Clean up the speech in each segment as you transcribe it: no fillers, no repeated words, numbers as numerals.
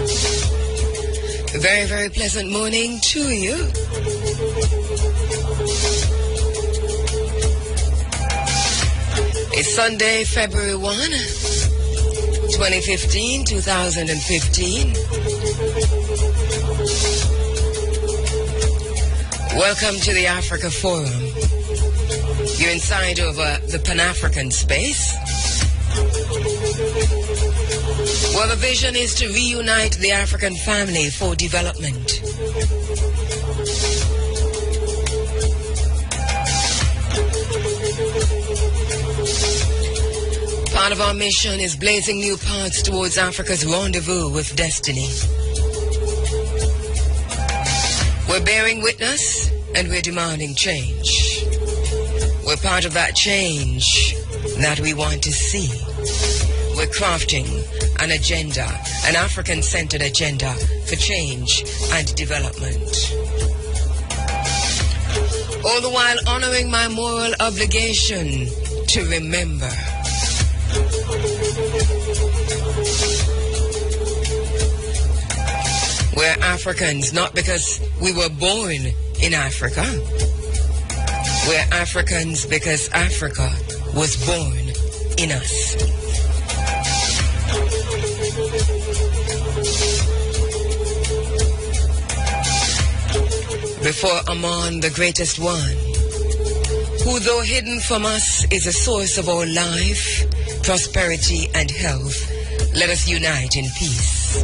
A very, very pleasant morning to you. It's Sunday, February 1, 2015. Welcome to the Africa Forum. You're inside of the Pan-African space. Well, the vision is to reunite the African family for development. Part of our mission is blazing new paths towards Africa's rendezvous with destiny. We're bearing witness and we're demanding change. We're part of that change that we want to see. We're crafting an agenda, an African-centered agenda for change and development. All the while honoring my moral obligation to remember. We're Africans not because we were born in Africa. We're Africans because Africa was born in us. Before Amon, the greatest one, who though hidden from us is a source of all life, prosperity and health, let us unite in peace.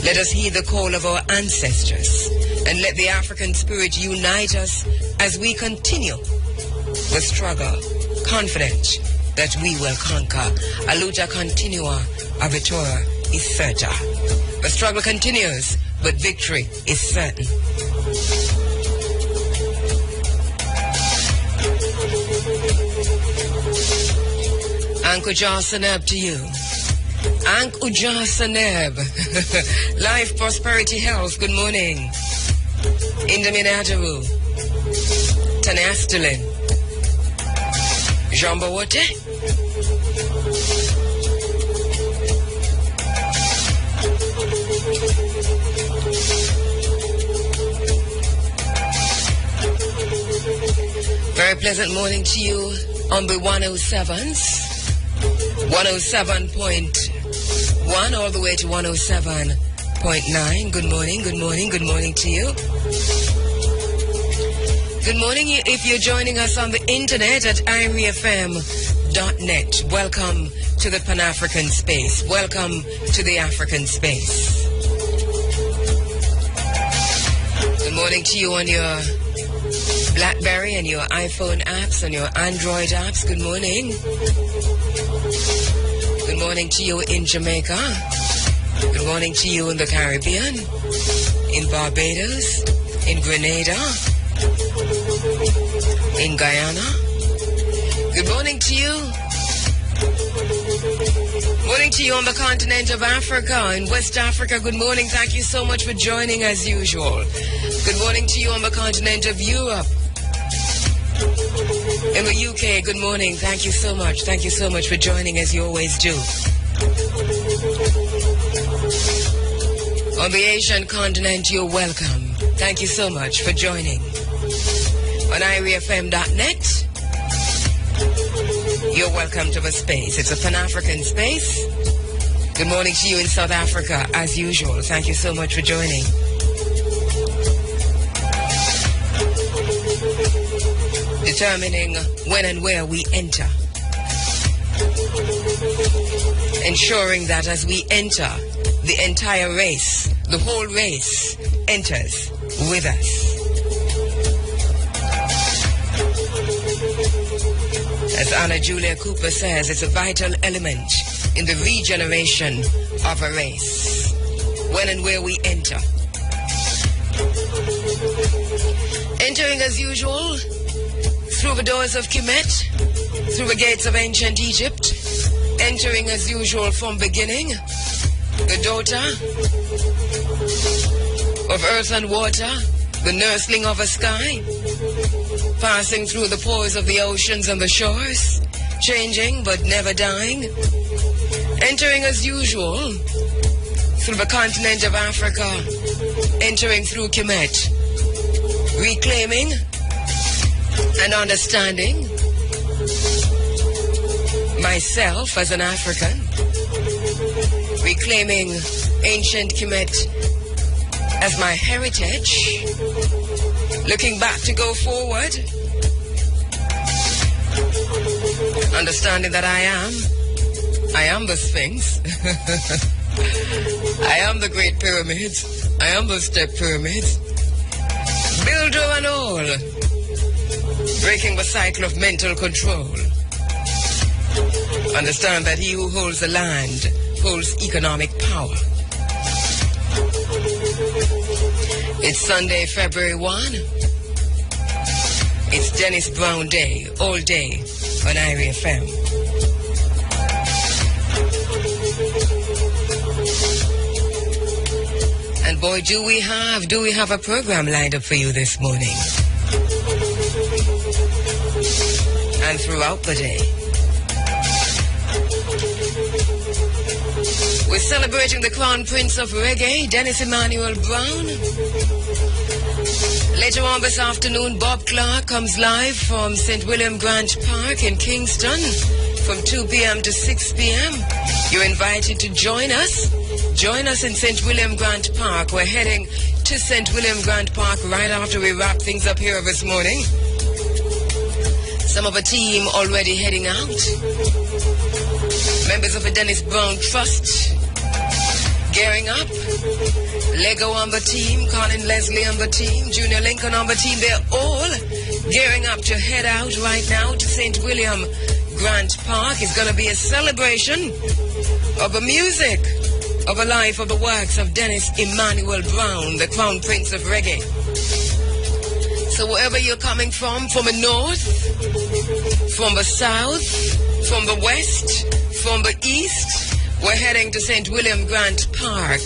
Let us heed the call of our ancestors and let the African spirit unite us as we continue the struggle, confident that we will conquer. A luta continua, a vittoria is certa. The struggle continues, but victory is certain. Anku Janseneb to you. Anku Janseneb. Life, prosperity, health. Good morning. Indaminataru. Tanastelin. Jamba Wote. Very pleasant morning to you on the 107s. 107.1 all the way to 107.9. Good morning, good morning, good morning to you. Good morning if you're joining us on the internet at iReFM.net. Welcome to the Pan-African space. Welcome to the African space. Good morning to you on your BlackBerry and your iPhone apps and your Android apps. Good morning. Good morning to you in Jamaica. Good morning to you in the Caribbean, in Barbados, in Grenada, in Guyana. Good morning to you. Morning to you on the continent of Africa, in West Africa. Good morning. Thank you so much for joining as usual. Good morning to you on the continent of Europe. In the UK, good morning. Thank you so much. Thank you so much for joining as you always do. On the Asian continent, you're welcome. Thank you so much for joining. On iReFM.net, you're welcome to the space. It's a Pan-African space. Good morning to you in South Africa, as usual. Thank you so much for joining. Determining when and where we enter. Ensuring that as we enter, the entire race, the whole race, enters with us. As Anna Julia Cooper says, it's a vital element in the regeneration of a race. When and where we enter. Entering as usual, through the doors of Kemet, through the gates of ancient Egypt, entering as usual from beginning, the daughter of earth and water, the nursling of a sky, passing through the pores of the oceans and the shores, changing but never dying, entering as usual through the continent of Africa, entering throh Kemet, reclaiming and understanding myself as an African, reclaiming ancient Kemet as my heritage, looking back to go forward, understanding that I am the Sphinx. I am the Great Pyramids. I am the Step Pyramids. Builder and all. Breaking the cycle of mental control. Understand that he who holds the land holds economic power. It's Sunday, February 1. It's Dennis Brown Day, all day on IRI FM. And boy, do we have a program lined up for you this morning and throughout the day. We're celebrating the Crown Prince of Reggae, Dennis Emmanuel Brown. Later on this afternoon, Bob Clark comes live from St. William Grant Park in Kingston from 2 p.m. to 6 p.m. You're invited to join us. Join us in St. William Grant Park. We're heading to St. William Grant Park right after we wrap things up here this morning. Some of the team already heading out. Members of the Dennis Brown Trust gearing up. Lego on the team, Colin Leslie on the team, Junior Lincoln on the team. They're all gearing up to head out right now to St. William Grant Park. It's going to be a celebration of the music, of the life, of the works of Dennis Emmanuel Brown, the Crown Prince of Reggae. So wherever you're coming from the north, from the south, from the west, from the east, we're heading to St. William Grant Park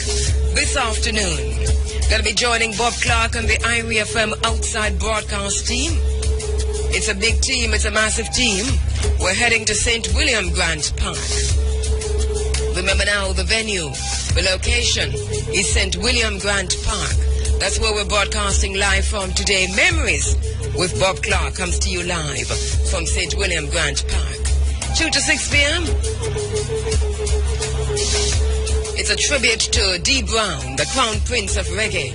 this afternoon. Gonna be joining Bob Clark and the IRI FM outside broadcast team. It's a big team, it's a massive team. We're heading to St. William Grant Park. Remember now the venue, the location is St. William Grant Park. That's where we're broadcasting live from today. Memories with Bob Clark comes to you live from St. William Grant Park. 2 to 6 p.m. It's a tribute to D. Brown, the Crown Prince of Reggae.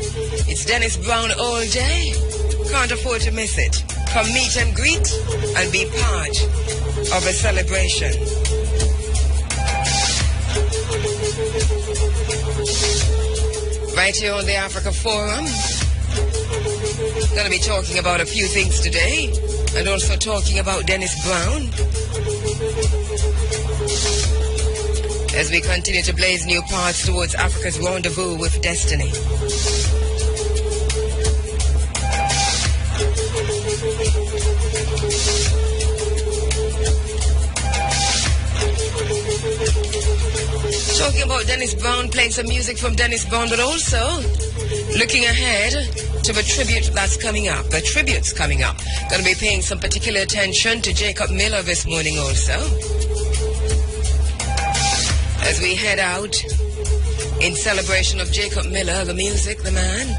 It's Dennis Brown all day. Can't afford to miss it. Come meet and greet and be part of a celebration. Right here on the Africa Forum, going to be talking about a few things today and also talking about Dennis Brown as we continue to blaze new paths towards Africa's rendezvous with destiny. Talking about Dennis Brown, playing some music from Dennis Brown, but also looking ahead to the tribute that's coming up. The tribute's coming up. Going to be paying some particular attention to Jacob Miller this morning also, as we head out in celebration of Jacob Miller, the music, the man.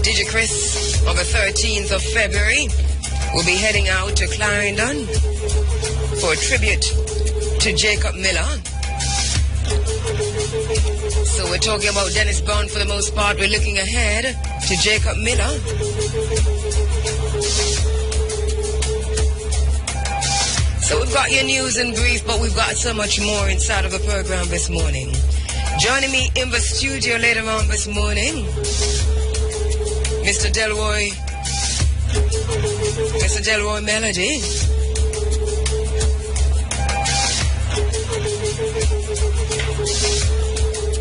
DJ Chris on the 13th of February will be heading out to Clarendon for a tribute to Jacob Miller. So we're talking about Dennis Brown for the most part. We're looking ahead to Jacob Miller. So we've got your news in brief, but we've got so much more inside of the program this morning. Joining me in the studio later on this morning, Mr. Delroy Melody.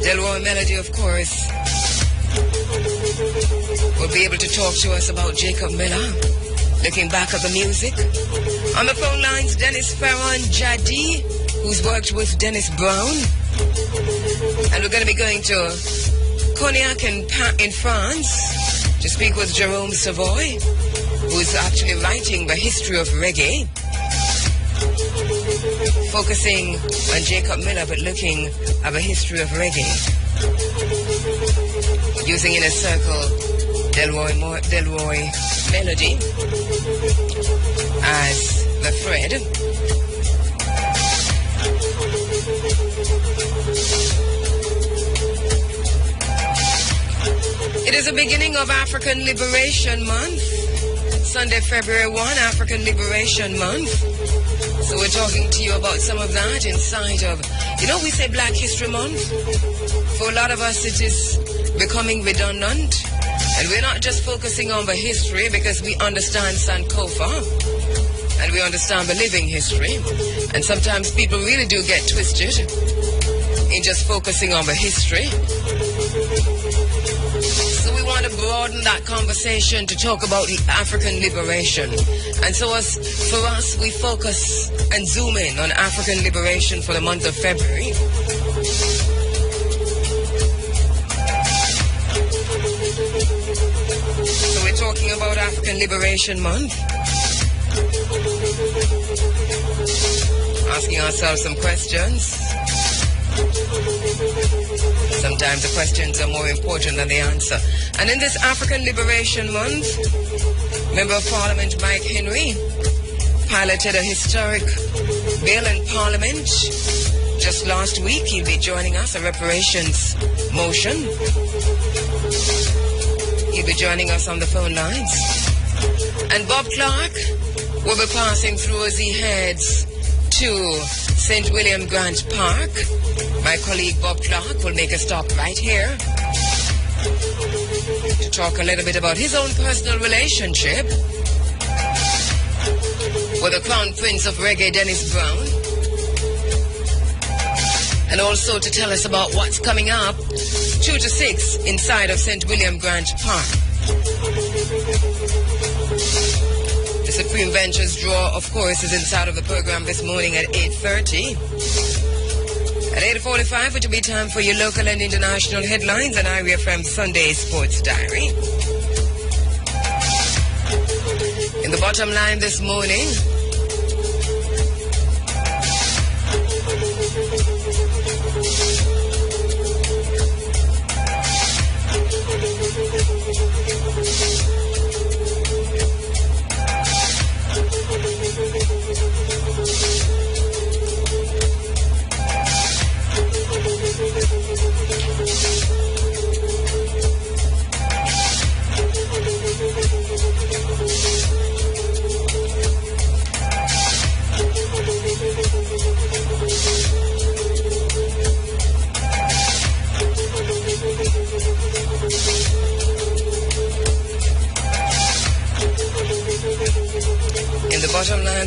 Delroy Melody, of course, will be able to talk to us about Jacob Miller, looking back at the music. On the phone lines, Dennis Ferron Jadi, who's worked with Dennis Brown. And we're going to be going to Cognac in France to speak with Jerome Savoy, who's actually writing the history of reggae. focusing on Jacob Miller, but looking at the history of reggae. Using Inner Circle Delroy melody as the thread. It is the beginning of African Liberation Month. Sunday, February 1, African Liberation Month. So we're talking to you about some of that inside of, we say Black History Month. For a lot of us, it is becoming redundant. And we're not just focusing on the history because we understand Sankofa and we understand the living history. And sometimes people really do get twisted in just focusing on the history. So we want to broaden that conversation to talk about African liberation. And so for us, we focus and zoom in on African liberation for the month of February. So we're talking about African Liberation Month. Asking ourselves some questions. Sometimes the questions are more important than the answer. And in this African Liberation Month, Member of Parliament Mike Henry piloted a historic bill in Parliament just last week. He'll be joining us, a reparations motion. He'll be joining us on the phone lines. And Bob Clark will be passing through as he heads to St. William Grant Park. My colleague Bob Clark will make a stop right here to talk a little bit about his own personal relationship with the Crown Prince of Reggae, Dennis Brown, and also to tell us about what's coming up 2 to 6 inside of St. William Grant Park. The Supreme Ventures draw, of course, is inside of the program this morning at 8:30. At 8:45, it will be time for your local and international headlines and IRFM Sunday Sports Diary. In the bottom line this morning,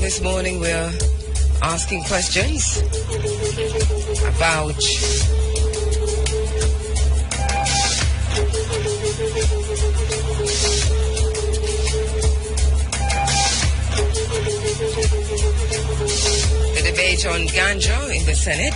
this morning we're asking questions about the debate on ganja in the Senate.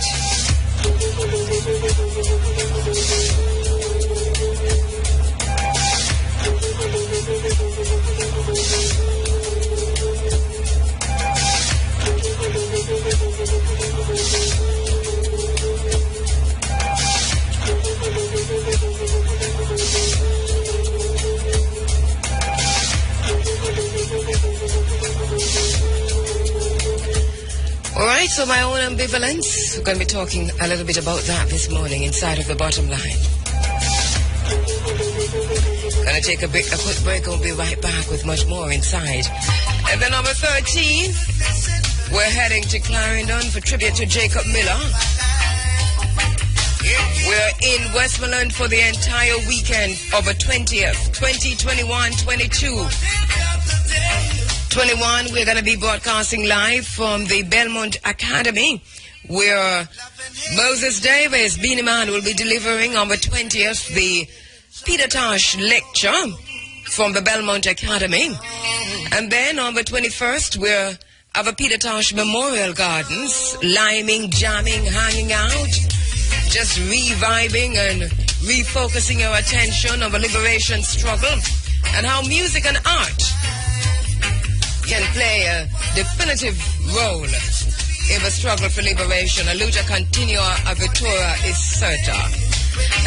Alright, so my own ambivalence. We're going to be talking a little bit about that this morning inside of the bottom line. Gonna take a quick break. We'll be right back with much more inside. And then number 13, we're heading to Clarendon for tribute to Jacob Miller. We're in Westmoreland for the entire weekend of the 20th, 2021-22. 21, we're going to be broadcasting live from the Belmont Academy, where Moses Davis, Beanie Man, will be delivering on the 20th the Peter Tosh lecture from the Belmont Academy. And then on the 21st, we're at the Peter Tosh Memorial Gardens, liming, jamming, hanging out, just reviving and refocusing our attention on the liberation struggle and how music and art can play a definitive role in the struggle for liberation. A lucha continua, a vittoria is certa.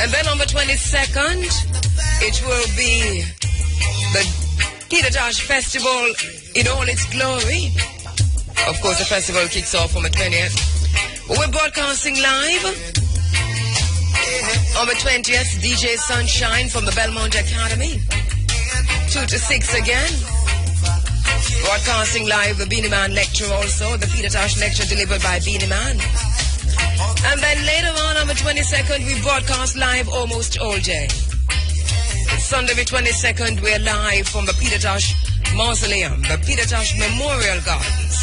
And then on the 22nd, it will be the Peter Tosh Festival in all its glory. Of course, the festival kicks off on the 20th. We're broadcasting live on the 20th, DJ Sunshine from the Belmont Academy. 2 to 6 again. Broadcasting live the Beanie Man lecture also, the Peter Tosh lecture delivered by Beanie Man. And then later on the 22nd, we broadcast live almost all day. Sunday the 22nd, we're live from the Peter Tosh Mausoleum, the Peter Tosh Memorial Gardens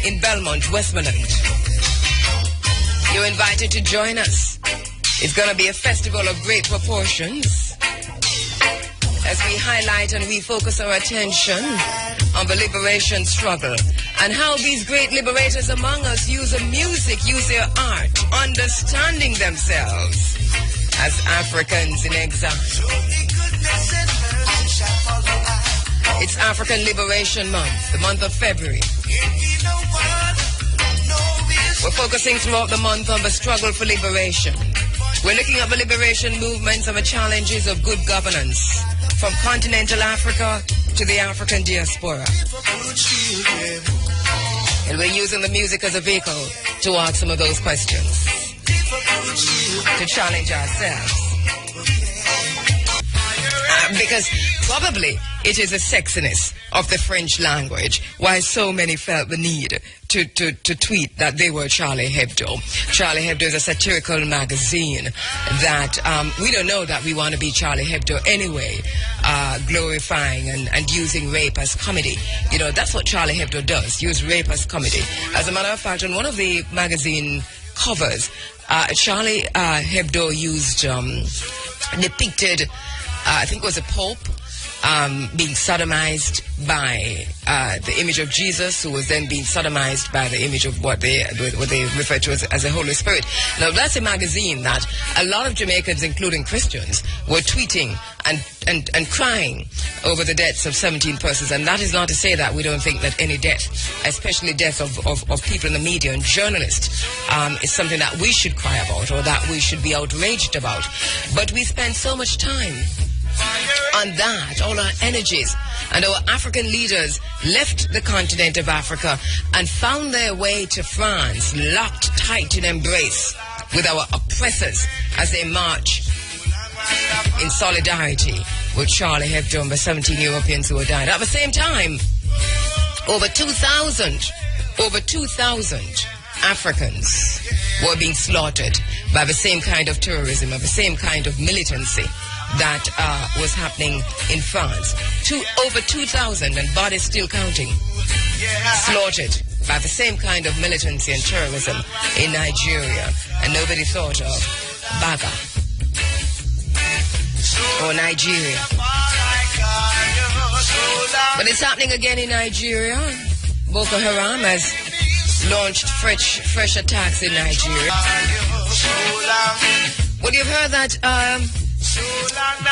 in Belmont, Westmoreland. You're invited to join us. It's going to be a festival of great proportions as we highlight and refocus our attention on the liberation struggle and how these great liberators among us use their music, use their art, understanding themselves as Africans in exile. It's African Liberation Month, the month of February. We're focusing throughout the month on the struggle for liberation. We're looking at the liberation movements and the challenges of good governance from continental Africa to the African diaspora. And we're using the music as a vehicle to ask some of those questions, to challenge ourselves. Because probably it is the sexiness of the French language why so many felt the need to tweet that they were Charlie Hebdo. Charlie Hebdo is a satirical magazine that we don't know that we want to be Charlie Hebdo anyway, glorifying and using rape as comedy. You know, that's what Charlie Hebdo does, use rape as comedy. As a matter of fact, on one of the magazine covers, Charlie Hebdo used, depicted, I think it was a pope, being sodomized by the image of Jesus, who was then being sodomized by the image of what they refer to as the Holy Spirit. Now, that's a magazine that a lot of Jamaicans, including Christians, were tweeting and crying over the deaths of 17 persons. And that is not to say that we don't think that any death, especially death of people in the media and journalists, is something that we should cry about or that we should be outraged about. But we spend so much time on that, all our energies, and our African leaders left the continent of Africa and found their way to France, locked tight in embrace with our oppressors as they march in solidarity with Charlie Hebdo and the 17 Europeans who had died. At the same time, over 2,000 Africans were being slaughtered by the same kind of terrorism, of the same kind of militancy that was happening in France. Over 2,000, and bodies still counting, slaughtered by the same kind of militancy and terrorism in Nigeria. And nobody thought of Baga or Nigeria. But it's happening again in Nigeria. Boko Haram has launched fresh attacks in Nigeria. Well, you've heard that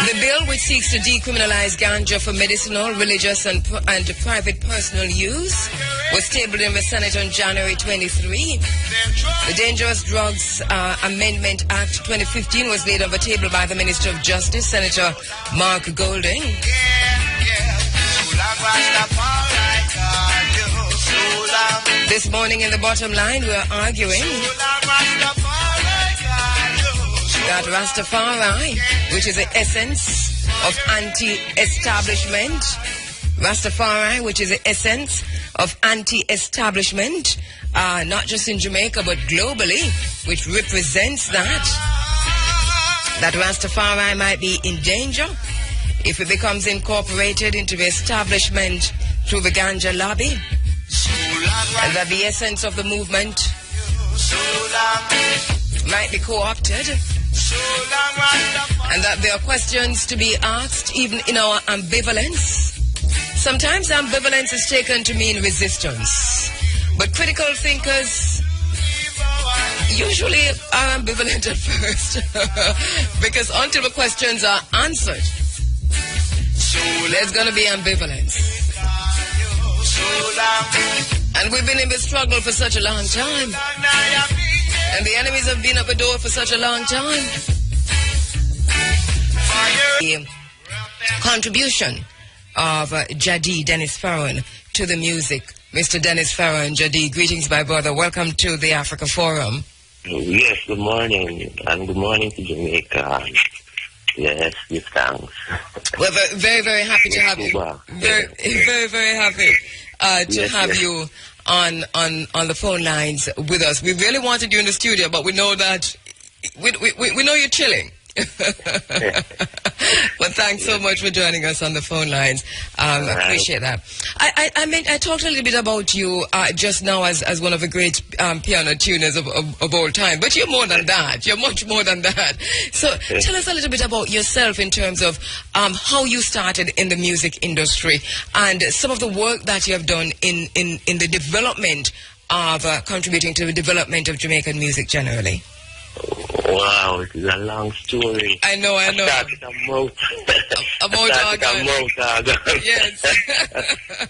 the bill which seeks to decriminalize ganja for medicinal, religious and private personal use was tabled in the Senate on January 23. The Dangerous Drugs Amendment Act 2015 was laid on the table by the Minister of Justice, Senator Mark Golding. This morning in the bottom line, we are arguing that Rastafari, which is the essence of anti-establishment, Rastafari, which is the essence of anti-establishment, not just in Jamaica but globally, which represents that Rastafari might be in danger if it becomes incorporated into the establishment through the ganja lobby, and that the essence of the movement might be co-opted, and that there are questions to be asked even in our ambivalence. Sometimes ambivalence is taken to mean resistance, but critical thinkers usually are ambivalent at first because until the questions are answered, there's going to be ambivalence. And we've been in this struggle for such a long time. And the enemies have been at the door for such a long time. The contribution of Jadi Dennis Farron to the music. Mr. Dennis Farron, Jadi, greetings, my brother. Welcome to the Africa Forum. Yes, good morning. And good morning to Jamaica. Yes, give thanks. We're very, very happy to have you. Very, very happy to have you on the phone lines with us. We really wanted you in the studio, but we know that we know you're chilling. But thanks so much for joining us on the phone lines. Appreciate that. I talked a little bit about you just now as one of the great piano tuners of all time, but you're more than that. You're much more than that. So tell us a little bit about yourself in terms of how you started in the music industry and some of the work that you have done in the development of contributing to the development of Jamaican music generally. Wow, it is a long story. I know. I started a motor organ. Yes.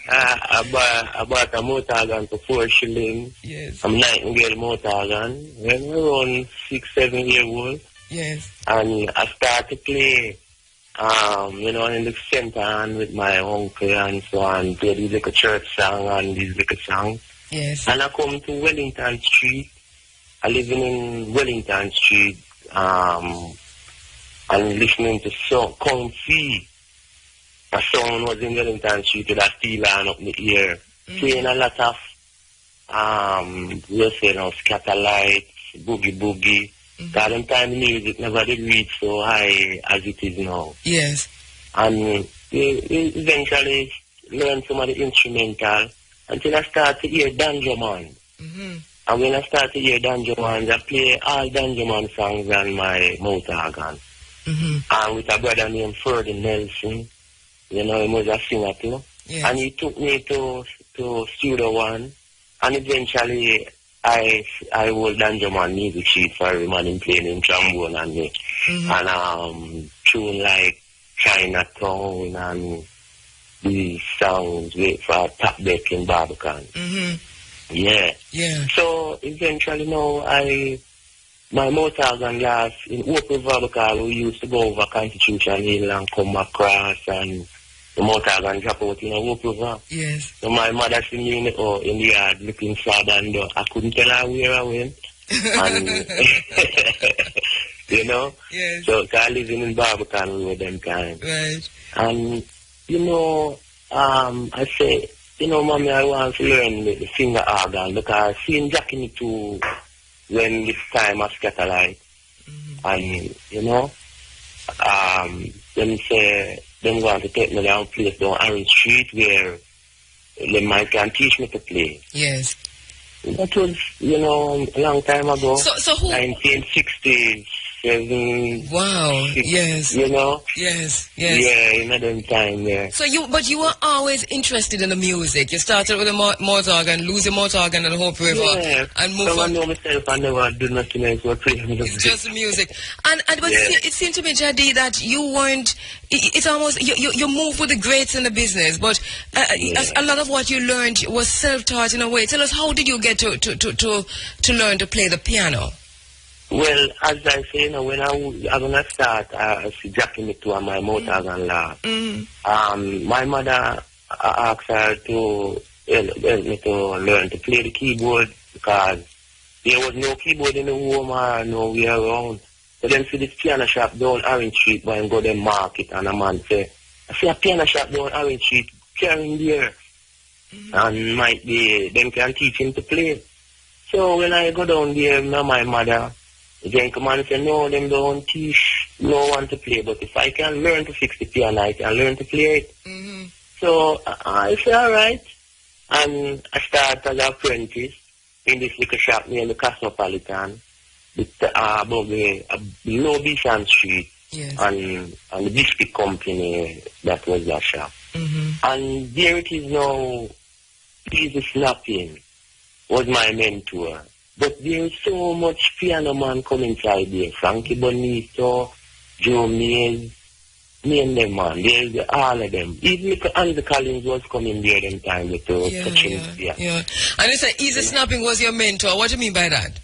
I bought a motor organ for 4 shillings. Yes. I'm Nightingale motor organ. When we were around 6-7 years old. Yes. And I started to play, in the center and with my uncle and so on, play these like a church song and these like a songs. Yes. And I come to Wellington Street. I live in Wellington Street, and listening to Comfy. A song was in Wellington Street with a steel line up in the ear. Playing a lot of, Scatterlights, boogie. That time music never did reach so high as it is now. Yes. And eventually learned some of the instrumental until I started to hear Danjo Man. And when I started to hear Danjo Man, I play all Danjo Man songs on my motor organ. And with a brother named Freddie Nelson, he was a singer too. Yes. And he took me to Studio One, and eventually I hold Danjo Man music sheet for every man in playing in trombone and me. And tune like Chinatown and these songs for Top Deck in Barbican. Yeah. So eventually now my motor organ last in Oak River because we used to go over Constitution Hill and come across and the motor organ drop out in Oak River. Yes. So my mother seen me in the yard looking sad and I couldn't tell her where I went. And Yes. So I living in Barbican with them time. Right. And I say, mommy, I want to learn the finger organ because I seen Jack in it too when this time I Scatterlight. And, them say, them want to take me down place down Orange Street where they might can teach me to play. Yes. That was, a long time ago. So who? 1967. Wow. 6, Yes. Yes. Yeah, in that time, yeah. So you were always interested in the music. You started with a motor organ, lose your motor organ at Hope River, and move on. I know myself, I never do nothing else but play music. It's just music. But it seemed to me, Jadi, that you weren't. It's almost you move with the greats in the business, but a lot of what you learned was self-taught in a way. Tell us, how did you get to learn to play the piano? Well, as I say, when I start, I see jacking me to my motor organ last. My mother asked her to help me to learn to play the keyboard because there was no keyboard in the home or nowhere around. So then see this piano shop down Orange Street, boy, and go to market, and a man say, I see a piano shop down Orange Street, carrying there. And might be, them can teach him to play. So when I go down there, my mother, the gentleman said, no, them don't teach no one to play, but if I can learn to fix the piano, I can learn to play it. So I said, all right. And I started as an apprentice in this little shop near the Cosmopolitan, above the below Bishan Street, and the biscuit company that was that shop. And there it is now, Easy Snapping was my mentor. But there is so much piano man come inside there. Frankie Bonito, Joe Mays, Me and them, man. There's all of them. Even if Andy Collins was coming there them time with touching. Yeah. And you say Easy Snapping was your mentor. What do you mean by that?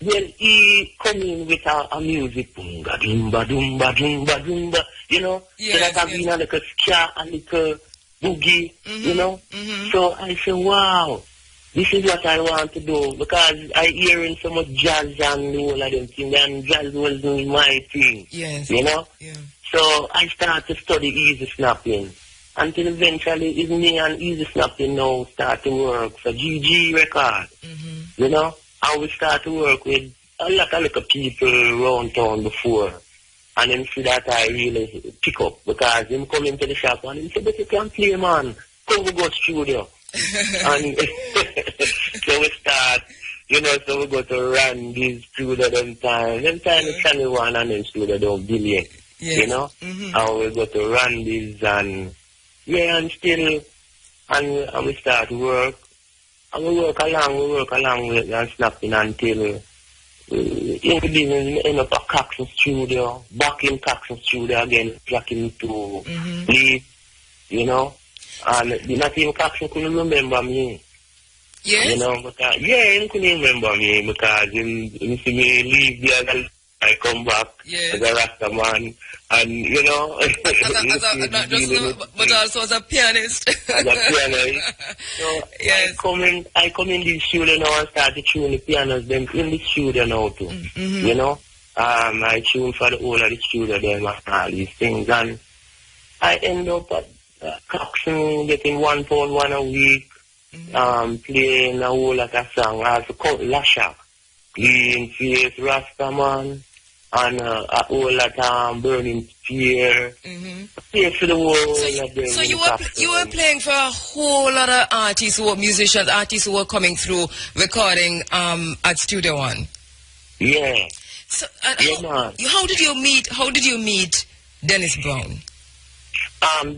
Well, he come in with a music, boomba, doomba, doomba, doomba, doomba, you know? Yes, so that I've been a little ska, a little boogie, you know? So I say, wow, this is what I want to do, because I hearing so much jazz and all of them things, and jazz was doing my thing, you know? Yeah. So I started to study Easy Snapping, until eventually even me and Easy Snapping now start to work for GG Record, you know? And we start to work with a lot of people around town before. And then see that I really pick up, because him come into the shop and he said, but you can play, man. Come we go studio. And so we start, you know, so we go to run this studio them time. Them time the channel one and then studio don't billion. You know? And we go to run this and and still and we start to work. And we work along with and snapping until we didn't end up at Coxon Studio, back in Coxon Studio again, back into leave, you know. And not even Coxon couldn't remember me. Yes? You know, because, he couldn't remember me because he see me leave the other, I come back as a Rasta man. And, you know, but also as a pianist. As a pianist. So I come in the studio now and start to tune the pianos them in the studio now too. You know? I tune for the whole of the studio them and all these things. And I end up at Coxon getting £1 a week, playing a whole lot of songs. I also called Lasha, Clean Face, Rasta Man. And a whole lot of Burning Spear. Play for the world. So you were playing for a whole lot of artists who were musicians, artists who were coming through recording at Studio One. Yeah. So how did you meet Dennis Brown?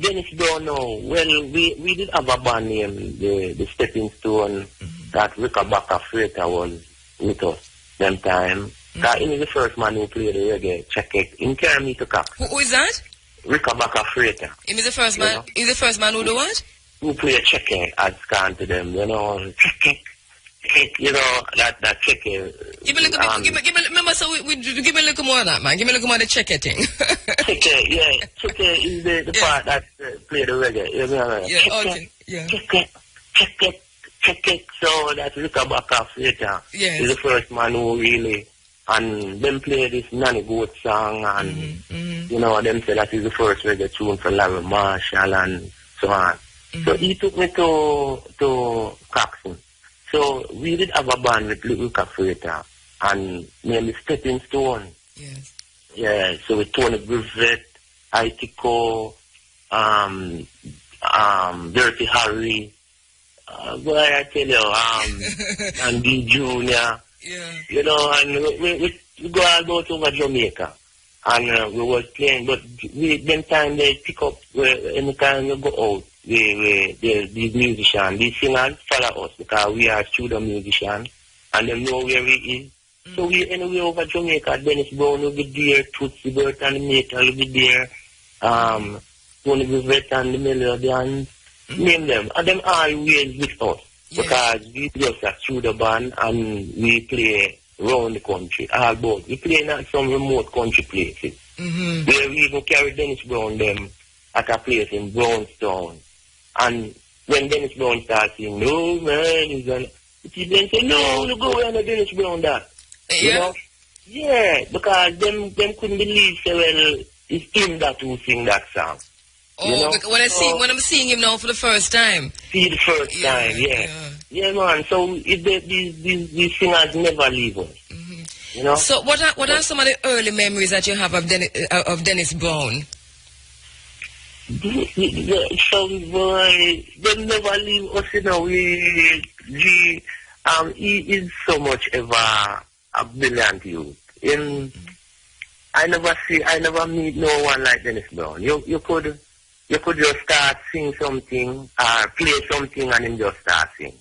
Dennis Brown, no. Well, we did have a band named the Stepping Stone that Rickabacker Freighter was with us them time. Because he was the first man who played the reggae check it. He carried me to Cox. Who is that? Rickabacker Freighter. He was the first man. He's the first man who do what? Who played check it as can to them, you know. Check it, you know, that check it. Give me a little remember, so we give me a little more of that, man. Give me a little more of the check it thing. Check it, yeah. Check it is the part that played the reggae. You know, check it. So that's Rickabacker Freighter. Yes. He's the first man who really. And them play this Nanny Goat song and, you know, them say that is the first reggae tune for Larry Marshall and so on. So he took me to Coxon. So we did have a band with Little Freighter and named Stepping Stone. Yes. Yeah, so with Tony Griffith, Itiko, Dirty Harry, boy, I tell you, and D Junior. Yeah. You know, and we go out over Jamaica. And we was playing, but them time they pick up, anytime we go out, these musicians, these singers follow us because we are studio musicians and they know where we is. So we anyway over Jamaica, Dennis Brown will be there, Tootsie Bert and the Metal will be there, Tony Griffith and the Melodians, name them. And them always with us. Because we just a studio band and we play around the country, all both. We play in some remote country places. Where we even carry Dennis Brown them at a place in Brownstown. And when Dennis Brown starts saying, no man, he's gonna, people then say, no, you go away on Dennis Brown that. You know? Yeah, because them couldn't believe so well it's him that who sing that song. Oh, you know? When I'm seeing him now for the first time. See the first time, yeah, man. So these singers never leave us. You know. So what are some of the early memories that you have of Dennis Brown? Some boy, they never leave us. You know, he is so much ever a brilliant youth. I never meet no one like Dennis Brown. You could just start sing something or play something and then just start sing.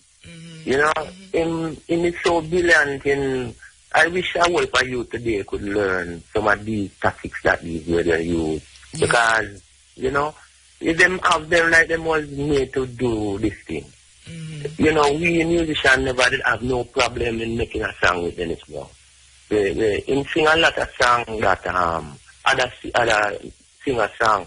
You know, him is so brilliant. And I wish I would for you today could learn some of these tactics that these radio use Because, you know, if them have them like them was made to do this thing. You know, we musicians never did have no problem in making a song with Dennis Brown. We sing a lot of songs that other sing a song,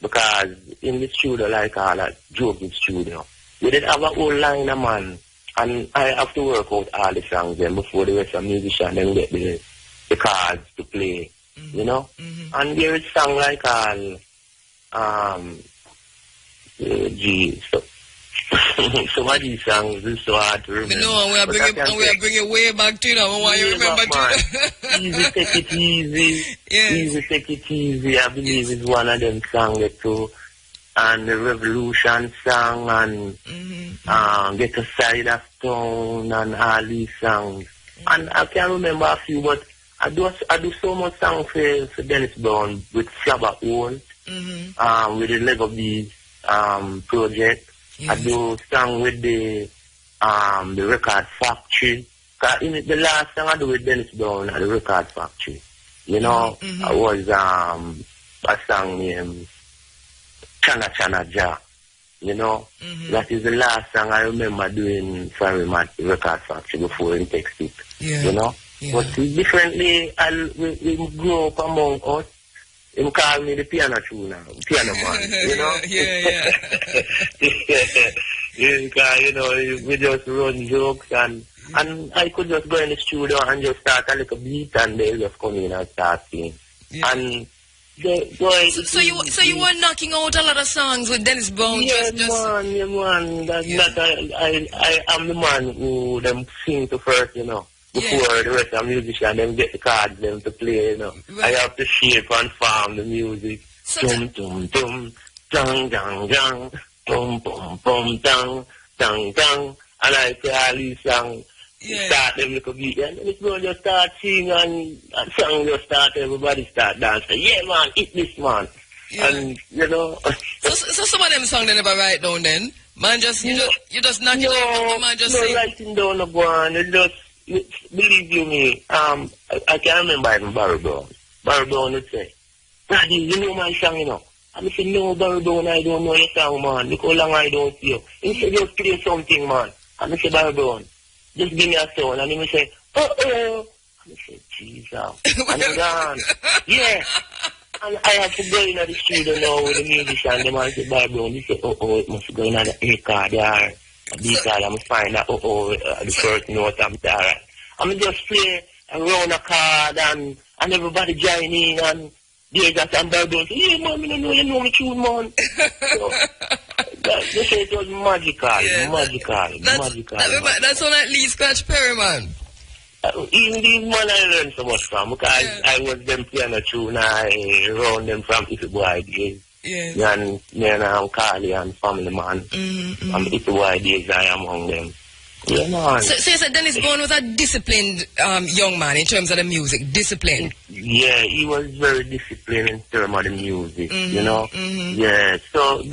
because in the studio, like all a joking studio, we did have a whole line of man, and I have to work out all the songs then before the rest of musicians then get the cards to play, you know. And there is song like some of these songs is so hard to remember. No, we are bringing way back to you now. Why you remember too? Easy, take it easy. Yes. Easy, take it easy. I believe it's one of them songs too. And the Revolution song and Get a Side of Town and all these songs. And I can't remember a few, but I do so much songs for Dennis Brown with Flabber Old, with the Lego Bees project. Yes. I do song with the Record Factory. The last song I do with Dennis Brown at the Record Factory, you know, I was a song named Chana Chana Ja, you know. That is the last song I remember doing for him at the Record Factory before he takes it, you know. But differently, we grew up among us. Him call me the piano tuner, piano man, you know? Because, you know, we just run jokes and I could just go in the studio and just start a little beat and they'll just come in and start singing. And so you were knocking out a lot of songs with Dennis Brown? Yeah, man. I am the man who them sing to first, you know. Before the rest of the musicians, them get the cards, them to play, you know. I have to shape and form the music. Dum, dum, dum, dang, dang, dang, bum, bum, bum, dang, dang, dang. And I play all these songs, start them little beat, and then it's going to start singing, and song just start, everybody start dancing. Yeah, man, hit this, man. And, you know. So some of them songs they never write down then? Man, you just knock it out, man, just sing. No, writing down the one, it just, believe you me, I can't remember even Barry Brown. Barry Brown would say, Brady, you know my song, you know. And I said, no, Barry Brown, I don't know your song, man. Look how long I don't see you. He said, just play something, man. And I said, Barry Brown, just give me a song. And he would say, uh-oh. And I said, Jesus. And I'm gone. Yeah. And I have to go in the studio now with the musician. The man said, Barry Brown, he said, it must go in the A card there. Because I'm find that the first note I'm there. I'm just play around a card and everybody join in and they just and Barry Brown say, yeah man, I don't know you know me tune, man. So they say it was magical. That's on at least Scratch Perry, man. Even these man I learned so much from, because I was them playing a tune, I round them from Iffy Boy days. And me and Carly and family man. And Iffy Boy days I am among them. Yeah, man. So you said Dennis Brown was a disciplined young man in terms of the music, disciplined? Yeah, he was very disciplined in terms of the music, you know? Yeah, so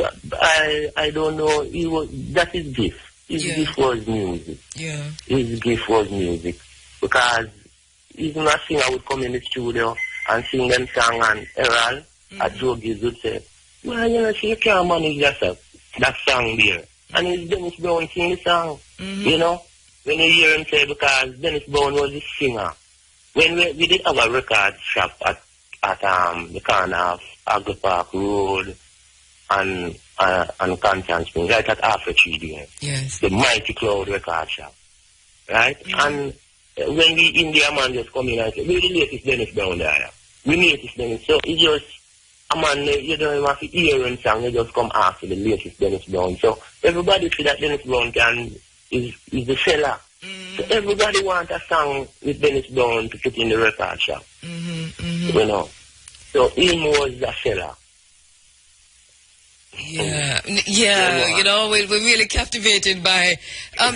I don't know, that's his gift. His gift was music. Yeah. His gift was music. Because even a singer would come in the studio and sing them song and Errol, a Joe Gibbs would say, well, you know, you can't manage that song there. And it's Dennis Brown sing the song, you know, when you hear him say, because Dennis Brown was a singer. When we did have a record shop at the corner of Agri Park Road and Constant Springs, right at Half a Tree there. Yes. The Mighty Cloud record shop, right? And when we India man just come in and say, we're the latest Dennis Brown there. We latest Dennis. So it just, a man, you don't even have to hear him song, you just come after the latest Dennis Brown. So everybody see that Dennis Brown is the seller. So everybody want a song with Dennis Brown to put in the record shop. You know. So he was the seller. Yeah, you know, we're really captivated by,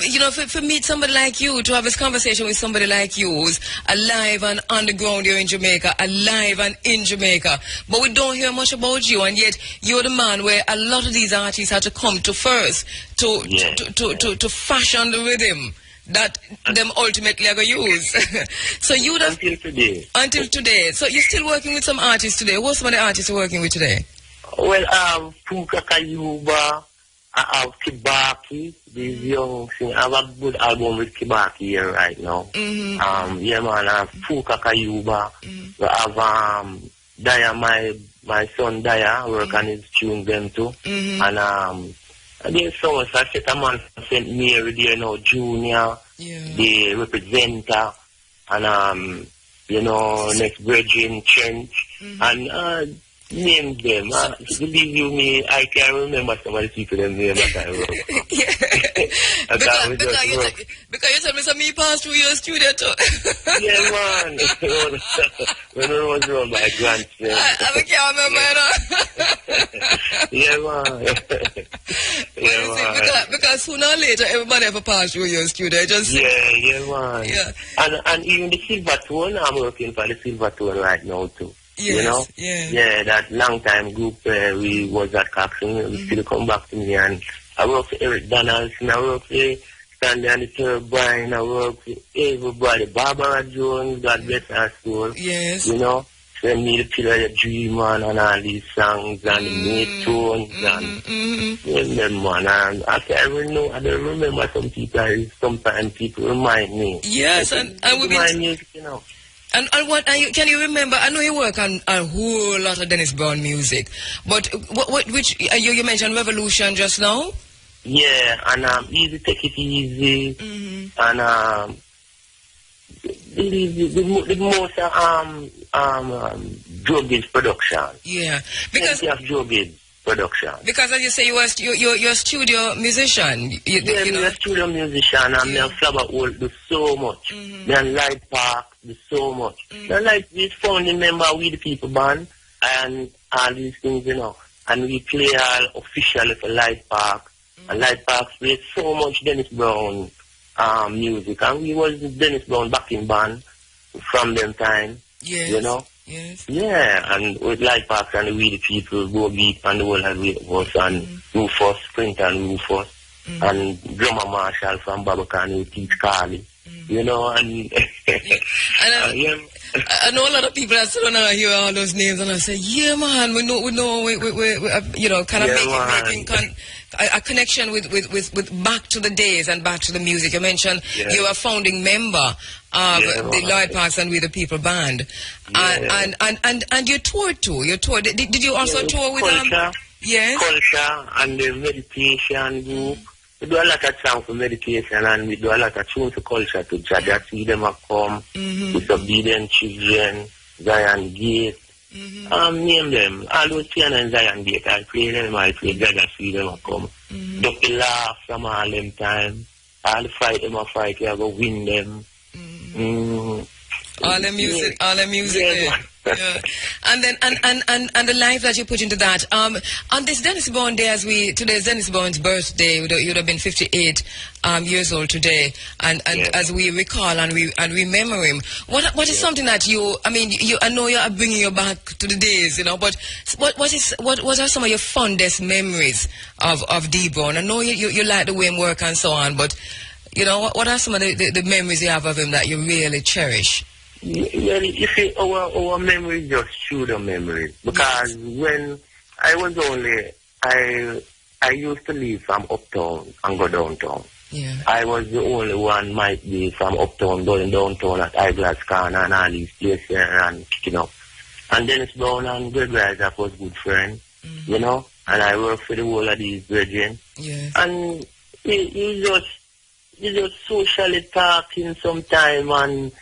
you know, for meet somebody like you, to have this conversation with somebody like you who's alive and underground here in Jamaica, alive and in Jamaica. But we don't hear much about you, and yet you're the man where a lot of these artists had to come to first to fashion the rhythm that them ultimately are going to use. So you until today. Until today. So you're still working with some artists today. What's some of the artists you're working with today? Well, Puka Kayuba, I have Kibaki, these young singers. I have a good album with Kibaki here right now. Yeah, man, I have Puka Kayuba. We have Daya, my son Daya, work on his tune them too. And there's so much. I set a man from St. Mary there now, Junior, the representer, and you know, next Virgin Trench, and name them. Believe you me, I can't remember some of the people them name that I wrote. Because you told me some me passed through your studio too. Yeah, man. When I was around my grandson. I can't remember, Yeah, man. Yeah, man. Because sooner or later, everybody ever passed through your studio. Yeah, man. Yeah. And even the Silver Tone, I'm working for the Silver Tone right now too. Yes, you know? Yeah, that long time group we was at Coxon, we still come back to me, and I work for Eric Donaldson, I work for Stanley and the Turbine, I work for everybody, Barbara Jones, God bless her soul. Yes. You know, send me the Pillar of Dream and all these songs and the Mid Tones and them, man. And I can't even know, I don't remember some people, sometimes people remind me. Yes, and we've been... music, you know. And what can you remember? I know you work on a whole lot of Dennis Brown music, but which you mentioned Revolution just now? Yeah, and Easy Take It Easy, and the most Joe Gibbs production. Yeah, because of Joe Gibbs production. Because as you say, you're a studio musician. I'm a studio musician, and I'm a Flower Old do so much. I'm Light Park do so much. And like this founding member with the people band and all these things, you know. And we play all officially for Light Park. And Light Park plays so much Dennis Brown music. And we was Dennis Brown backing band from them time. Yes. You know? Yes. Yeah, and with Light Park and we the people go beat and the whole of it was and Rufus, Sprinter and Rufus. And drummer Marshall from Babacan who teach Carly. You know, and I know a lot of people that sit down and hear all those names and I say, yeah, man, we know, we you know, kind of making a connection with back to the days and back to the music. You mentioned you were a founding member of the Lloyd Parks and We the People band, and you toured too. You toured. Did you also tour with Culture? Yes. Culture and the meditation group. We do a lot of songs for meditation and we do a lot of tunes for culture to Jaja See Them a Come, Disobedient Children, Zion Gate, name them. All those piano and Zion Gate, I play them, I play Jaja See Them a Come. Ducky Laugh from all them time. I'll fight them a fight, I go win them. All the music, Yeah. And then and the life that you put into that. On this Dennis Brown Day, today's Dennis Brown's birthday, you'd have been 58 years old today, and as we recall and we remember him, what is something that I know you are bringing you back to the days, you know, but what are some of your fondest memories of D Brown? I know you like the way him work and so on, but you know, what are some of the memories you have of him that you really cherish? Well, you see, our memories just studio memories. Because when I was I used to leave from uptown and go downtown. Yeah. I was the only one might be from uptown going downtown at Eyeglass Corner and all these places and picking up. And Dennis Brown and Greg Isaac was good friends, you know, and I worked for the whole of these brethren. Yes. And he just socially talking sometime and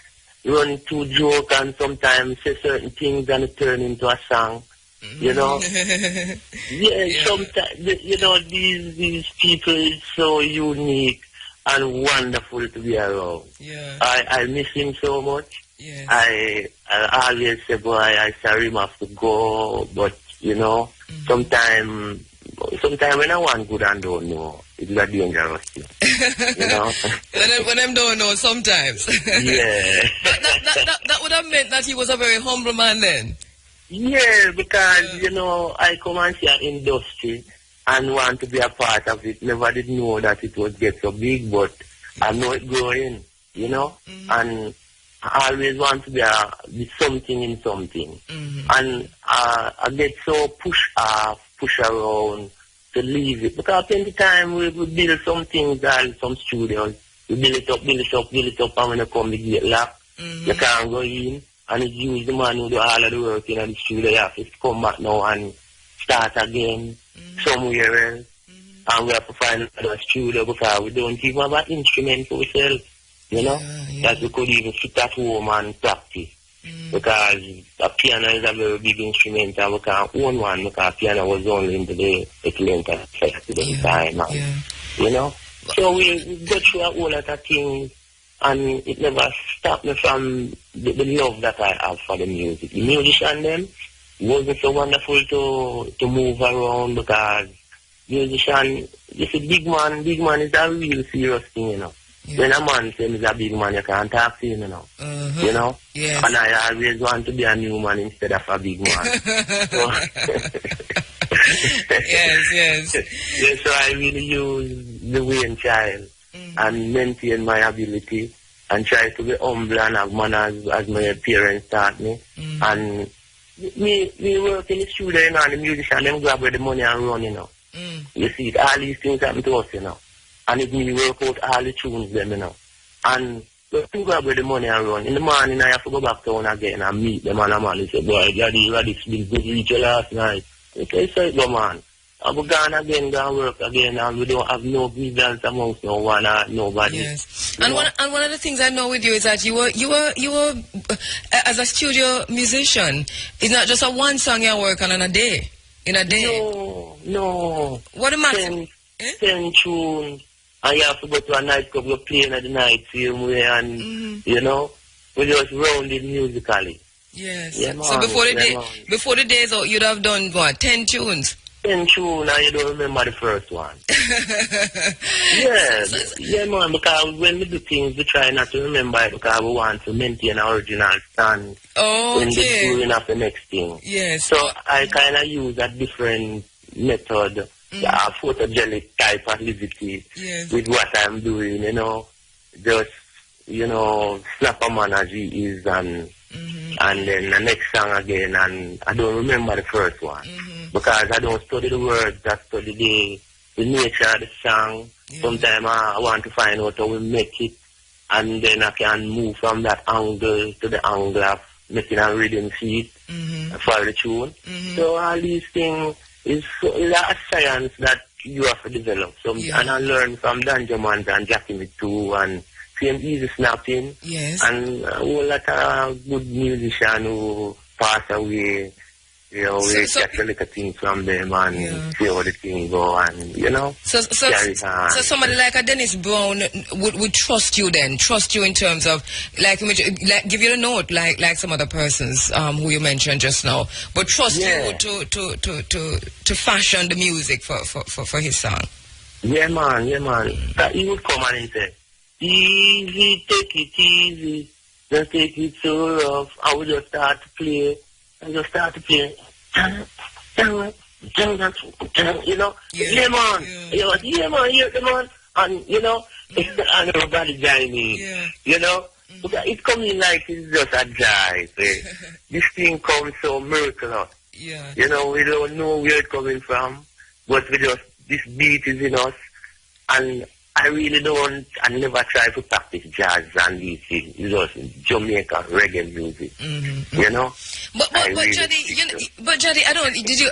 run to joke and sometimes say certain things and it turn into a song, you know. Sometimes, you know, these people is so unique and wonderful to be around. Yeah. I miss him so much. Yes. I always say, boy, I sorry him have to go, but, you know, sometimes when I want good and don't know, it's a dangerous thing. You know? when I'm don't know sometimes. Yeah. But that would have meant that he was a very humble man then. Yeah, because, you know, I come and see an industry and want to be a part of it. Never did know that it would get so big, but I know it growing, you know, and I always want to be something in something. And I get so push around to leave it. Because plenty time we build some things and some studios. We build it up, and when you come, the gate lock. You can't go in, and it's usually the man who do all of the work in the studio. You have to come back now and start again somewhere else. And we have to find another studio because we don't even have an instrument for ourselves, you know, that we could even sit at home and practice. Because a piano is a very big instrument and we can't own one because piano was only in the Atlanta festival time. You know? So we go through a whole lot of things and it never stopped me from the love that I have for the music. The musician them wasn't so wonderful to move around because musician, this is big man is a real serious thing, you know. When a man says he's a big man, you can't talk to him, you know. You know? Yes. And I always want to be a new man instead of a big man. So yes. So I really use the Wayne child and maintain my ability and try to be humble and have manners as my parents taught me. And we work in the studio, you know, and the musician, them grab where the money and run, you know. You see, all these things happen to us, you know. And it me work out all the tunes them, you know. And we grab where the money and run. In the morning, I have to go back town again and meet them and I'm all say, boy, Daddy, you had this big reach last night. Okay, so go, man. I go gone again, go work again, and we don't have no grievance amongst no one or nobody. Yes. And one of the things I know with you is that you were as a studio musician, it's not just a one song you work on in a day. No. What am I 10 tunes, and you have to go to a nightclub, you're playing at the night same way, and you know, we just rounded musically. Yes. Yeah, so before the days out, you'd have done what, 10 tunes? 10 tunes, and you don't remember the first one. Yeah, man, because when we do things, we try not to remember it because we want to maintain our original stand when we're doing up the next thing. Yes. So I kind of use a different method, a photogenic type of activity with what I'm doing, you know, just, you know, snap a man as he is and then the next song again, and I don't remember the first one because I don't study the words, I study the nature of the song. Sometimes I want to find out how we make it, and then I can move from that angle to the angle of making a rhythm sheet for the tune. So all these things is a science that you have to develop. So, and I learned from Dangerman and Jackie Me too, and same easy snapping. Yes. And a whole lot of good musicians who pass away. You know, we get a little thing from them and see how the thing go, and you know. So somebody like a Dennis Brown would trust you then, trust you in terms of like give you a note like some other persons who you mentioned just now, but trust you to fashion the music for his song. Yeah, man. That he would come and say, easy, take it easy, don't take it so rough. I would just start to play. You know, yeah, man, and you know, and everybody join me, you know, because it comes in like it's just a jive. This thing comes so miraculous, you know, we don't know where it's coming from, but we just, this beat is in us, and I really don't, I never try to practice jazz and these things. It's just Jamaican reggae music, you know. But Jaddy,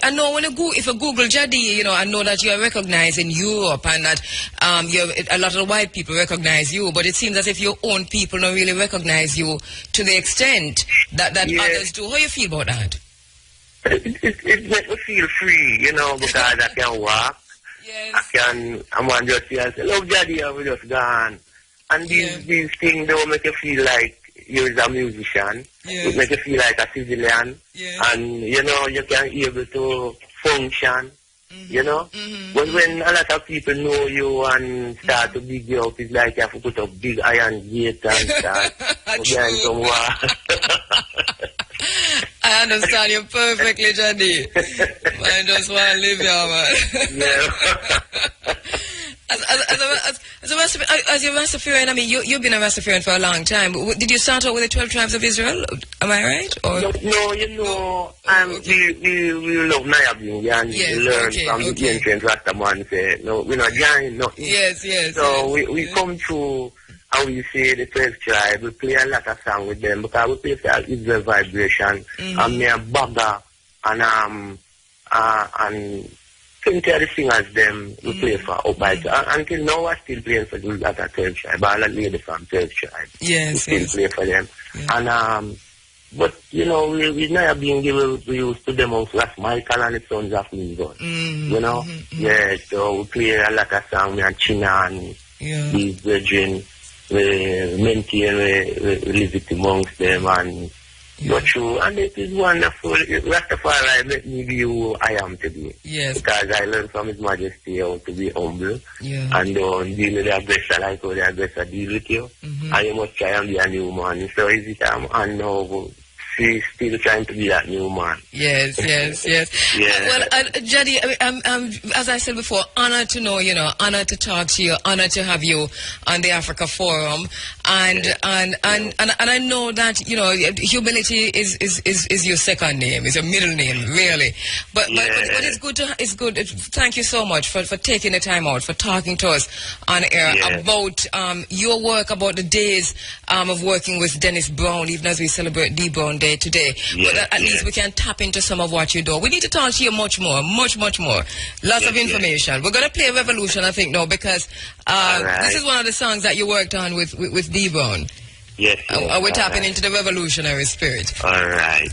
I know when if you Google Jaddy, you know, I know that you are recognized in Europe and that a lot of white people recognize you, but it seems as if your own people don't really recognize you to the extent that others do. How you feel about that? It makes me feel free, you know, because I can walk. Yes. I'm just here and say, look, Jaddy, I will just gone. And these things don't make you feel like you're a musician. It make you feel like a civilian. And, you know, you can be able to function, you know. But when a lot of people know you and start to big you up, it's like you have to put up big iron gate and start behind some wall. I understand you perfectly, Jaddy. I just want to live here, man. As a Rastafarian, I mean, you've been a Rastafarian for a long time. Did you start out with the 12 tribes of Israel? Am I right? Or? No, you know, we love Nayabing and we learn from the ancient Rastaman say, no, we're not joining nothing. Yes. So we come through and we say the 12 tribe, we play a lot of songs with them because we play for Israel vibration and me a bagger and 20 of the singers them we play for up by until now I still playing for those other 12 tribe, all the lady from 12 tribe. We still play for them. Yeah. And but you know we never being given we used to them also as Michael and the Sons of Legion. You know? Yeah, so we play a lot of songs, me and China and these virgin we maintain we live it amongst them and but true, and it is wonderful. Rastafari let me be who I am today. Yes. Because I learned from His Majesty how to be humble. Yeah. And deal with the aggressor like how the aggressor deal with you. And you must try and be a new man. So is it and now she's still trying to be that new man. Yes. Well, Jadi, as I said before, honored to know, honored to talk to you, honored to have you on the Africa Forum, and I know that humility is your second name, is your middle name, really. But it's good it's good. Thank you so much for taking the time out for talking to us on air about your work, about the days of working with Dennis Brown, even as we celebrate D Brown Day today. But at least we can tap into some of what you do. We need to talk to you much more. Lots of information. We're going to play Revolution, I think, now, because this is one of the songs that you worked on with D Brown. Yes. We're tapping into the revolutionary spirit. All right.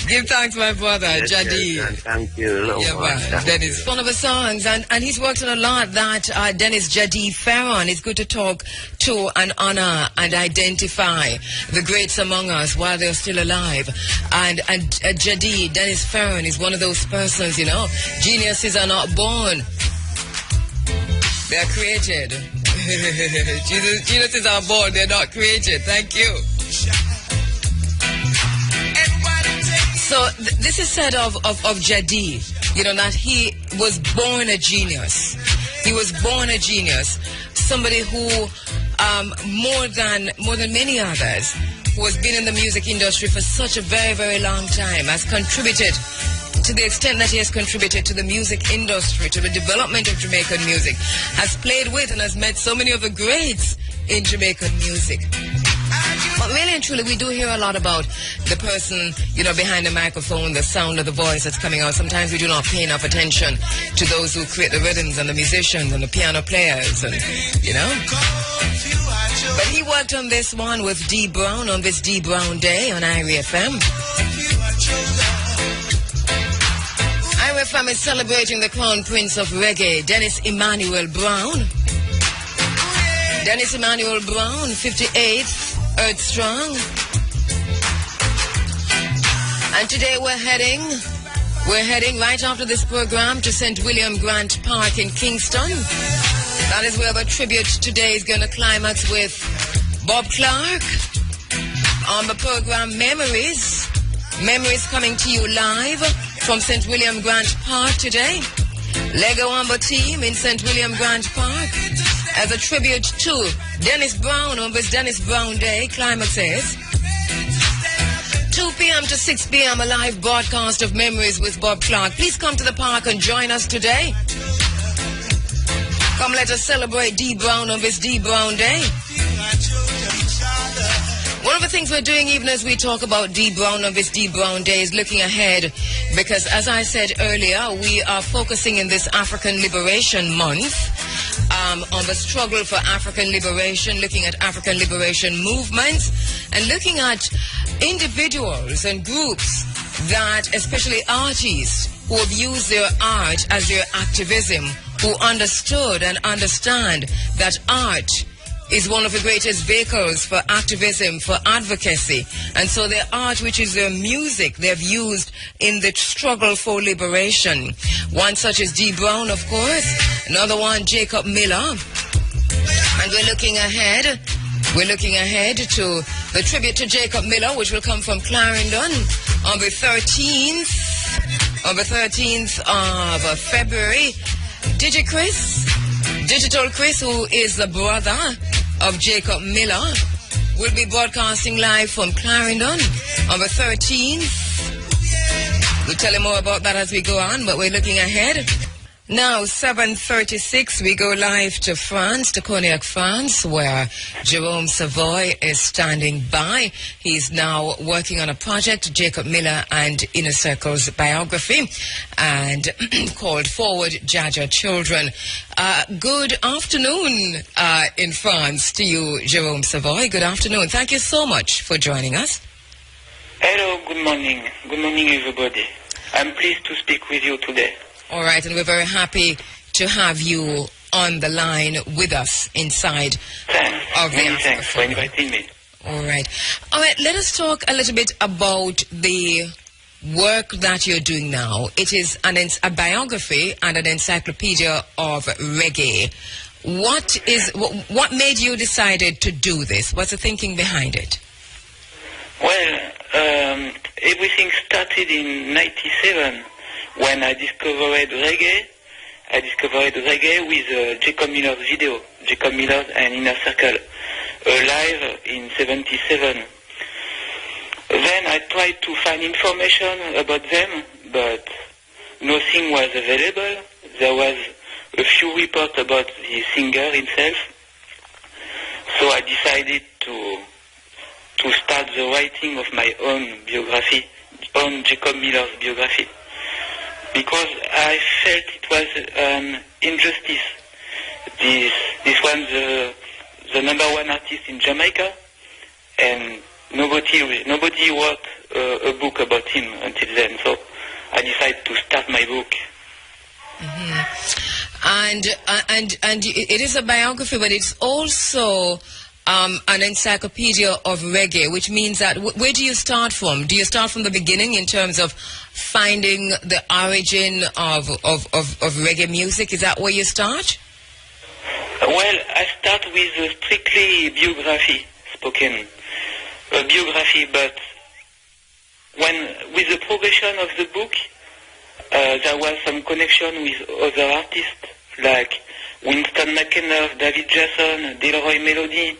Give thanks, my brother, Jadi. Thank you. Dennis, one of the songs, and he's worked on a lot. That Dennis Jadi Farron is good to talk to and honor and identify the greats among us while they're still alive. And Jadi, Dennis Farron, is one of those persons. Geniuses are not born; they are created. Geniuses are born, they're not created. Thank you. So this is said of Jadi, that he was born a genius. He was born a genius. Somebody who, more than many others, who has been in the music industry for such a very, very long time, has contributed to the extent that he has contributed to the music industry, to the development of Jamaican music, has played with and has met so many of the greats in Jamaican music. But really and truly, we do hear a lot about the person, behind the microphone, the sound of the voice that's coming out. Sometimes we do not pay enough attention to those who create the rhythms and the musicians and the piano players, and, But he worked on this one with D Brown on this D Brown Day on IRE FM. IRFM is celebrating the Crown Prince of Reggae, Dennis Emmanuel Brown. Dennis Emmanuel Brown, 58th, Earth Strong. And today we're heading right after this program to St. William Grant Park in Kingston. That is where the tribute today is going to climax with Bob Clark on the program Memories. Memories coming to you live from St. William Grant Park today. Lego Amber team in St. William Grant Park as a tribute to Dennis Brown on this Dennis Brown Day. Climaxes 2 p.m. to 6 p.m. a live broadcast of Memories with Bob Clark. Please come to the park and join us today. Come, let us celebrate D Brown on this D Brown Day. One of the things we're doing, even as we talk about D Brown on this D Brown Day, is looking ahead, because as I said earlier, we are focusing in this African Liberation Month on the struggle for African liberation, looking at African liberation movements, and looking at individuals and groups that, especially artists, who have used their art as their activism, who understood and understand that art is one of the greatest vehicles for activism, for advocacy. And so their art, which is their music, they've used in the struggle for liberation. One such is D Brown, of course. Another one, Jacob Miller. And we're looking ahead to the tribute to Jacob Miller, which will come from Clarendon on the 13th of February. DJ Chris, Digital Chris, who is the brother of Jacob Miller, will be broadcasting live from Clarendon on the 13th. We'll tell you more about that as we go on, but we're looking ahead. Now, 7:36, we go live to France, to Cognac, France, where Jerome Savoy is standing by. He's now working on a project, Jacob Miller and Inner Circle's biography, and called Forward Jaja Children. Good afternoon in France to you, Jerome Savoy. Good afternoon. Thank you so much for joining us. Hello, good morning. Good morning, everybody. I'm pleased to speak with you today. All right, and we're very happy to have you on the line with us inside of the Many thanks for inviting me. All right. All right, let us talk a little bit about the work that you're doing now. It is a biography and an encyclopedia of reggae. What made you decided to do this? What's the thinking behind it? Well, everything started in 97 when I discovered reggae. I discovered reggae with Jacob Miller's video, Jacob Miller and Inner Circle, live in 77. Then I tried to find information about them, but nothing was available. There was a few reports about the singer himself. So I decided to start the writing of my own biography, own Jacob Miller's biography, because I felt it was an injustice. This was the number one artist in Jamaica, and nobody wrote a book about him until then. So I decided to start my book. Mm-hmm. And it is a biography, but it's also an encyclopedia of reggae, which means that where do you start from? Do you start from the beginning in terms of finding the origin of reggae music? Is that where you start? Well, I start with a strictly biography, spoken biography, but with the progression of the book, there was some connection with other artists like Winston McKenna, David Jason, Delroy Melody,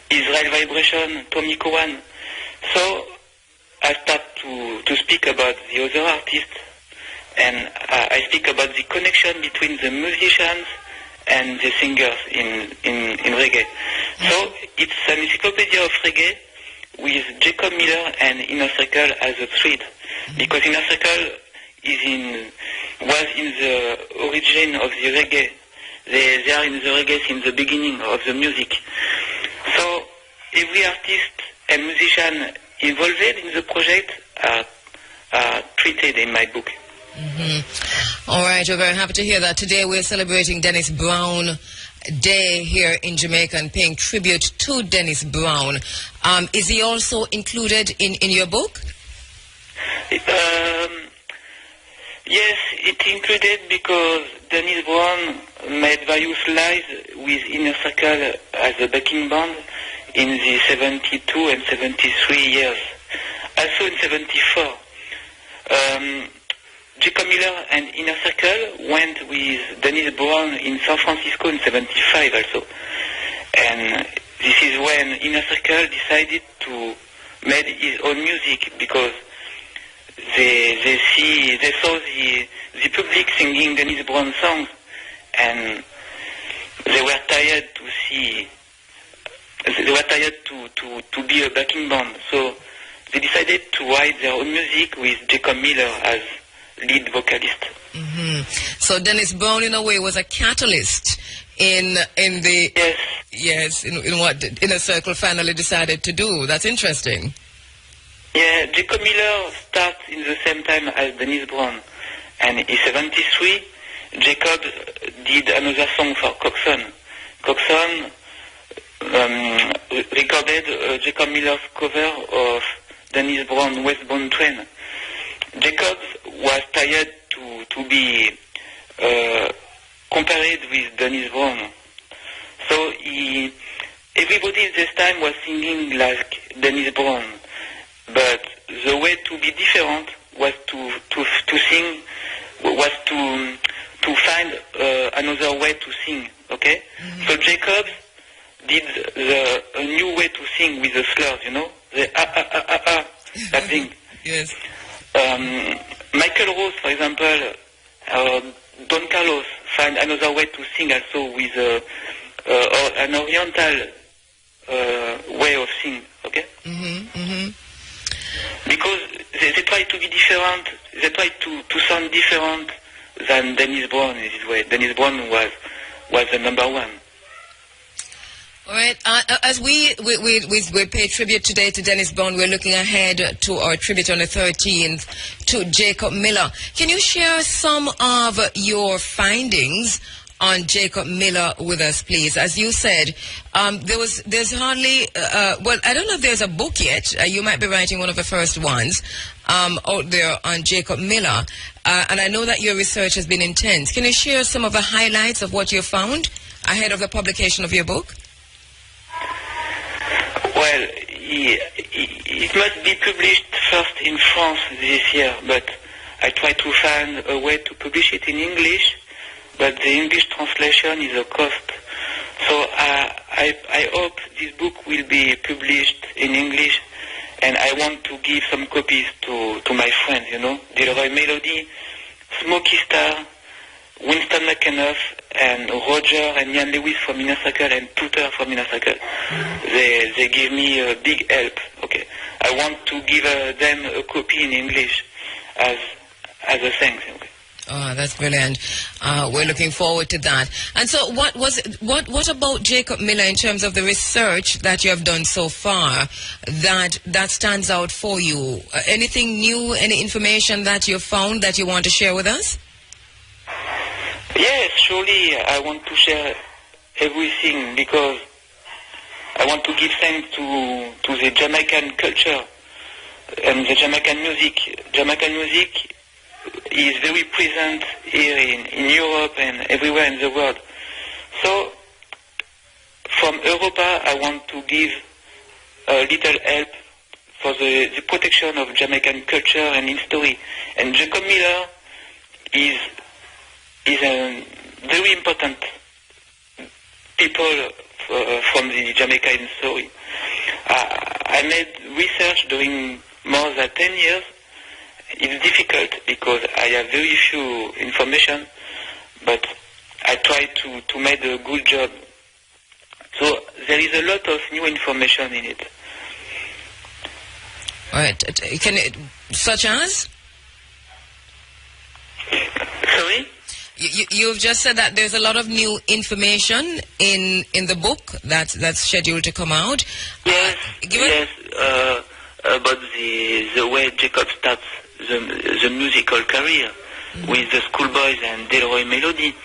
Israel Vibration, Tommy Cowan. So I start to speak about the other artists, and I speak about the connection between the musicians and the singers in reggae. So it's an encyclopedia of reggae with Jacob Miller and Inner Circle as a thread, because Inner Circle was in the origin of the reggae. They are in the reggae since the beginning of the music. So every artist and musician involved in the project are treated in my book. Mm-hmm. All right, we're very happy to hear that. Today we're celebrating Dennis Brown Day here in Jamaica and paying tribute to Dennis Brown. Is he also included in your book? Yes, it included because Dennis Brown made various lives with Inner Circle as a backing band in the 72 and 73 years. Also in 74. Jacob Miller and Inner Circle went with Dennis Brown in San Francisco in 75 also. And this is when Inner Circle decided to make his own music, because they saw the public singing Dennis Brown songs, and they were tired to be a backing band. So they decided to write their own music with Jacob Miller as lead vocalist. Mm-hmm. So Dennis Brown, in a way, was a catalyst in what Inner Circle finally decided to do. That's interesting. Yeah, Jacob Miller starts in the same time as Dennis Brown, and in 73, Jacob did another song for Coxon. Coxon recorded Jacob Miller's cover of Dennis Brown Westbound Train. Jacob was tired to be compared with Dennis Brown. So everybody at this time was singing like Dennis Brown. But the way to be different was to sing, was to find another way to sing, okay? So Jacob did a new way to sing with the slurs, you know? The that thing. Yes. Michael Rose, for example, Don Carlos find another way to sing also with an oriental way of singing, okay? Because they try to be different, they try to sound different than Dennis Brown in this way. Dennis Brown was the number one. All right. As we pay tribute today to Dennis Brown, we're looking ahead to our tribute on the 13th to Jacob Miller. Can you share some of your findings on Jacob Miller with us, please? As you said, there's hardly, well, I don't know if there's a book yet. You might be writing one of the first ones out there on Jacob Miller. And I know that your research has been intense. Can you share some of the highlights of what you found ahead of the publication of your book? Well, it must be published first in France this year, but I try to find a way to publish it in English, but the English translation is a cost. So I hope this book will be published in English, and I want to give some copies to my friends, you know, Delroy Melody, Smokey Star, Winston McAnuff, and Roger and Ian Lewis from Inner Circle and Tutor from Inner Circle. They give me a big help. Okay, I want to give them a copy in English as a thanks. Okay. Oh, that's brilliant. We're looking forward to that. And so what about Jacob Miller in terms of the research that you have done so far that stands out for you? Anything new, any information that you found that you want to share with us? Yes, surely I want to share everything because I want to give thanks to the Jamaican culture and the Jamaican music. Jamaican music is very present here in Europe and everywhere in the world. So from Europa I want to give a little help for the protection of Jamaican culture and history. And Jacob Miller is a very important people from the Jamaican story. I made research during more than 10 years. It's difficult because I have very few information, but I try to make a good job. So there is a lot of new information in it. All right. Such as? Sorry? You've just said that there's a lot of new information in the book that's scheduled to come out. Yes, about the way Jacob starts the musical career with the Schoolboys and Delroy Melody.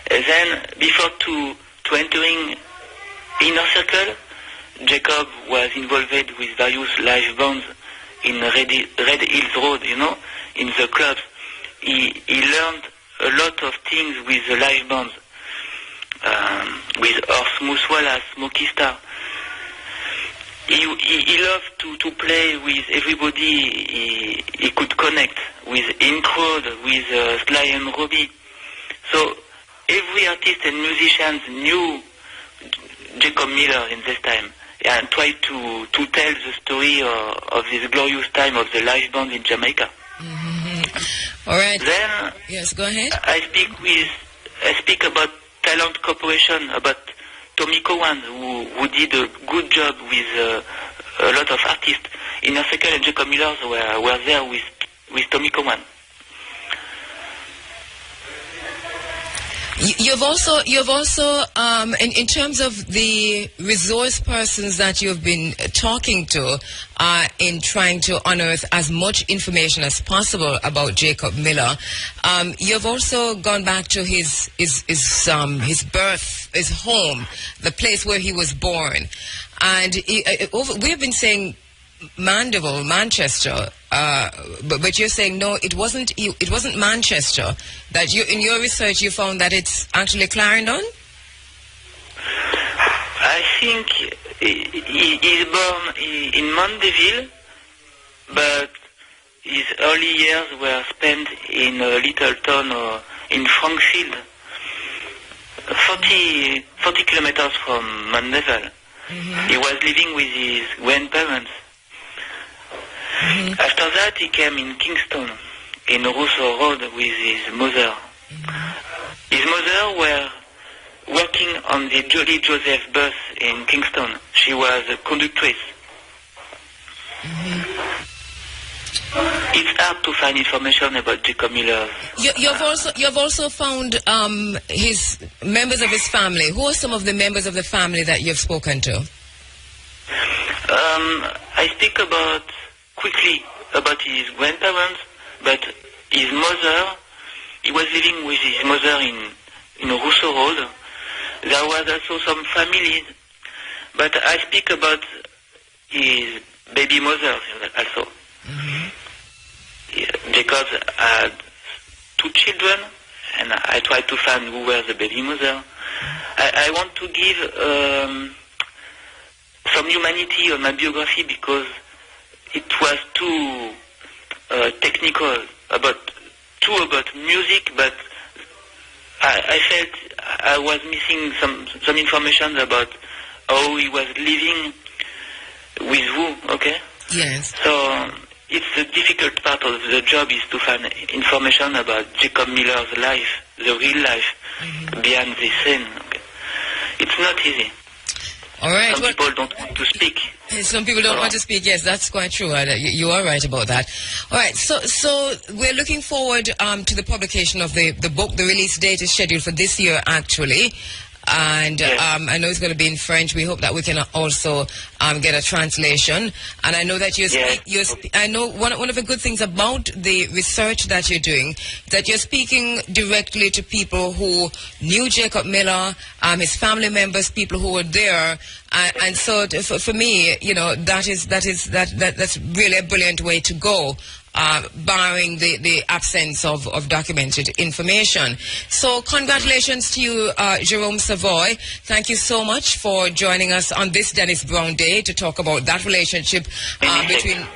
Then, before to entering Inner Circle, Jacob was involved with various live bands in Red Hills Road, you know, in the clubs. He learned a lot of things with the live bands, with Smooth Wallace, Smokey Star. He loved to play with everybody he could connect with, in crowd, with Sly and Robbie. So every artist and musician knew Jacob Miller in this time and tried to tell the story of this glorious time of the live band in Jamaica. All right. Then yes, go ahead. I speak about Talent Corporation, about Tommy Cowan, who did a good job with a lot of artists. Inner Circle and Jacob Miller were there with Tommy Cowan. You've also in terms of the resource persons that you've been talking to in trying to unearth as much information as possible about Jacob Miller, you've also gone back to his birth, his home, the place where he was born, and we've been saying Mandeville, Manchester, but you're saying no, it wasn't Manchester. That you, in your research, you found that it's actually Clarendon. I think he's born in Mandeville, but his early years were spent in a little town in Frankfield. 40 kilometers from Mount Level. He was living with his grandparents. After that, he came in Kingston, in Rousseau Road, with his mother. His mother were working on the Jolly Joseph bus in Kingston. She was a conductress. It's hard to find information about Jacob Miller. You've also found his members of his family. Who are some of the members of the family that you've spoken to? I speak quickly about his grandparents, but his mother, he was living with his mother in Rousseau Road. There was also some families, but I speak about his baby mother also. Jacob had 2 children, and I tried to find who were the baby mother. I want to give some humanity on my biography because it was too technical, about music, but I felt I was missing some information about how he was living with who, okay? Yes. So it's the difficult part of the job is to find information about Jacob Miller's life, the real life, behind the scene. Okay? It's not easy. All right. Some people don't want to speak. Some people don't want to speak. Yes, that's quite true. You are right about that. All right. So we're looking forward to the publication of the book. The release date is scheduled for this year, actually. And I know it's going to be in French. We hope that we can also get a translation. And I know that I know one of the good things about the research that you're doing, that you're speaking directly to people who knew Jacob Miller, his family members, people who were there. And so for me, you know, that's really a brilliant way to go. Barring the absence of documented information. So congratulations to you, Jerome Savoy. Thank you so much for joining us on this Dennis Brown Day to talk about that relationship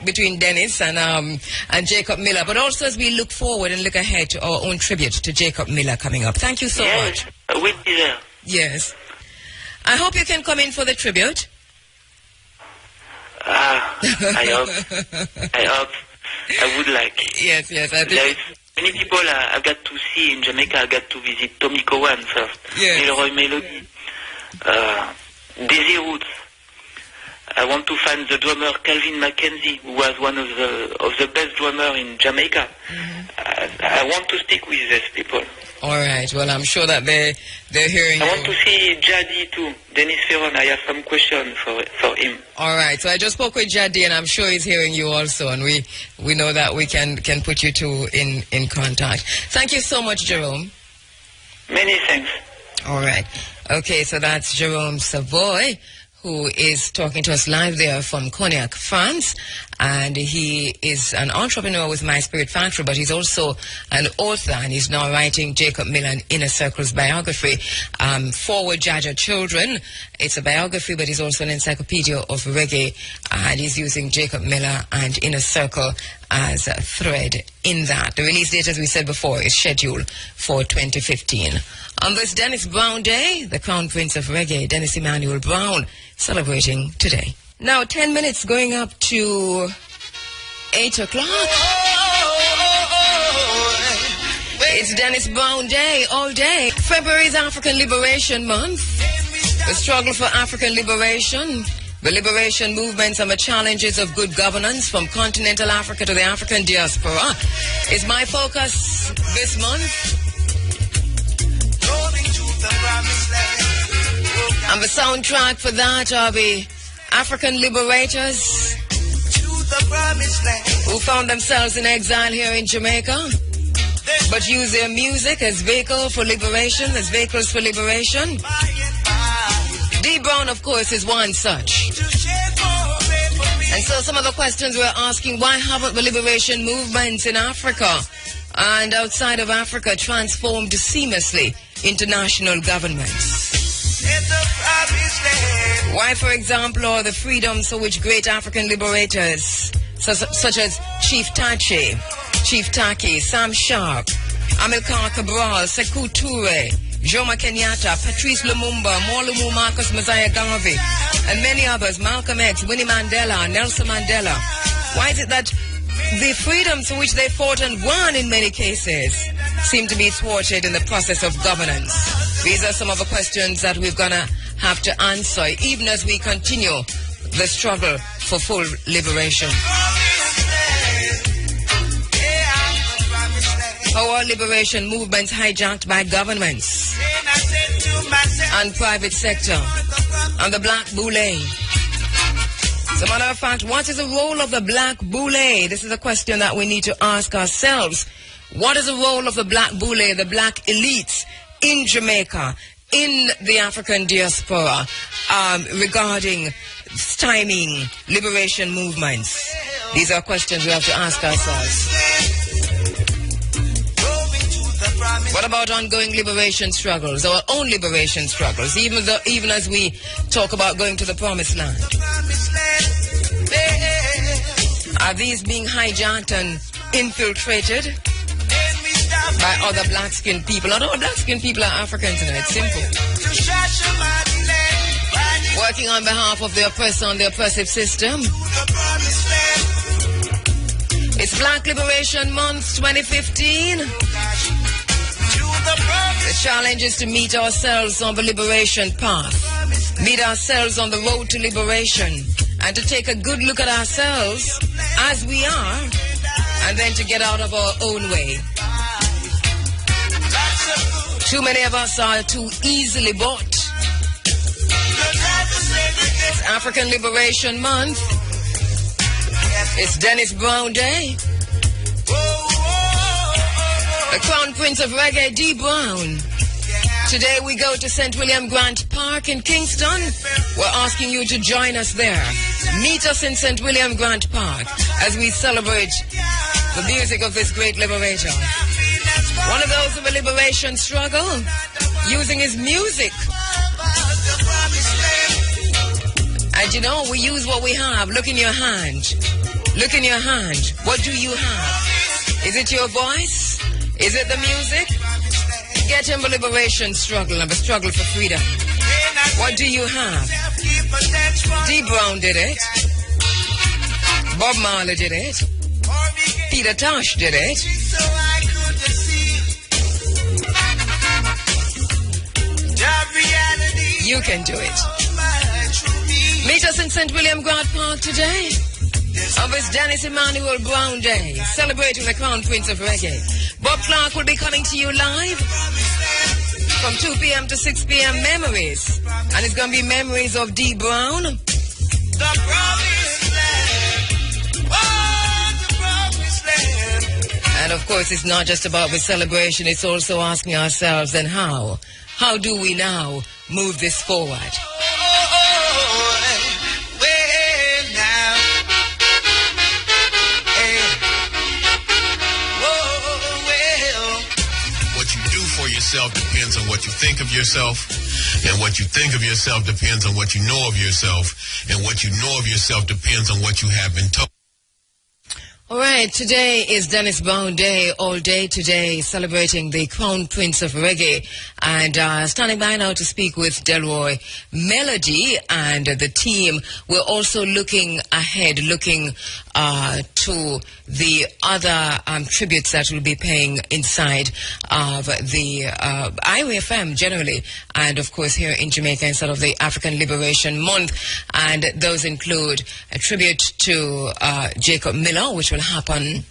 between Dennis and Jacob Miller, but also as we look forward and look ahead to our own tribute to Jacob Miller coming up. Thank you so much. We'll be there. Yes. I hope you can come in for the tribute. I hope. I would like. Yes, I think. There's many people I got to see in Jamaica. I got to visit Tommy Cowan first. Yes. Leroy Melody. Daisy Roots. I want to find the drummer Calvin Mackenzie, who was one of the best drummers in Jamaica. I want to speak with these people. All right. Well, I'm sure that they're hearing you. I want to see Jadi too. Dennis Ferron. I have some questions for him. All right. So I just spoke with Jadi, and I'm sure he's hearing you also, and we know that we can put you two in contact. Thank you so much, Jerome. Many thanks. All right. Okay. So that's Jerome Savoy, who is talking to us live there from Cognac, France. And he is an entrepreneur with My Spirit Factory, but he's also an author, and he's now writing Jacob Miller and Inner Circle's biography, Forward Jaja Children. It's a biography, but he's also an encyclopedia of reggae, and he's using Jacob Miller and Inner Circle as a thread in that. The release date, as we said before, is scheduled for 2015. On this Dennis Brown Day, the Crown Prince of Reggae, Dennis Emmanuel Brown, celebrating today. Now, 10 minutes going up to 8 o'clock. It's Dennis Brown Day all day. February is African Liberation Month. The struggle for African liberation, the liberation movements and the challenges of good governance from continental Africa to the African diaspora is my focus this month. And the soundtrack for that are the African liberators who found themselves in exile here in Jamaica, but use their music as vehicles for liberation. D. Brown, of course, is one such. And so some of the questions we're asking, why haven't the liberation movements in Africa and outside of Africa transformed seamlessly into national governments? Why, for example, are the freedoms for which great African liberators, such as Chief Tachi, Chief Taki, Sam Sharp, Amilcar Cabral, Sekou Toure, Jomo Kenyatta, Patrice Lumumba, Molumu Marcus Mosiah Garvey, and many others, Malcolm X, Winnie Mandela, Nelson Mandela. Why is it that the freedoms for which they fought and won in many cases seem to be thwarted in the process of governance? These are some of the questions that we're going to have to answer, even as we continue the struggle for full liberation. Our liberation movements hijacked by governments and private sector and the black boule. As a matter of fact, what is the role of the black boule? This is a question that we need to ask ourselves. What is the role of the black boule, the black elites in Jamaica, in the African diaspora, regarding stymieing liberation movements? These are questions we have to ask ourselves. What about ongoing liberation struggles, our own liberation struggles, even as we talk about going to the promised land? Are these being hijacked and infiltrated by other black-skinned people? Not all black-skinned people are Africans, and it's simple. Working on behalf of the oppressor and the oppressive system. It's Black Liberation Month 2015. The challenge is to meet ourselves on the liberation path. Meet ourselves on the road to liberation. And to take a good look at ourselves as we are, and then to get out of our own way. Too many of us are too easily bought. It's African Liberation Month. It's Dennis Brown Day. The Crown Prince of Reggae, D. Brown. Today we go to St. William Grant Park in Kingston. We're asking you to join us there. Meet us in St. William Grant Park as we celebrate the music of this great liberator. One of those of a liberation struggle, using his music. And you know, we use what we have. Look in your hand. Look in your hand. What do you have? Is it your voice? Is it the music? Get in the liberation struggle and the struggle for freedom. What do you have? D. Brown did it. Bob Marley did it. Peter Tosh did it. You can do it. Meet us in St. William Grant Park today on this Dennis Emmanuel Brown Day, celebrating the Crown Prince of Reggae. Bob Clark will be coming to you live from 2 p.m. to 6 p.m. Memories. And it's going to be memories of D. Brown. The promised land. Oh, the promised land. And of course, it's not just about the celebration. It's also asking ourselves, then how? How do we now move this forward? Depends on what you think of yourself, and what you think of yourself depends on what you know of yourself, and what you know of yourself depends on what you have been told. All right, today is Dennis Brown Day, all day today, celebrating the Crown Prince of Reggae. And standing by now to speak with Delroy Melody and the team. We're also looking ahead, looking to the other tributes that we'll be paying inside of the IWFM generally, and of course here in Jamaica instead of the African Liberation Month. And those include a tribute to Jacob Miller, which will happen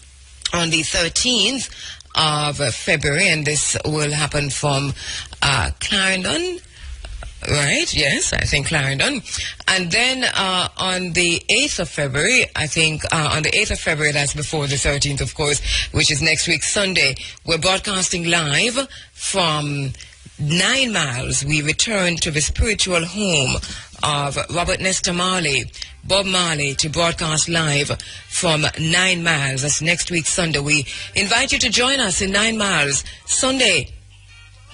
on the 13th of February, and this will happen from Clarendon. Right, yes, I think Clarendon. And then on the 8th of February, I think on the 8th of February, that's before the 13th, of course, which is next week, Sunday, we're broadcasting live from 9 Miles. We return to the spiritual home of Robert Nesta Marley, Bob Marley, to broadcast live from 9 Miles. That's next week, Sunday. We invite you to join us in 9 Miles, Sunday,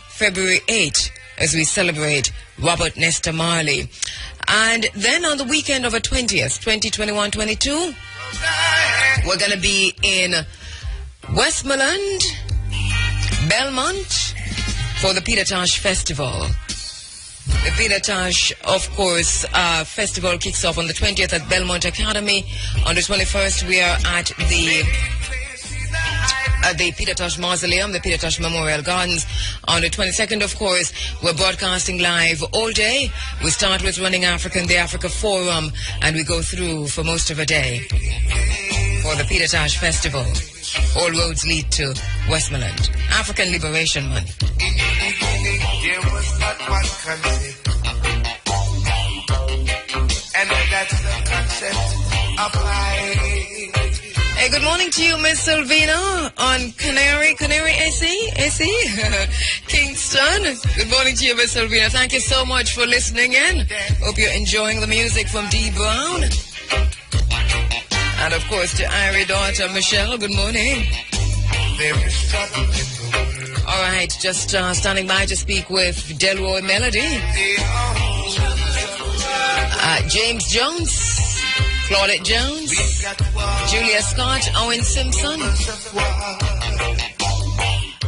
February 8th, as we celebrate Robert Nesta Marley. And then on the weekend of the 20th, 2021-22, we're going to be in Westmoreland, Belmont, for the Peter Tosh Festival. The Peter Tosh, of course, festival kicks off on the 20th at Belmont Academy. On the 21st, we are at the Peter Tosh Mausoleum, the Peter Tosh Memorial Gardens. On the 22nd, of course, we're broadcasting live all day. We start with Running Africa in the Africa Forum, and we go through for most of a day for the Peter Tosh Festival. All roads lead to Westmoreland. African Liberation Month. There was but one country, and that's the concept applied. Hey, good morning to you, Miss Silvina on Canary AC, Kingston. Good morning to you, Miss Silvina. Thank you so much for listening in. Hope you're enjoying the music from D. Brown. And of course to Irie daughter Michelle, good morning. All right, just standing by to speak with Delroy Melody, James Jones, Claudette Jones, Julia Scott, Owen Simpson.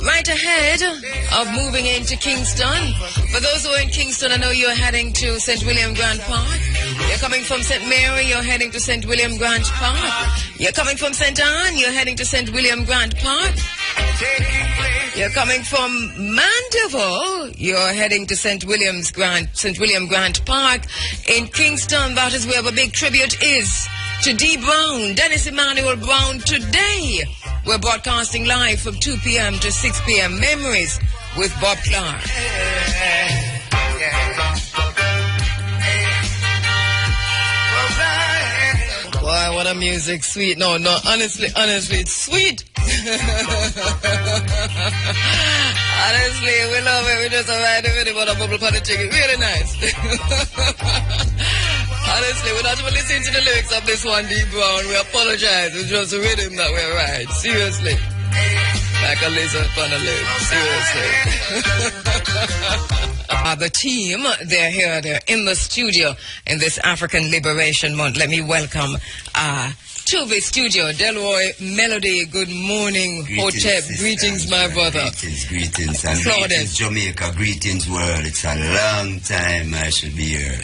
Right ahead of moving into Kingston. For those who are in Kingston, I know you're heading to St. William Grant Park. You're coming from St. Mary, you're heading to St. William Grant Park. You're coming from St. Anne, you're heading to St. William Grant Park. You're coming from Mandeville, you're heading to St. William Grant Park. In Kingston, that is where the big tribute is to D. Brown, Dennis Emmanuel Brown. Today, we're broadcasting live from 2 p.m. to 6 p.m. Memories with Bob Clark. Boy, what a music, sweet. No, honestly, it's sweet. Honestly, we love it. We just arrived at it, but a bubble potty chicken. Really nice. Honestly, we're not even listening to the lyrics of this one, D. Brown. We apologize. It's just the rhythm that we're right. Seriously. Like a lizard on a lid. Seriously. The team, they're here. They're in the studio in this African Liberation Month. Let me welcome to the studio, Delroy Melody. Good morning, Hotep. Greetings, my brother. Greetings. And greetings, Jamaica. Greetings, world. It's a long time I should be here.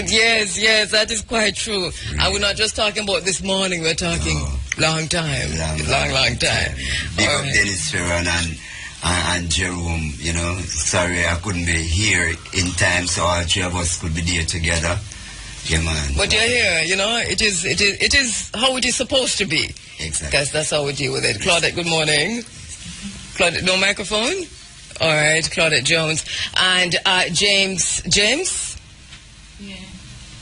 Yes, that is quite true. Really? And we're not just talking about this morning. We're talking long time. Long time. Big up Dennis Ferron and Jerome, you know. Sorry I couldn't be here in time so all three of us could be there together. Yeah, man. But you're here, you know. It is how it is supposed to be. Exactly. Because that's how we deal with it. Claudette, good morning. Claudette, no microphone? All right, Claudette Jones. And James? Yeah,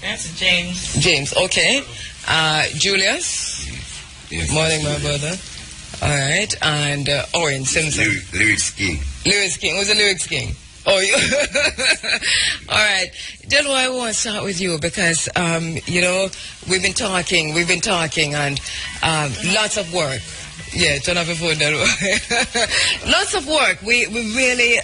that's James. James, okay. Julius? Yes. Morning, my brother. All right, and Owen Simpson. Lyrics King. Lyrics King. Who's the Lyrics King? Oh, you. All right. Delroy, I want to start with you because, you know, we've been talking, and lots of work. Yeah, turn off your phone, Delroy. Lots of work. We really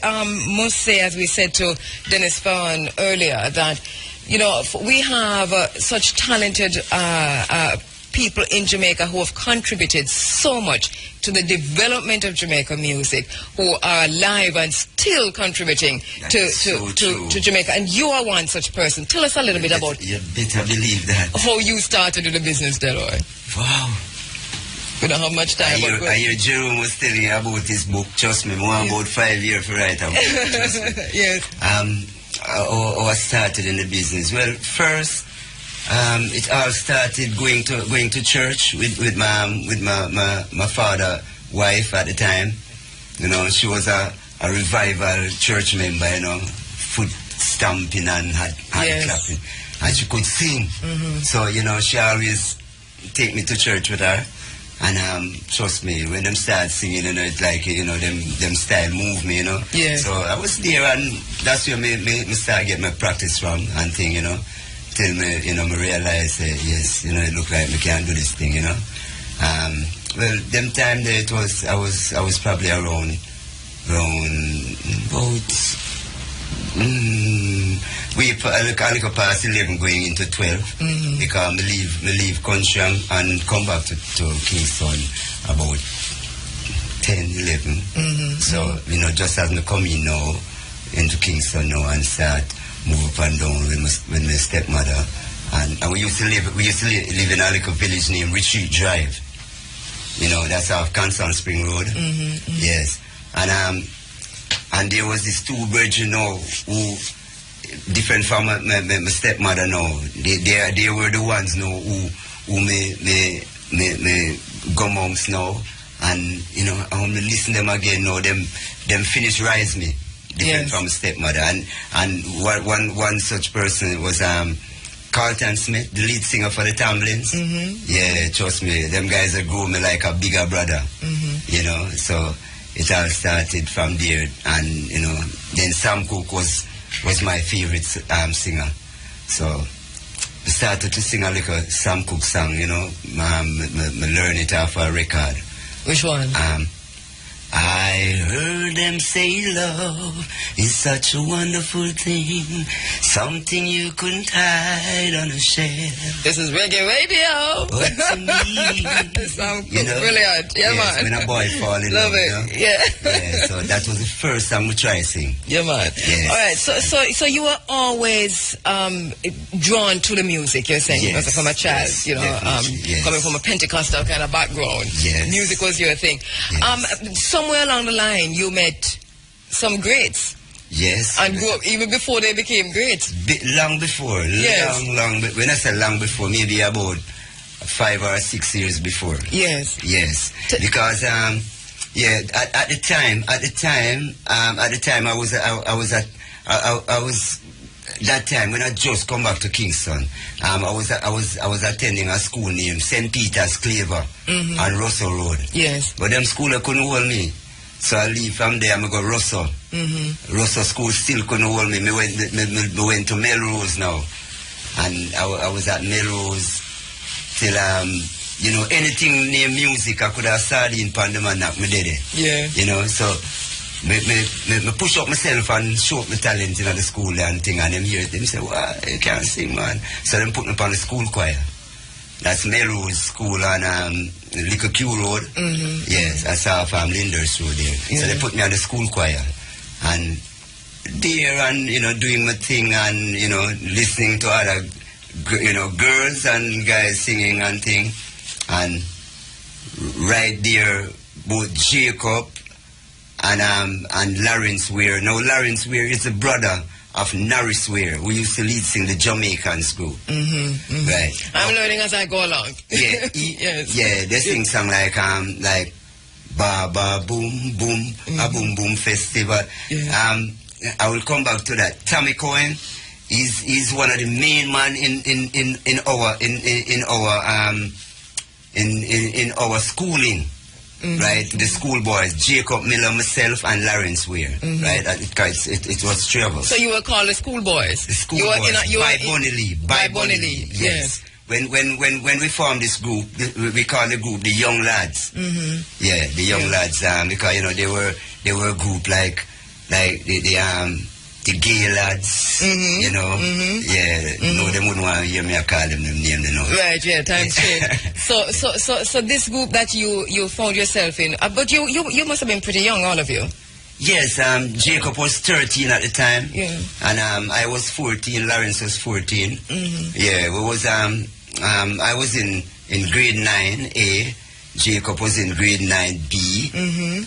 must say, as we said to Dennis Farron earlier, that, you know, we have such talented people in Jamaica who have contributed so much to the development of Jamaica music, who are alive and still contributing to Jamaica. And you are one such person. Tell us a little bit about... You better believe that. How you started in the business, Delroy. Wow. We don't have much time. I hear Jerome was telling you about his book. Trust me, more about 5 years to write a book. Trust me. Yes. I started in the business. Well, first... it all started going to church with my father wife at the time. You know, she was a revival church member, you know, foot stamping and hand clapping. And she could sing. Mm-hmm. So, you know, she always take me to church with her. And trust me, when them start singing, you know, it's like, you know, them style move me, you know. Yeah. So I was there, and that's where me start getting my practice from and thing, you know. Till me, you know, me realize, yes, you know, it look like me can do this thing, you know. Well, them time there, I was probably around about we a little past 11 going into 12 because me leave country and come back to Kingston about 10, 11. So, you know, just as me come in now into Kingston now and start move up and down with my stepmother. And we used to live in a little village named Retreat Drive. You know, that's off Constant Spring Road. Yes. And there was these two brethren now who different from my stepmother now. They were the ones now who me go amongst now. And you know, I want to listen to them again now. Them finish rise me different from my stepmother. And one such person was Carlton Smith, the lead singer for the Tamblins. Yeah, trust me, them guys that grew me like a bigger brother. You know, so it all started from there. And you know, then Sam Cooke was my favorite singer. So I started to sing a little Sam Cooke song. You know, I learned it off a record. Which one? I heard them say love is such a wonderful thing, something you couldn't hide on a shelf. This is Reggae Radio. But to me, you know, brilliant. Yeah, yes, man. when a boy fall in love love, it. you know? Yeah. Yeah. So that was the first time we tried to sing. Yeah, man. Yes. All right. So you were always drawn to the music. You're saying Yes. from a child, Yes, you know, yes. coming from a Pentecostal kind of background. Yes. Music was your thing. Yes. Somewhere along the line, you met some greats. Yes. And grew up even before they became greats. Long before. Yes. Long. When I say long before, maybe about 5 or 6 years before. Yes. Yes. Because at the time I was that time when I just come back to Kingston. I was attending a school named St. Peter's Claver on Russell Road. Yes. But them school couldn't hold me. So I leave from there, I go Russell. Russell school still couldn't hold me. I went to Melrose now. And I was at Melrose till, you know, anything near music, I could have started in Pandem and knock me dead. Yeah. You know, so me push up myself and show up my talent in the school and thing. And them hear them say, well, you can't sing, man. So them put me on the school choir. That's Melrose School on Little Q Road. Yes, I saw from Linders Road there. Yeah. So they put me on the school choir. And there and, you know, doing my thing and, you know, listening to other, you know, girls and guys singing and thing. And right there, both Jacob and Lawrence Ware. Now, Lawrence Ware is the brother of Norris Ware, who used to lead sing the Jamaicans group. Right. I'm learning as I go along. Yeah, yes. Yeah, they sing song like Ba Ba Boom Boom, a Boom Boom Festival. Yeah. I will come back to that. Tommy Cohen is one of the main man in our schooling. Right, the schoolboys, Jacob Miller, myself, and Lawrence Ware. Right, it was three of us. So you were called the schoolboys. The schoolboys by Bonnie Lee. By Bonnie Lee. Yes. When we formed this group, we called the group the Young Lads. Yeah, the Young Lads. Because you know they were a group like the gay lads, you know. No, they wouldn't want to hear me call them name, you know. Right, yeah, times change. So this group that you found yourself in, but you must have been pretty young, all of you. Yes, Jacob was 13 at the time. Yeah. And I was 14, Lawrence was 14. Yeah, I was in grade 9A. Jacob was in grade 9B,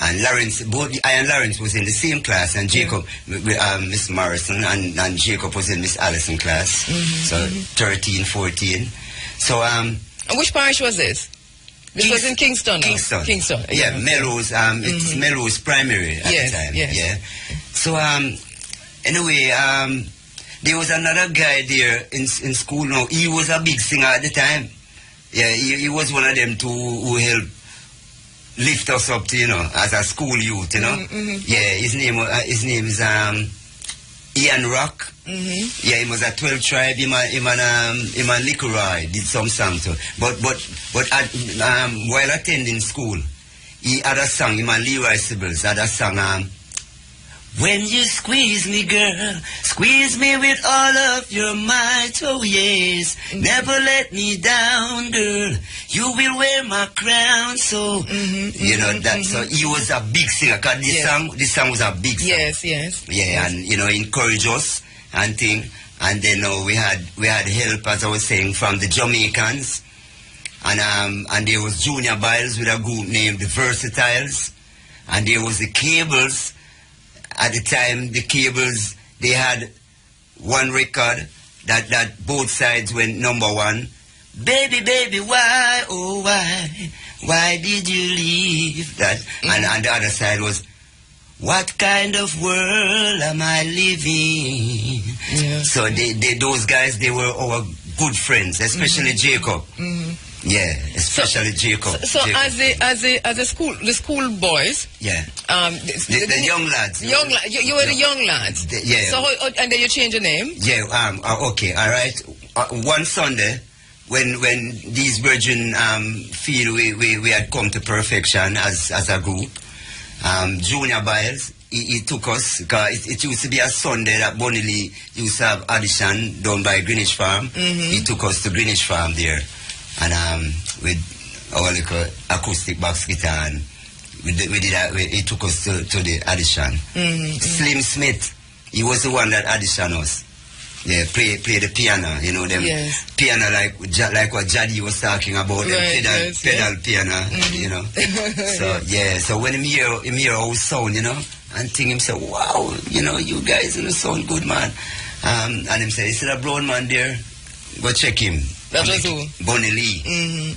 and Lawrence, both I and Lawrence was in the same class, and Jacob, Miss Morrison, and Jacob was in Miss Allison class, so 13, 14. So, and which parish was this? This was in Kingston. Kingston. Yeah, Melrose. It's Melrose Primary at the time. Yes. Yeah. So, anyway, there was another guy there in school. Now he was a big singer at the time. Yeah, he was one of them too who helped lift us up to, you know, as a school youth, you know. Yeah, his name is Ian Rock. Yeah, he was a 12 tribe. Him and Liquoroy did some songs too. But while attending school, he had a song. Him and Leroy Sibbles had a song. When you squeeze me, girl, squeeze me with all of your might, oh yes. Never let me down, girl. You will wear my crown, so you know that. So he was a big singer. Cause this song was a big song. Yes. Yeah, and you know, encourage us and thing. And then we had help, as I was saying, from the Jamaicans, and there was Junior Biles with a group named the Versatiles, and there was the Cables. At the time, the Cables, they had one record that both sides went #1. Baby, baby, why, oh why did you leave? That and the other side was, what kind of world am I living? Yeah. So those guys, they were our good friends, especially Jacob. Yeah, especially Jacob. So Jacob. as the school boys. Yeah. The young lads. You were the young lads. Yeah. So and then you change your name. Yeah. Okay. All right. One Sunday, when these virgin feel we had come to perfection as a group, Junior Biles, he took us, because it used to be a Sunday that Bunny Lee used to have audition done by Greenwich Farm. He took us to Greenwich Farm there, and with our little acoustic box guitar, and he took us to the audition. Slim Smith, he was the one that auditioned us. Yeah, play the piano, you know, them piano like what Jaddy was talking about, right, them pedal piano, you know. So when him hear our sound, you know, and think him say, wow, you know, you guys in the sound good, man. And him say, is it a brown man there? Go check him. That was who? Bunny Lee.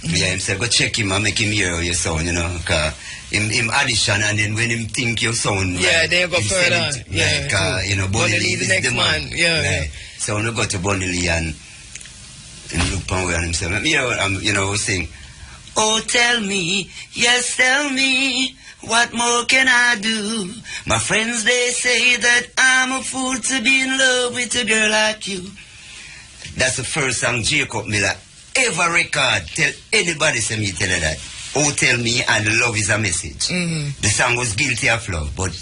Yeah, him say, go check him and make him hear your sound, you know, cause him audition, and then when him think your sound, yeah, they go further. Like, you know, Bunny Lee is the next man. Yeah. So when we go to Bunny Lee and look on and him say, you know, sing, oh, tell me, yes, tell me, what more can I do? My friends, they say that I'm a fool to be in love with a girl like you. That's the first song Jacob Miller ever record. Tell anybody, say me, tell her that. Oh, tell me, and love is a message. The song was Guilty of Love, but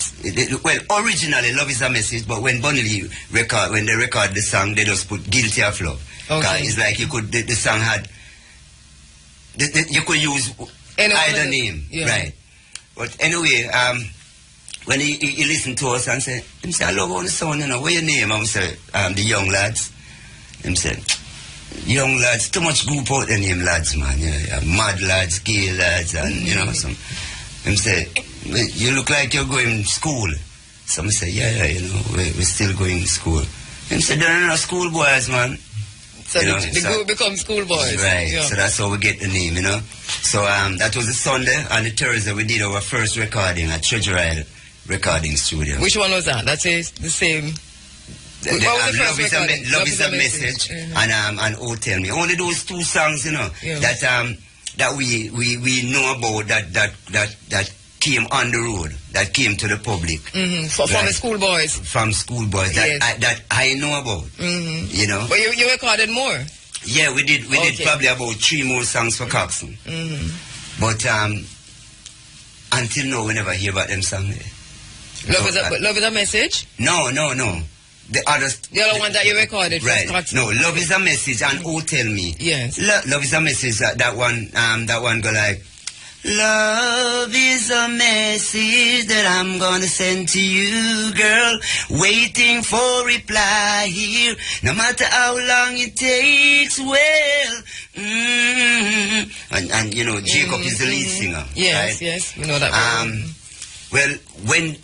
originally Love is a Message, but when Bunny Lee when they record the song, they just put Guilty of Love. Okay. It's like the song had, you could use either name, right? But anyway, when he listened to us and said, I love all the sound, you know, what your name? I would say, the Young Lads. Him said, young lads, too much group out in him lads, man. Yeah, mad lads, gay lads, and you know, some. Him say, you look like you're going to school. Some say, yeah, you know, we're still going to school. Him say, they're not school boys, man. So the group becomes school boys. Right, so that's how we get the name, you know. So that was a Sunday, and the Thursday we did our first recording at Treasure Isle Recording Studio. Which one was that? That's the same. Love is a Message and Oh Tell Me. Only those two songs, you know, that we know about that came on the road, that came to the public. From the schoolboys. From schoolboys that I know about. You know. But you recorded more. Yeah, we did probably about 3 more songs for Coxon. But until now we never hear about them songs. Love is a Message? No. The other one that you recorded, right? No, Love is a Message and Oh Tell Me. Yes. Love is a Message. That one go like, love is a message that I'm gonna send to you, girl. Waiting for reply here, no matter how long it takes. Well, and you know, Jacob is the lead singer. Yes, right? yes, we know that. Well, when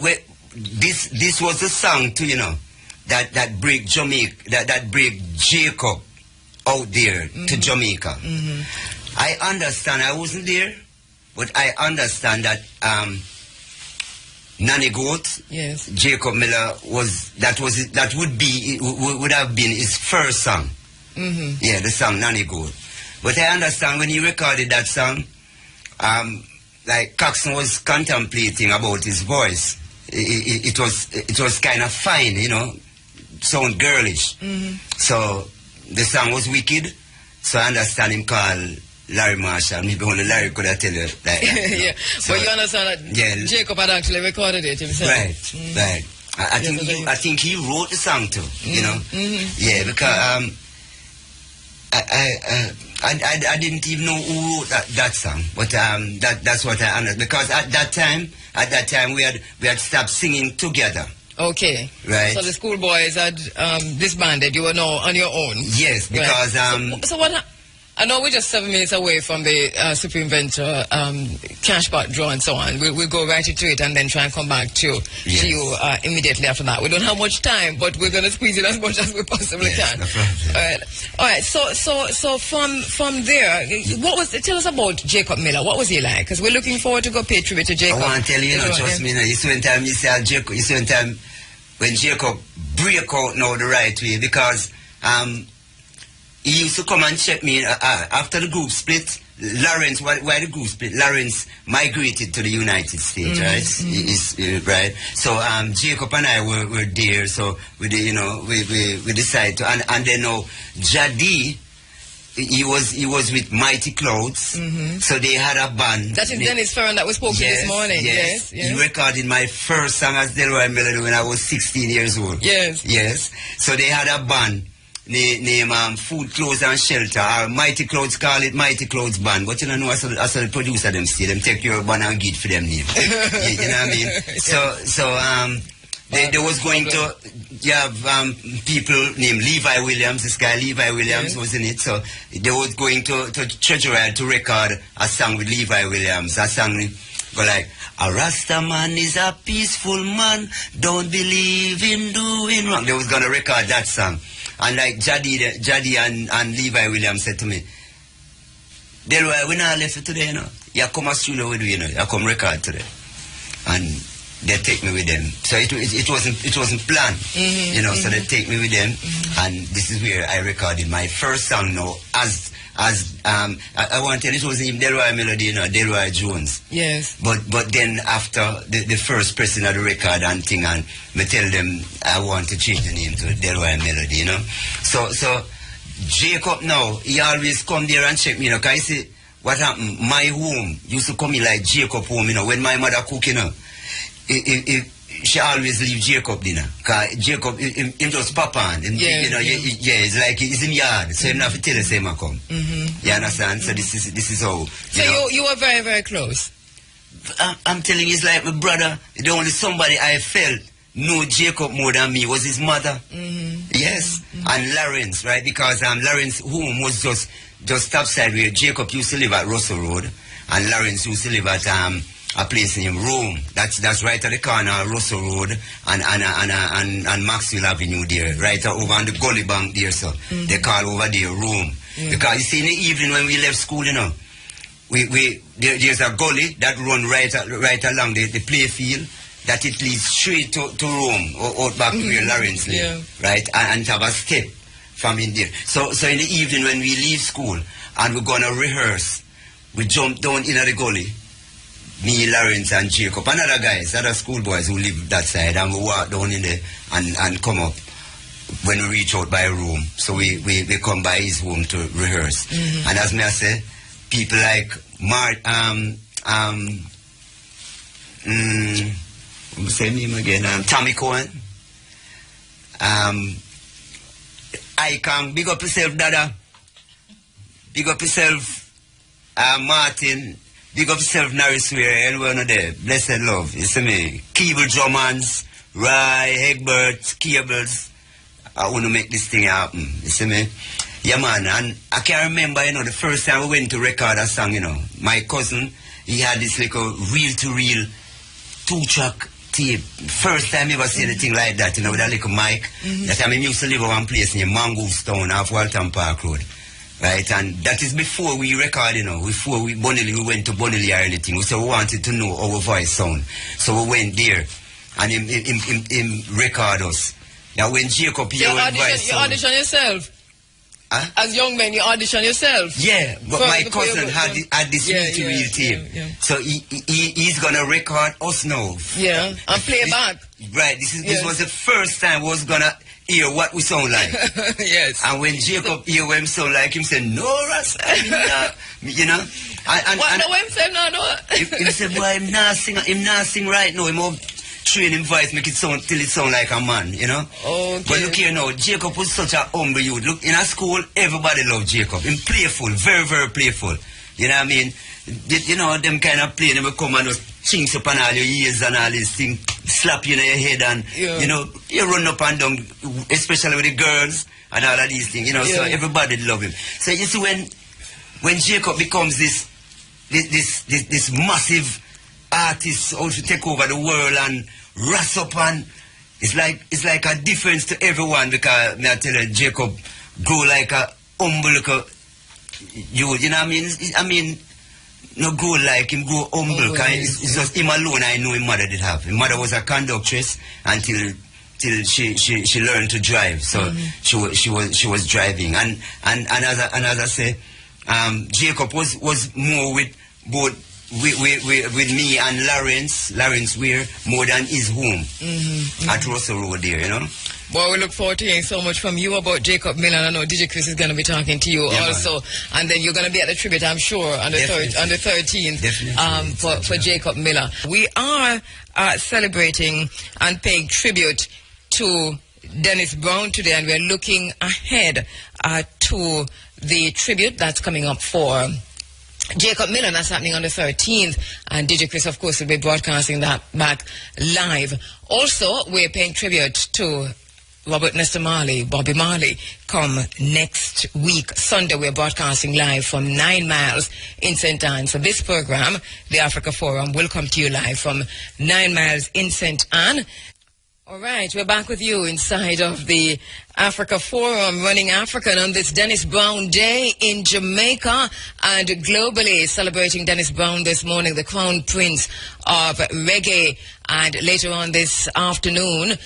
this was the song to, you know, that break Jamaica, that break Jacob out there to Jamaica. I understand. I wasn't there, but I understand that Nanny Goat, yes, Jacob Miller would have been his first song. Yeah, the song Nanny Goat. But I understand when he recorded that song, like Coxon was contemplating about his voice. It was kind of fine, you know, sound girlish. So the song was wicked. So I understand him call Larry Marshall. Maybe only Larry could have tell you that. Yeah, so, but you understand that Jacob had actually recorded it himself. Right. I think he wrote the song too. You know. Yeah, because I didn't even know who wrote that song, but that's what I understood. Because at that time we had stopped singing together. Okay. Right. So the schoolboys had disbanded. You were now on your own. Yes, because So what? I know we're just 7 minutes away from the Supreme Venture cash pot draw and so on. We'll go right into it and then try and come back to you immediately after that. We don't have much time, but we're going to squeeze in as much as we possibly can. No problem. All right. So from there, tell us about Jacob Miller. What was he like? Because we're looking forward to go pay tribute to Jacob. I want to tell you, trust me, you see when time when Jacob break out now the right way, because he used to come and check me after the group split. Lawrence, why the group split? Lawrence migrated to the United States, right? Right. So Jacob and I were there. So we decided to, and then now Jadi, he was with Mighty Clouds. So they had a band. That is Dennis Ferron that we spoke to this morning. Yes. He recorded my first song as Delroy Melody when I was 16 years old. Yes. So they had a band named Food, Clothes and Shelter. Or Mighty Clouds call it Mighty Clouds Band. But you know, as the producer them see them take your band and get for them name. You know what I mean? So they was going to have people named Levi Williams. This guy Levi Williams was in it. So they was going to Treasury to record a song with Levi Williams. A song go like, a Rasta man is a peaceful man, don't believe in doing wrong. They was going to record that song. And like Jadi and Levi Williams said to me, Delroy, we not left today, you know. You come a studio with you know. You come record today. And they take me with them. So it wasn't planned. You know, so they take me with them. And this is where I recorded my first song now I want to tell you, it wasn't even Delroy Melody, you know, Delroy Jones. Yes. But then after the first pressing of the record and thing, and me tell them I want to change the name to Delroy Melody, you know. So Jacob now, he always come there and check me, you know, because you see, what happened, my home used to come in like Jacob home, you know, when my mother cook, you know, she always leave Jacob dinner. Because Jacob, him just pop on. You know, it's like he's in yard. So him have to tell us him come. You understand? So this is how. So you were very, very close. I'm telling you, it's like my brother. The only somebody I felt knew Jacob more than me was his mother. Yes. And Lawrence, right? Because Lawrence home was just outside where Jacob used to live at Russell Road. And Lawrence used to live at a place named Rome. That's right at the corner of Russell Road and Maxwell Avenue there, right over on the gully bank there, so they call over there Rome. Because you see, in the evening when we left school, you know, there's a gully that run right along the play field that it leads straight to Rome or out back to where Lawrence live, right? And have a step from in there. So in the evening when we leave school and we're gonna rehearse, we jump down in the gully. Me, Lawrence and Jacob, and other guys, other schoolboys who live that side, and we walk down in there and come up when we reach out by a room. So we come by his home to rehearse. And as me I say, people like say name again, Tommy Cohen, I can big up yourself, Dada, big up yourself, Martin. Big up yourself, Narisware, anyone of there. Blessed love. You see me? Cable Drummans, Rye, Egbert, Cables. I want to make this thing happen. You see me? Yeah, man. And I can remember, you know, the first time we went to record a song, you know, my cousin, he had this little reel-to-reel 2-track tape. First time I ever see anything like that, you know, with a little mic. That time I used to live at one place near Mangoostown off Walton Park Road. Right, and that is before we record, you know, before we went to Bonelli or anything. So we wanted to know our voice sound. So we went there and him record us. Now when Jacob hear our voice sound. You audition yourself? Huh? As young men, you audition yourself? Yeah, but my cousin had this reel tape. So he's gonna record us now. Yeah, and play back. Right, this was the first time we was gonna hear what we sound like. Yes. And when Jacob hear what him sound like, him said, no, Rasta, you know. What him say, no? He said, boy, him not sing right now. train him voice, make it sound till it sound like a man, you know. Okay. But look here now, Jacob was such a humble youth. Look, in a school, everybody loved Jacob. Him playful, very, very playful. You know what I mean? You know, them kind of play, they will come and chinks up on all your ears and all these things, slap you in your head and, you know, you run up and down, especially with the girls and all of these things, you know, so everybody love him. So you see when Jacob becomes this massive artist out to take over the world and ras up and it's like a difference to everyone because I tell you, Jacob grow like a humble little youth, you know what I mean? I mean, no grow like him, grow humble. It's just him alone I know his mother did have. His mother was a conductress until she learned to drive. So she was driving. And as I say, Jacob was more with both with me and Lawrence Weir more than his home at Russell Road there, you know. Well, we look forward to hearing so much from you about Jacob Miller. I know DJ Chris is going to be talking to you also. Man. And then you're going to be at the tribute, I'm sure, on the 13th for Jacob Miller. We are celebrating and paying tribute to Dennis Brown today, and we're looking ahead to the tribute that's coming up for Jacob Miller. That's happening on the 13th, and DJ Chris, of course, will be broadcasting that back live. Also, we're paying tribute to Robert Nesta Marley, Bobby Marley, come next week. Sunday, we're broadcasting live from 9 Miles in St. Anne. So this program, the Africa Forum, will come to you live from 9 Miles in St. Anne. All right, we're back with you inside of the Africa Forum, running African on this Dennis Brown Day in Jamaica and globally celebrating Dennis Brown this morning, the Crown Prince of Reggae. And later on this afternoon,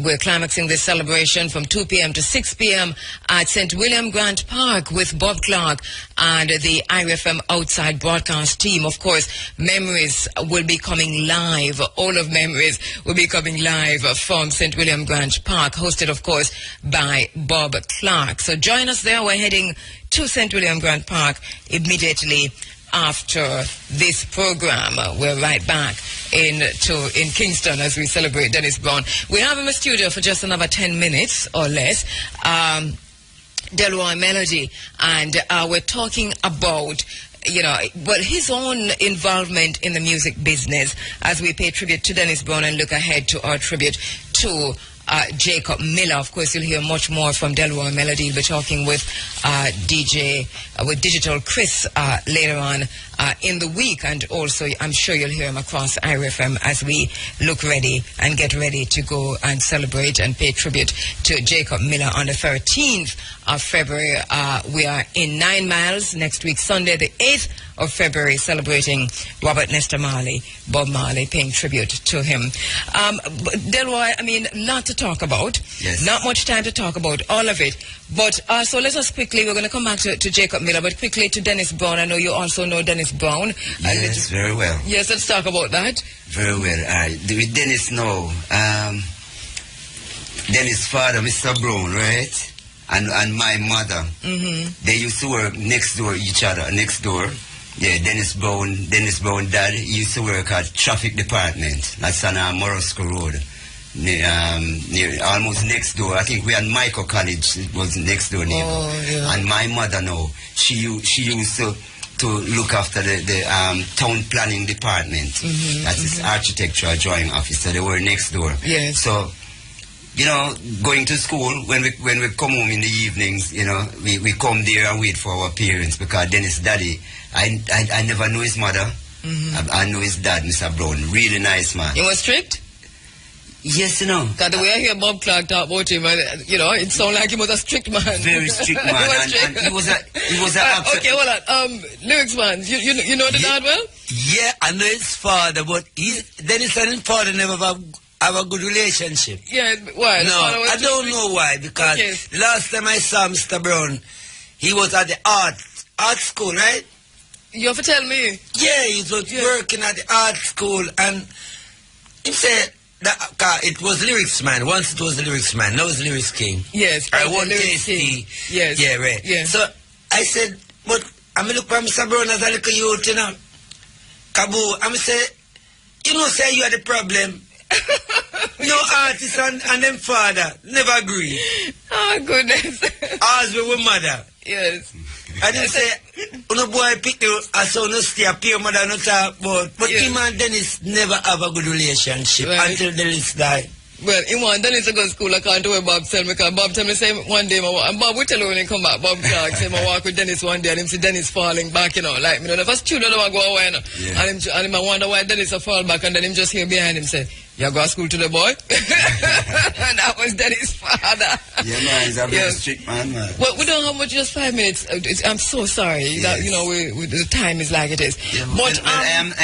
we're climaxing this celebration from 2 p.m. to 6 p.m. at St. William Grant Park with Bob Clark and the IRFM Outside broadcast team. Of course, Memories will be coming live. All of Memories will be coming live from St. William Grant Park, hosted, of course, by Bob Clark. So join us there. We're heading to St. William Grant Park immediately after this program. We're right back in Kingston as we celebrate Dennis Brown. We have him in the studio for just another 10 minutes or less. Delroy Melody, and we're talking about, you know, well, his own involvement in the music business as we pay tribute to Dennis Brown and look ahead to our tribute to Jacob Miller. Of course, you'll hear much more from Delroy Melody. We'll be talking with with Digital Chris later on in the week, and also I'm sure you'll hear him across IRFM as we look ready and get ready to go and celebrate and pay tribute to Jacob Miller on the 13th of February. We are in 9 Miles next week, Sunday the 8th of February, celebrating Robert Nesta Marley, Bob Marley, paying tribute to him. Delroy, I mean, lot to talk about. Yes. Not much time to talk about all of it. But so let us quickly, we're going to come back to Jacob Miller, but quickly to Dennis Brown. I know you also know Dennis Brown. Yes, very well. Yes, let's talk about that. Very well. With Dennis now, Dennis' father, Mr. Brown, right? And my mother, they used to work next door each other, next door. Yeah, Dennis Brown dad used to work at traffic department. That's on Morosco Road, near almost next door. I think we had Michael College. It was next door neighbor. Oh, yeah. And my mother now, she used to look after the town planning department. That's his architectural drawing office. So they were next door. Yes. So, you know, going to school, when we come home in the evenings, you know, we come there and wait for our parents because Dennis' daddy, I never knew his mother. I know his dad, Mr. Brown. Really nice man. He was strict? Yes, you know. Because the way I hear Bob Clark talk about him, you know, it sounds like he was a strict man. Very strict man. and he was a okay, hold on. Lyrics man, you know the dad well? Yeah, I know his father, but Dennis and his father never have a good relationship. Yeah, why? No, I don't know why, because the last time I saw Mr. Brown, he was at the art school, right? You have to tell me. Yeah, he was working at the art school, and he said that it was Lyrics Man. Once it was the Lyrics Man, now it's Lyrics King. Yes. I want tasty. Yes. Yeah, right. Yeah. So I said, but I'm look for Mr. Brown as a little youth, you know. Kabu, I'm say, you know, say you are the problem. No artist and them father never agree. Oh, goodness. Ours we were mother. Yes. I didn't say, no boy pick you, I saw no stay up here, mother no talk about. But him and Dennis never have a good relationship until Dennis died. Well, he want Dennis to go to school. I can't do what Bob tell me, because Bob tell me say one day, and Bob will tell you when he come back. Bob Clark say, I walk with Dennis one day, and him see Dennis falling back, you know, like, you know, the first children don't go away, you know. Yeah. And him I wonder why Dennis will fall back, and then him just hear behind him say, you go to school to the boy? And that was Dennis' father. Yeah, man, he's a very strict man. Well, we don't have much, just 5 minutes. I'm so sorry that, you know, the time is like it is. Yeah, but I am,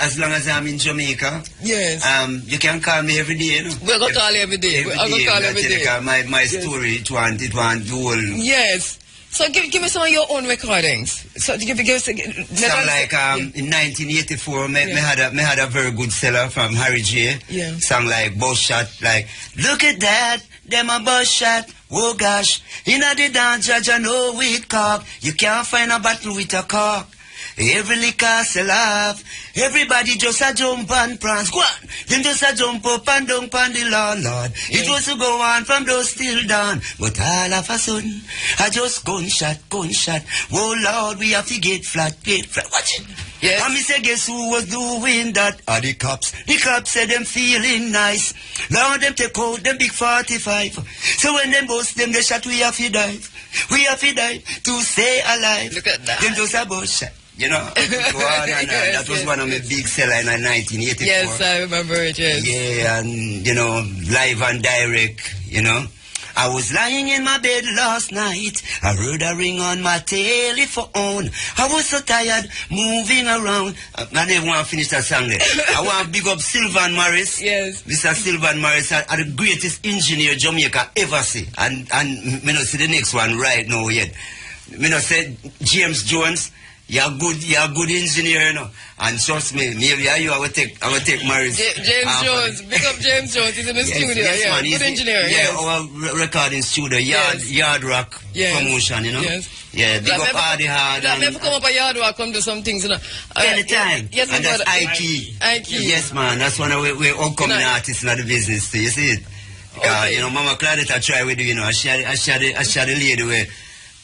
as long as I'm in Jamaica, yes. You can call me every day, you know. We're going to call you every day. I'm going to call you every day. My story, it want dual. Yes. So give me some of your own recordings. So give us in 1984, me had a very good seller from Harry J. Yeah. Song like Boss Shot, like look at that, them a Boss Shot. Oh gosh, inna the dance, judge I know with cock. You can't find a battle with a cock. Every liquor sell off. Everybody just a jump and prance. Go on. Them just a jump up and down on the lawn, Lord. Yeah. It was to go on from dusk till dawn. But all of a sudden, I just gunshot. Oh Lord, we have to get flat. Watch it. Yes. And me say, guess who was doing that? Are the cops. The cops said them feeling nice. Lord, them take out them big 45. So when them bust them, they shot, we have to dive. We have to dive to stay alive. Look at that. Them just a bust shot. You know, that was one of my big seller in 1984. Yes, I remember it, yes. Yeah, and, you know, live and direct, you know. I was lying in my bed last night. I heard a ring on my telephone. I was so tired moving around. I never want to finish that song there. I want to big up Sylvan Morris. Yes. Mr. Sylvan Morris are the greatest engineer Jamaica ever see. And me not see the next one right now yet. Me not say James Jones. You're good engineer, you know. And trust me, maybe I will take Morris. James Jones, big up James Jones. He's in the studio. Yes, man, good engineer. Our recording studio, Yard Rock promotion, you know. Yes. Yeah, big up Hardy Hard. I've never come up a Yard Rock, come do some things, you know. Anytime. Yes, and that's Ike. Yes, man, that's one of we're upcoming artists in the business too. You see it? You know, Mama Claudette, I try with you, you know. I share the lady where.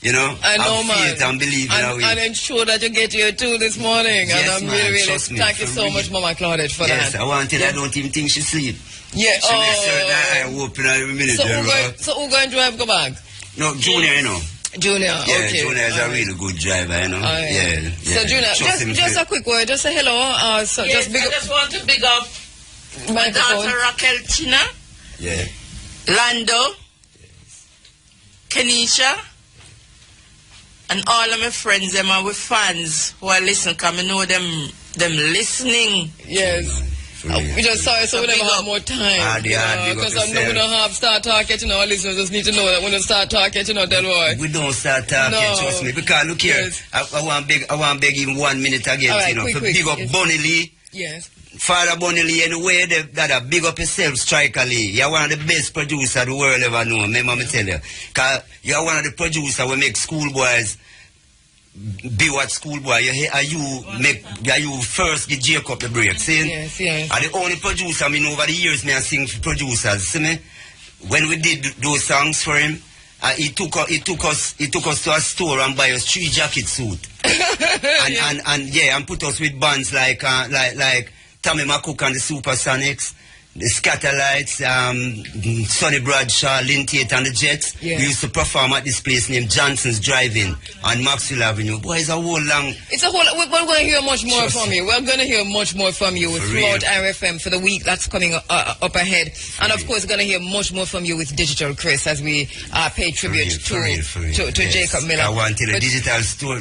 You know, I know, have faith and believe in our way. And ensure that you get here too this morning. Yes, and I'm really thank you so much, Mama Claudette, for that. Yes, I want to tell you, I don't even think she sleep. Yeah, she makes certain I open every minute. So who going to drive go back? No, Junior, you know. Junior, yeah, okay. Junior is a really good driver, you know. Yeah. So Junior, just a quick word, just say hello. So yes, just big I just want to big up my daughter Raquel Tina. Yeah. Lando. Kenisha. And all of my friends, them are with fans who are listening, because I know them listening. Yes. We just sorry, so we don't have more time. Because I'm not going to start talking, you know, our listeners just need to know that when they start talking, you know, that boy. We don't start talking, trust me. Because look here, I want to beg him 1 minute again, right, you know, quick, big up Bunny Lee. Yes. Father Bunny Lee, anyway, they gotta big up yourself, Striker Lee. You're one of the best producers the world ever know, remember me tell you. Because you're one of the producers who make schoolboys be what schoolboy. You first get Jacob the break, see? Yes. And the only producer, I mean, over the years, I sing for producers, see me? When we did those songs for him, he took us to a store and buy us 3 jacket suit. and put us with bands like Tommy McCook and the Supersonics, the Scatterlights, Sonny Bradshaw, Lynn Tate and the Jets. Yeah. We used to perform at this place named Johnson's Drive-In on Maxwell Avenue. Boy, it's a whole long... We're going to hear much more from you. We're going to hear much more from you throughout RFM for the week that's coming up ahead. And of course, we're going to hear much more from you with Digital Chris as we pay tribute to Jacob Miller. I want to tell a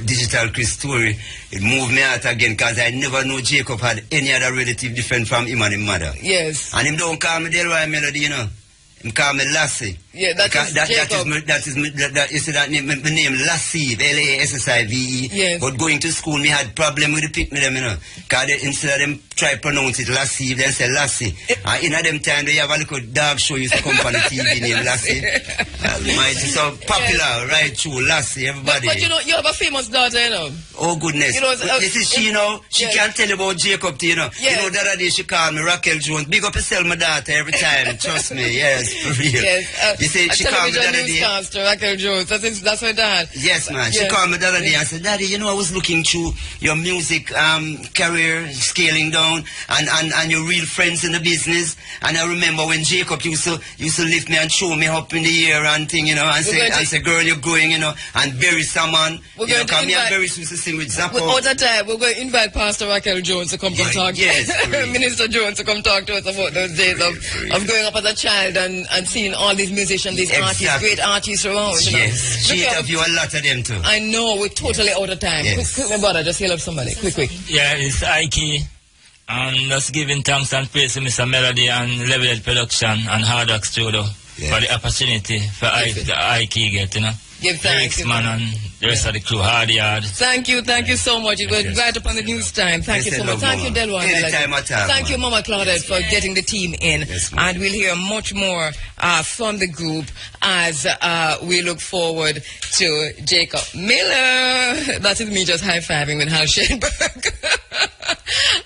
Digital Chris story. It moved me out again because I never knew Jacob had any other different from him and his mother. Yes. And him don't call me Delroy Melody, you know. Him call me Lassie. Yeah, that you see that name, my name Lassive, Lassive. Yes. But going to school, me had problem with the pick me them, you know. Because instead of them try pronounce it Lassive, they say Lassie. And in them time, they have a little dog show used to come on the TV named Lassie. It's so popular, right? True, Lassie, everybody. But you know, you have a famous daughter, you know. Oh goodness. You know, this is she, you know, she can't tell about Jacob, you know. Yes. You know, the other day she called me Raquel Jones. Big up yourself, my daughter, every time. Trust me, yes, for real. Yes. You see, she called me the other day. Raquel Jones, that's her dad. Yes, man. She called me the other day and said, Daddy, you know, I was looking through your music career, scaling down, and your real friends in the business. And I remember when Jacob used to lift me and show me up in the air and thing, you know, and say, girl, you're going, you know, and bury someone. You know, come here and bury used to sing with Zappo. All the time, we're going to invite Pastor Raquel Jones to come and talk. Yes, Minister Jones to come talk to us about those days of growing up as a child and seeing all these musicians, these artists, great artists around. You know? Yes, she interviewed a lot of them too. I know, we're totally out of time. Yes. Quick, my brother, just hail up somebody. Quick. Yeah, it's Ike. And just giving thanks and praise to Mr. Melody and Level Production and Hard Rock Studio for the opportunity for Ike get, you know. Give thanks. Man and the rest of the crew, hard yard. Thank you so much. It was right upon the news time. Thank you so much. Thank you, Delwan. Thank you, Mama Claudette, for getting the team in. Yes, and we'll hear much more from the group as we look forward to Jacob Miller. That is me just high-fiving with Hal Sheinberg.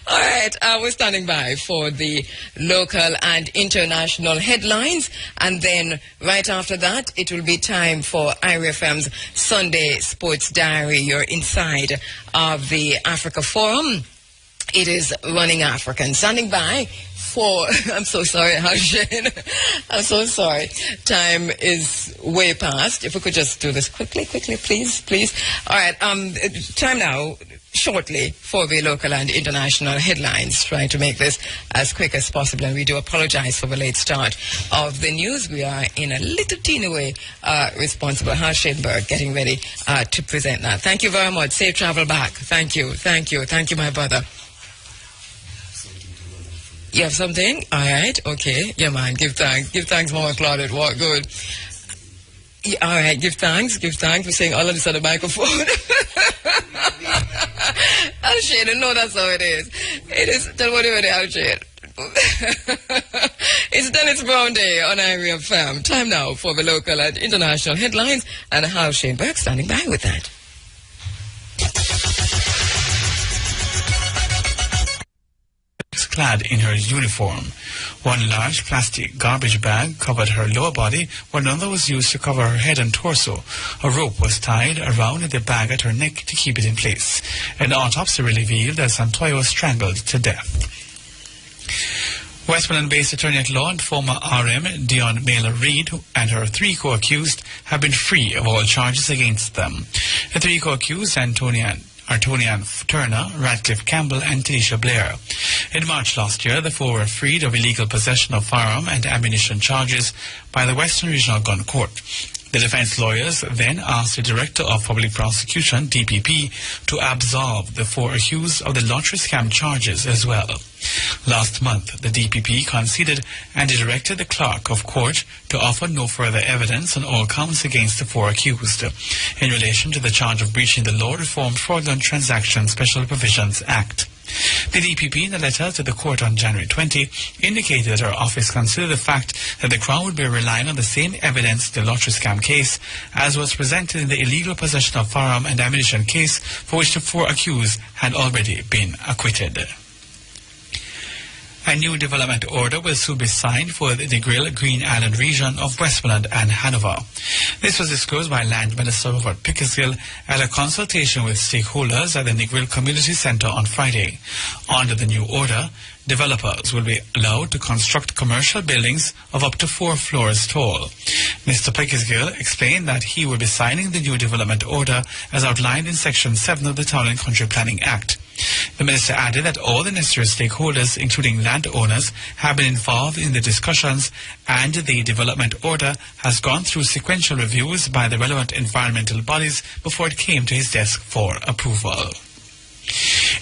All right, we're standing by for the local and international headlines, and then right after that, it will be time for IRFM's Sunday Sports Diary. You're inside of the Africa Forum. It is Running African. Standing by for, I'm so sorry, Hashane. I'm so sorry. Time is way past. If we could just do this quickly, please. All right, time now. Shortly for the local and international headlines, trying to make this as quick as possible, and we do apologize for the late start of the news. We are in a little teeny way responsible. Hal Sheinberg getting ready to present that. Thank you very much. Safe travel back. Thank you, my brother. You have something? All right, okay. Yeah, man, give thanks, Mama Claudette. What good. Yeah, all right, give thanks. We're saying all of this on the microphone. Alshade, no, that's how it is. It is, tell what you Alshade. It's Dennis Brown Day on IRFM. Time now for the local and international headlines, and Hal Sheinberg standing by with that. Clad in her uniform. One large plastic garbage bag covered her lower body, while another was used to cover her head and torso. A rope was tied around the bag at her neck to keep it in place. An autopsy revealed that Santoya was strangled to death. Westmoreland-based attorney at law and former RM Dion Mailer-Reid and her three co-accused have been free of all charges against them. The three co-accused, Artonian Turner, Radcliffe Campbell and Tanisha Blair. In March last year, the four were freed of illegal possession of firearm and ammunition charges by the Western Regional Gun Court. The defense lawyers then asked the Director of Public Prosecution, DPP, to absolve the four accused of the lottery scam charges as well. Last month, the DPP conceded and directed the clerk of court to offer no further evidence on all counts against the four accused in relation to the charge of breaching the Law Reform Fraudulent Transaction Special Provisions Act. The DPP, in a letter to the court on January 20, indicated that her office considered the fact that the Crown would be relying on the same evidence in the lottery scam case as was presented in the illegal possession of firearm and ammunition case, for which the four accused had already been acquitted. A new development order will soon be signed for the Negril Green Island region of Westmoreland and Hanover. This was disclosed by Land Minister Robert Pickersgill at a consultation with stakeholders at the Negril Community Centre on Friday. Under the new order, developers will be allowed to construct commercial buildings of up to 4 floors tall. Mr. Pickersgill explained that he will be signing the new development order as outlined in Section 7 of the Town and Country Planning Act. The minister added that all the necessary stakeholders, including landowners, have been involved in the discussions, and the development order has gone through sequential reviews by the relevant environmental bodies before it came to his desk for approval.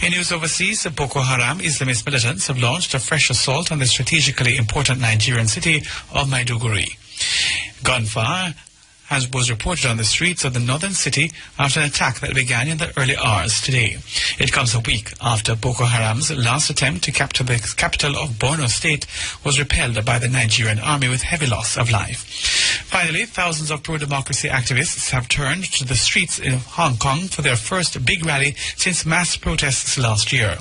In news overseas, Boko Haram Islamist militants have launched a fresh assault on the strategically important Nigerian city of Maiduguri. Gunfire was reported on the streets of the northern city after an attack that began in the early hours today. It comes a week after Boko Haram's last attempt to capture the capital of Borno State was repelled by the Nigerian army with heavy loss of life. Finally, thousands of pro-democracy activists have turned to the streets in Hong Kong for their first big rally since mass protests last year.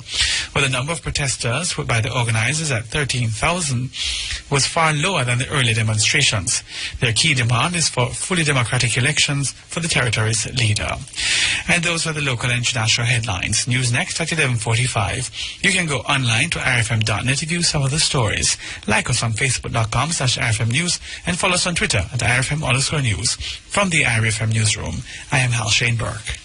While the number of protesters put by the organizers at 13,000 was far lower than the early demonstrations. Their key demand is for fully democratic elections for the territory's leader. And those are the local and international headlines. News next at 11:45. You can go online to irfm.net to view some of the stories. Like us on facebook.com/irfm news and follow us on Twitter at irfm_news. From the IRFM newsroom, I am Hal Shane Burke.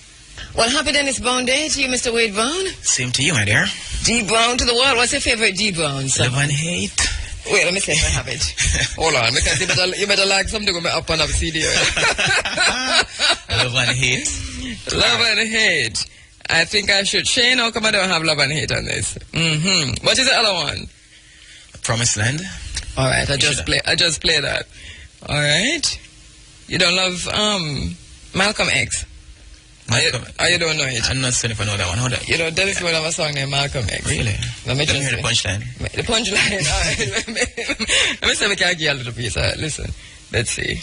Well, happy Dennis Brown Day to you, Mr. Wade Brown. Same to you, my dear. D. Brown to the world. What's your favorite D. Brown song? Love and Hate. Wait, let me see if I have it. Hold on, because you better like something with me up on the CD. Love and Hate. Love and Hate. I think I should. Shane, how come I don't have Love and Hate on this? What is the other one? Promised Land. All right, I just play that. All right. You don't love Malcolm X? You don't know it? I'm not saying if I know that one. Hold on. You know, Dennis would have a song named Malcolm X. Really? Let me hear the punchline. The punchline. All right. Let me see if I can give you a little piece. All right, listen. Let's see.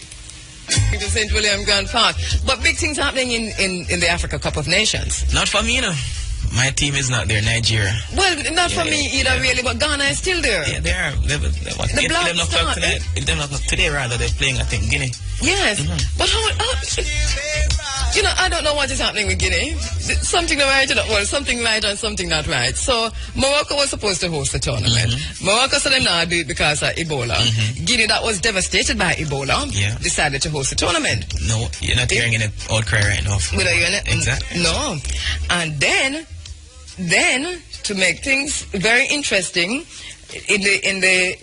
To St. William Grand Park. But big things happening in the Africa Cup of Nations. Not for me, you know. My team is not there, Nigeria. Well, not for me either, really, but Ghana is still there. Yeah, they are. The Black Stars. Tonight. 11 o'clock today, rather, they're playing, I think, Guinea. Yes, but how you know, I don't know what is happening with Guinea. Something right, something right and something not right. So Morocco was supposed to host the tournament. Morocco said they not do it because of Ebola. Guinea, that was devastated by Ebola, decided to host the tournament. No, you're not hearing any outcry right now. Without hearing it? Exactly. No. And then to make things very interesting, they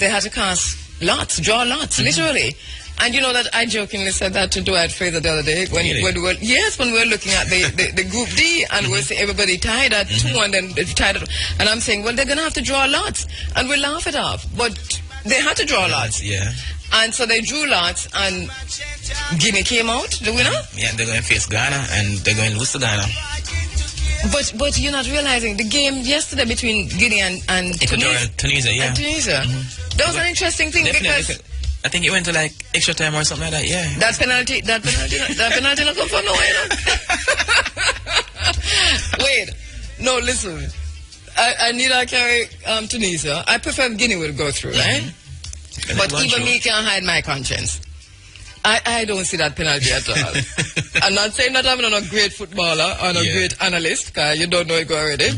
had to cast lots, draw lots, literally. And you know that I jokingly said that to Dwight Fraser the other day when we were looking at the Group D and we see everybody tied at 2 and then tied at, and I'm saying, well, they're going to have to draw lots, and we laugh it off, but they had to draw lots. Yeah. And so they drew lots, and Guinea came out, the winner. Yeah, they're going to face Ghana, and they're going to lose to Ghana. But you're not realizing the game yesterday between Guinea and Tunisia, yeah. And Tunisia. That was an interesting thing because I think it went to like extra time or something like that, yeah. That penalty not come from nowhere. Wait, no, listen. I need to carry Tunisia. I prefer Guinea would go through, right? But even me can't hide my conscience. I don't see that penalty at all. I'm not saying that I'm not a great footballer or a great analyst, because you don't know it already.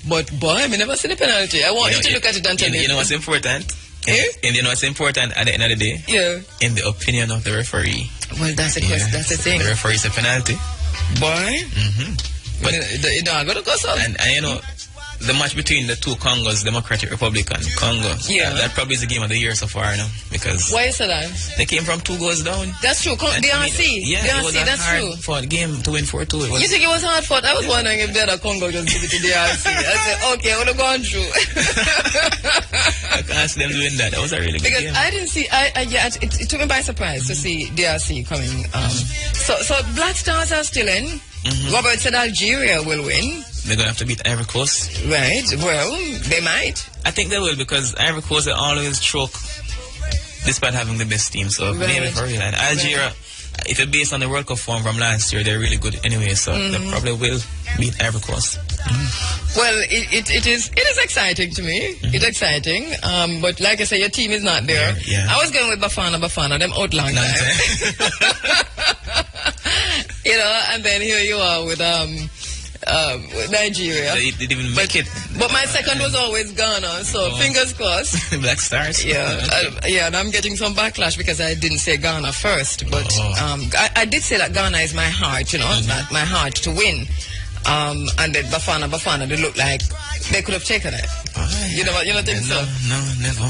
But boy, I never see the penalty. I want you to look at it and tell me. You know what's important? And you know what's important at the end of the day? Yeah. In the opinion of the referee. Well, that's the question. That's the thing. The referee is a penalty. Boy. But you know, I'm going to go so. And you know, the match between the two Congos, Democratic Republic and Congo, that probably is the game of the year so far now. Because why is that? They came from 2 goals down. That's true. DRC. Yeah, it was a that's hard true. fought game to win 4-2. You think it was hard fought? I was wondering if the other Congo just give it to DRC. I said, okay, what are going through? I can't see them doing that. That was a really good game. Because I didn't see, it took me by surprise to see DRC coming. So Black Stars are still in. Robert said Algeria will win. They're going to have to beat Ivory Coast. Right. Well, they might. I think they will, because Ivory Coast, they always choke despite having the best team. So maybe for real. And Algeria, if it's based on the World Cup form from last year, they're really good anyway. So they probably will beat Ivory Coast. Well, it is exciting to me. It's exciting. But like I say, your team is not there. Yeah. I was going with Bafana, them out long time. You know, and then here you are with Nigeria. They didn't even make it. But my second was always Ghana, so fingers crossed. Black Stars. Yeah, and I'm getting some backlash because I didn't say Ghana first. But I did say that Ghana is my heart, you know, my heart to win. And then Bafana, they look like they could have taken it. You know what? You don't think so? No, never.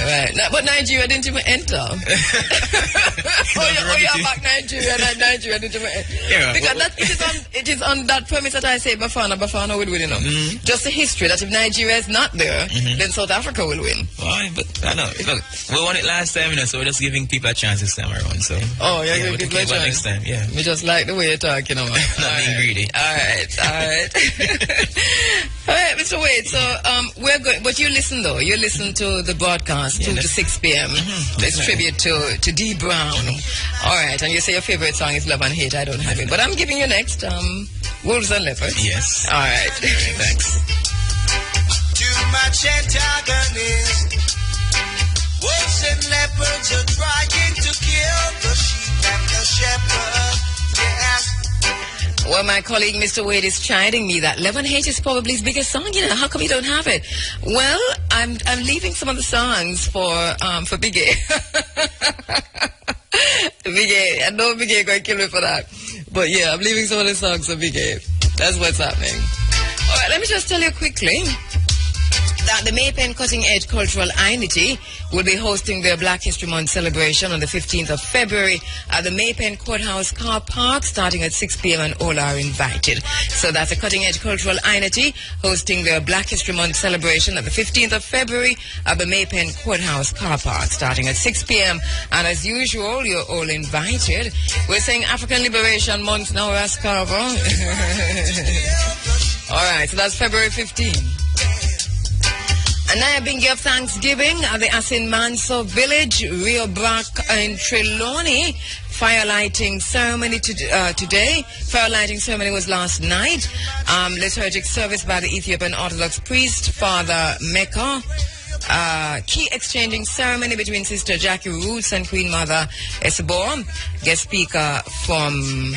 Right. But Nigeria didn't even enter. Oh, you are back Nigeria, Yeah, because it is on that premise that I say Bafana will win, you know. Just the history that if Nigeria is not there, then South Africa will win. Well, but I know. Look, we won it last time, you know, so we're just giving people a chance this time around. So. Oh, yeah, we'll take it next time. Yeah. We just like the way you talk, you know. Not being greedy. All right. All right, Mr. Wade. So we're going, but you listen though. You listen to the broadcast 2 to 6 p.m. It's tribute to D Brown. All right, and you say your favorite song is Love and Hate. I don't have it, but I'm giving you next. Wolves and Leopards. Yes. All right. Thanks. Too much antagonist. Wolves and leopards are trying to kill the sheep and the shepherd. Yes. Well, my colleague Mr. Wade is chiding me that Love and Hate is probably his biggest song. You know, how come you don't have it? Well, I'm leaving some of the songs for Big A. Big A. I know Big A going to kill me for that. But yeah, I'm leaving some of the songs for Big A. That's what's happening. All right, let me just tell you quickly that the Maypen Cutting Edge Cultural Unity will be hosting their Black History Month celebration on the 15th of February at the Maypen Courthouse Car Park starting at 6 p.m. and all are invited. So that's the Cutting Edge Cultural Unity hosting their Black History Month celebration at the 15th of February at the Maypen Courthouse Car Park starting at 6 p.m. And as usual, you're all invited. We're saying African Liberation Month now, Rascarver. All right, so that's February 15th. And now being given Thanksgiving at the Asin Manso Village, Rio Brac and Trelawney. Fire lighting ceremony today. Fire lighting ceremony was last night. Liturgic service by the Ethiopian Orthodox priest, Father Mecca. Key exchanging ceremony between Sister Jackie Roots and Queen Mother Esabor. Guest speaker from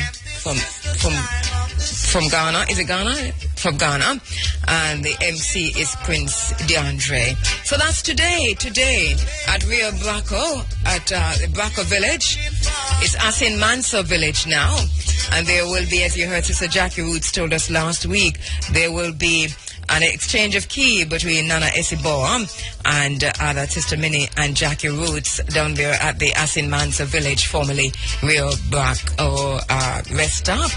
Ghana. Is it Ghana? From Ghana. And the MC is Prince DeAndre. So that's today at Rio Braco, at the Braco Village. It's Asin Manso Village now. And there will be, as you heard Sister Jackie Roots told us last week, there will be an exchange of key between Nana Esibor and that Sister Minnie and Jackie Roots down there at the Asin Manso Village, formerly Rio Braco rest stop.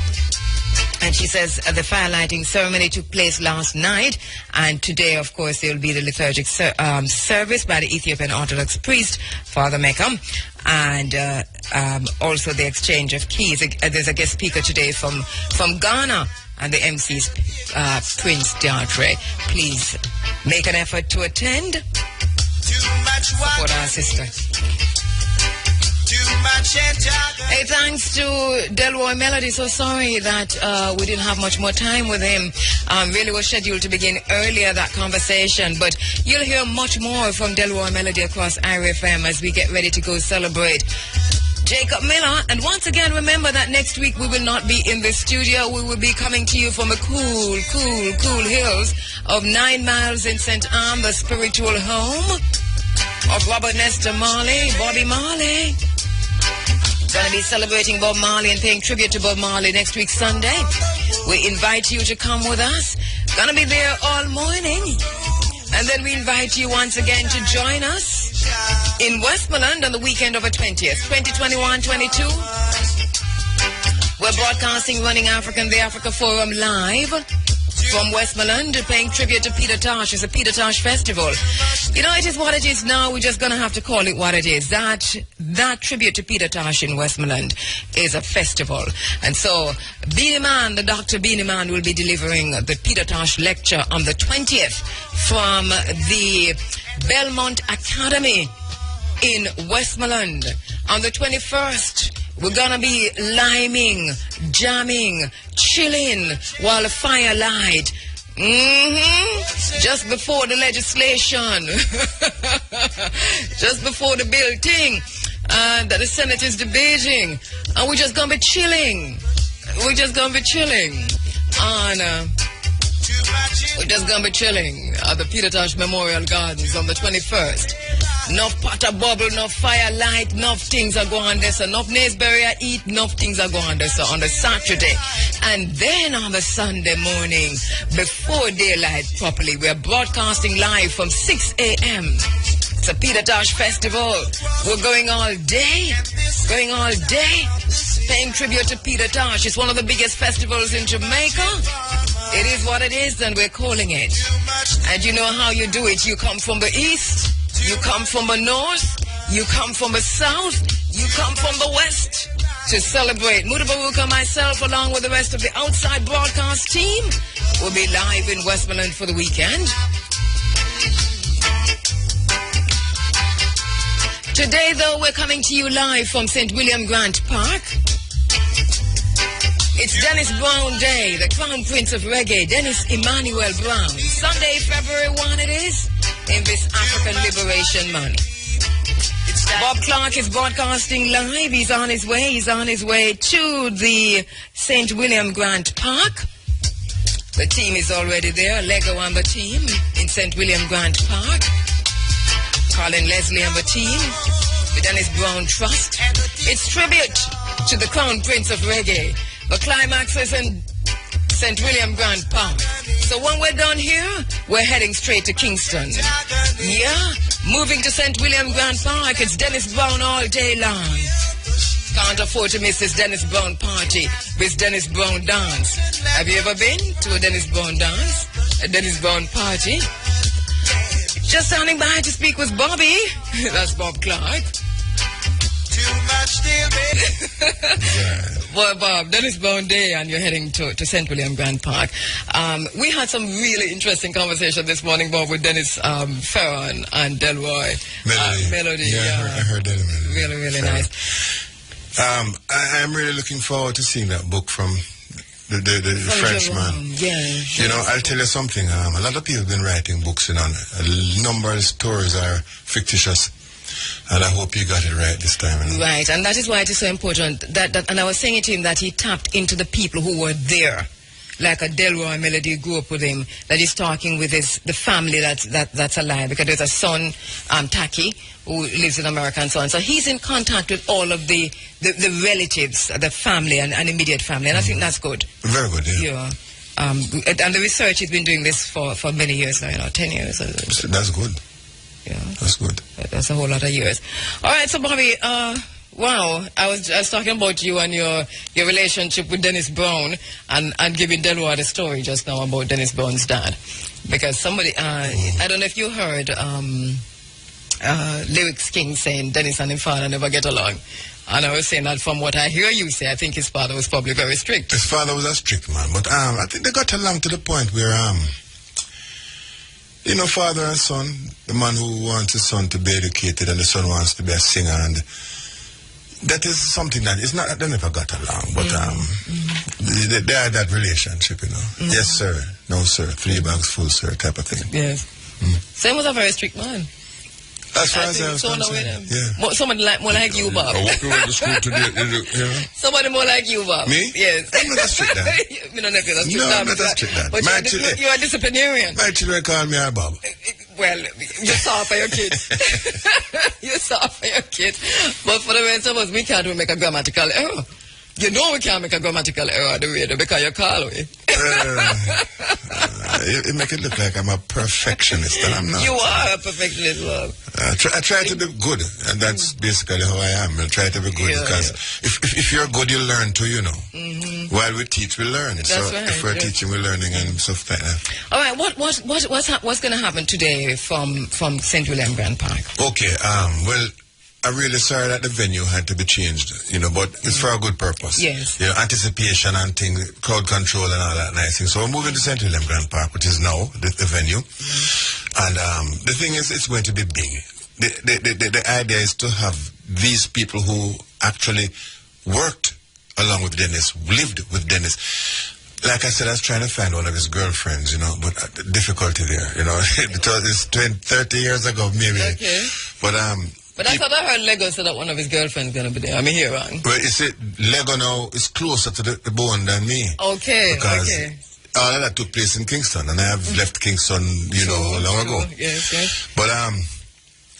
And she says the fire lighting ceremony took place last night, and today, of course, there will be the liturgic service by the Ethiopian Orthodox priest, Father Meckham, and also the exchange of keys. There's a guest speaker today from Ghana, and the MC is Prince DeAndre. Please make an effort to attend. Support our sister. Hey, thanks to Delroy Melody. So sorry that we didn't have much more time with him. Really was scheduled to begin earlier, that conversation. But you'll hear much more from Delroy Melody across IRFM as we get ready to go celebrate Jacob Miller. And once again, remember that next week we will not be in the studio. We will be coming to you from the cool hills of 9 miles in St. Anne, the spiritual home of Robert Nesta Marley, Bobby Marley. Going to be celebrating Bob Marley and paying tribute to Bob Marley next week, Sunday. We invite you to come with us. Going to be there all morning. And then we invite you once again to join us in Westmoreland on the weekend of the 20th, 2021-22. We're broadcasting Running African, the Africa Forum live from Westmoreland, paying tribute to Peter Tosh. It's a Peter Tosh festival. You know, it is what it is now. We're just going to have to call it what it is. That tribute to Peter Tosh in Westmoreland is a festival. And so Beanie Man, the Dr. Beanie Man, will be delivering the Peter Tosh lecture on the 20th from the Belmont Academy in Westmoreland. On the 21st, we're gonna be liming, jamming, chilling while the firelight. Just before the legislation, just before the bill thing that the Senate is debating, and we're just gonna be chilling. We're just gonna be chilling on. We're just gonna be chilling at the Peter Tosh Memorial Gardens on the 21st. Enough potter bubble, enough firelight, enough things are going there. So enough Naseberry I eat, enough things are going there. So on the Saturday. And then on the Sunday morning, before daylight properly, we're broadcasting live from 6 a.m. It's a Peter Tosh Festival. We're going all day. Paying tribute to Peter Tosh. It's one of the biggest festivals in Jamaica. It is what it is, and we're calling it. And you know how you do it. You come from the east. You come from the north. You come from the south. You come from the west. To celebrate, Mudabaruka, myself, along with the rest of the outside broadcast team, will be live in Westmoreland for the weekend. Today, though, we're coming to you live from St. William Grant Park. It's Dennis Brown Day, the Crown Prince of Reggae, Dennis Emmanuel Brown. Sunday, February 1 it is, in this African Liberation Month. Bob Clark is broadcasting live. He's on his way to the St. William Grant Park. The team is already there. Lego and the team in St. William Grant Park. Colin Leslie and the team. The Dennis Brown Trust. It's tribute to the Crown Prince of Reggae. The climax is in St. William Grant Park. So when we're done here, we're heading straight to Kingston. Yeah, moving to St. William Grant Park. It's Dennis Brown all day long. Can't afford to miss this Dennis Brown party, this Dennis Brown dance. Have you ever been to a Dennis Brown dance? A Dennis Brown party? Just standing by to speak with Bobby. That's Bob Clark. Too much still, baby. Well, Bob, Dennis Brown Day, and you're heading to St. William Grant Park. We had some really interesting conversation this morning, Bob, with Dennis Farron and Delroy. Melody. Yeah, I heard that. Really, really nice. I'm really looking forward to seeing that book from the Frenchman. Yeah. You know, I'll tell you something. A lot of people have been writing books, and a number of stories are fictitious. And I hope you got it right this time. Right, and that is why it is so important. And I was saying to him that he tapped into the people who were there. Like a Delroy Melody grew up with him, that he's talking with the family that's alive. Because there's a son, Taki, who lives in America and so on. So he's in contact with all of the relatives, the family and immediate family. And I think that's good. Very good, yeah. And the research, he's been doing this for many years now, 10 years. That's good. Yeah. That's good. That's a whole lot of years. All right, so Bobby, wow, I was talking about you and your relationship with Dennis Brown and giving Delroy the story just now about Dennis Brown's dad. Because somebody, I don't know if you heard Lyrics King saying Dennis and his father never get along. And I was saying that from what I hear you say, I think his father was probably very strict. His father was a strict man, but I think they got along to the point where you know, father and son, the man who wants his son to be educated and the son wants to be a singer, and that is something that is not, they never got along, but they had that relationship, you know. Yes, sir, no, sir, 3 bags full, sir, type of thing. Yes. Sam was a very strict man. As far as I was concerned, yeah. Somebody more like you, Bob. I walked over to school today, yeah. Somebody more like you, Bob. Me? Yes. I'm not a strict dad. No, I'm not a strict dad. But you're a disciplinarian. My children call me a Bob. Well, you're soft for your kids. You're soft for your kids. But for the rest of us, we can't even make a grammatical error. You know we can't make a grammatical error at the radio because you call me. It make it look like I'm a perfectionist, and I'm not. You are a perfectionist, Bob. I try to be good, and that's basically how I am. I try to be good because if you're good, you learn too, you know. While we teach, we learn. That's so right. If we're teaching, we're learning, and stuff like that. All right, what's going to happen today from St. William Grant Park? Okay, well, I'm really sorry that the venue had to be changed, you know, but it's for a good purpose. Yes. You know, anticipation and things, crowd control and all that nice thing. So we're moving to St. William Grant Park, which is now the venue. And the thing is, it's going to be big. The idea is to have these people who actually worked along with Dennis, lived with Dennis. Like I said, I was trying to find one of his girlfriends, you know, but difficulty there, you know. It's 30 years ago, maybe. Okay. But I thought I heard Lego said that one of his girlfriends going to be there. I mean, here wrong. Well, you see, Lego now is closer to the bone than me. Okay, because okay. all of that took place in Kingston, and I have left Kingston, you know, long ago. Yes, yes. But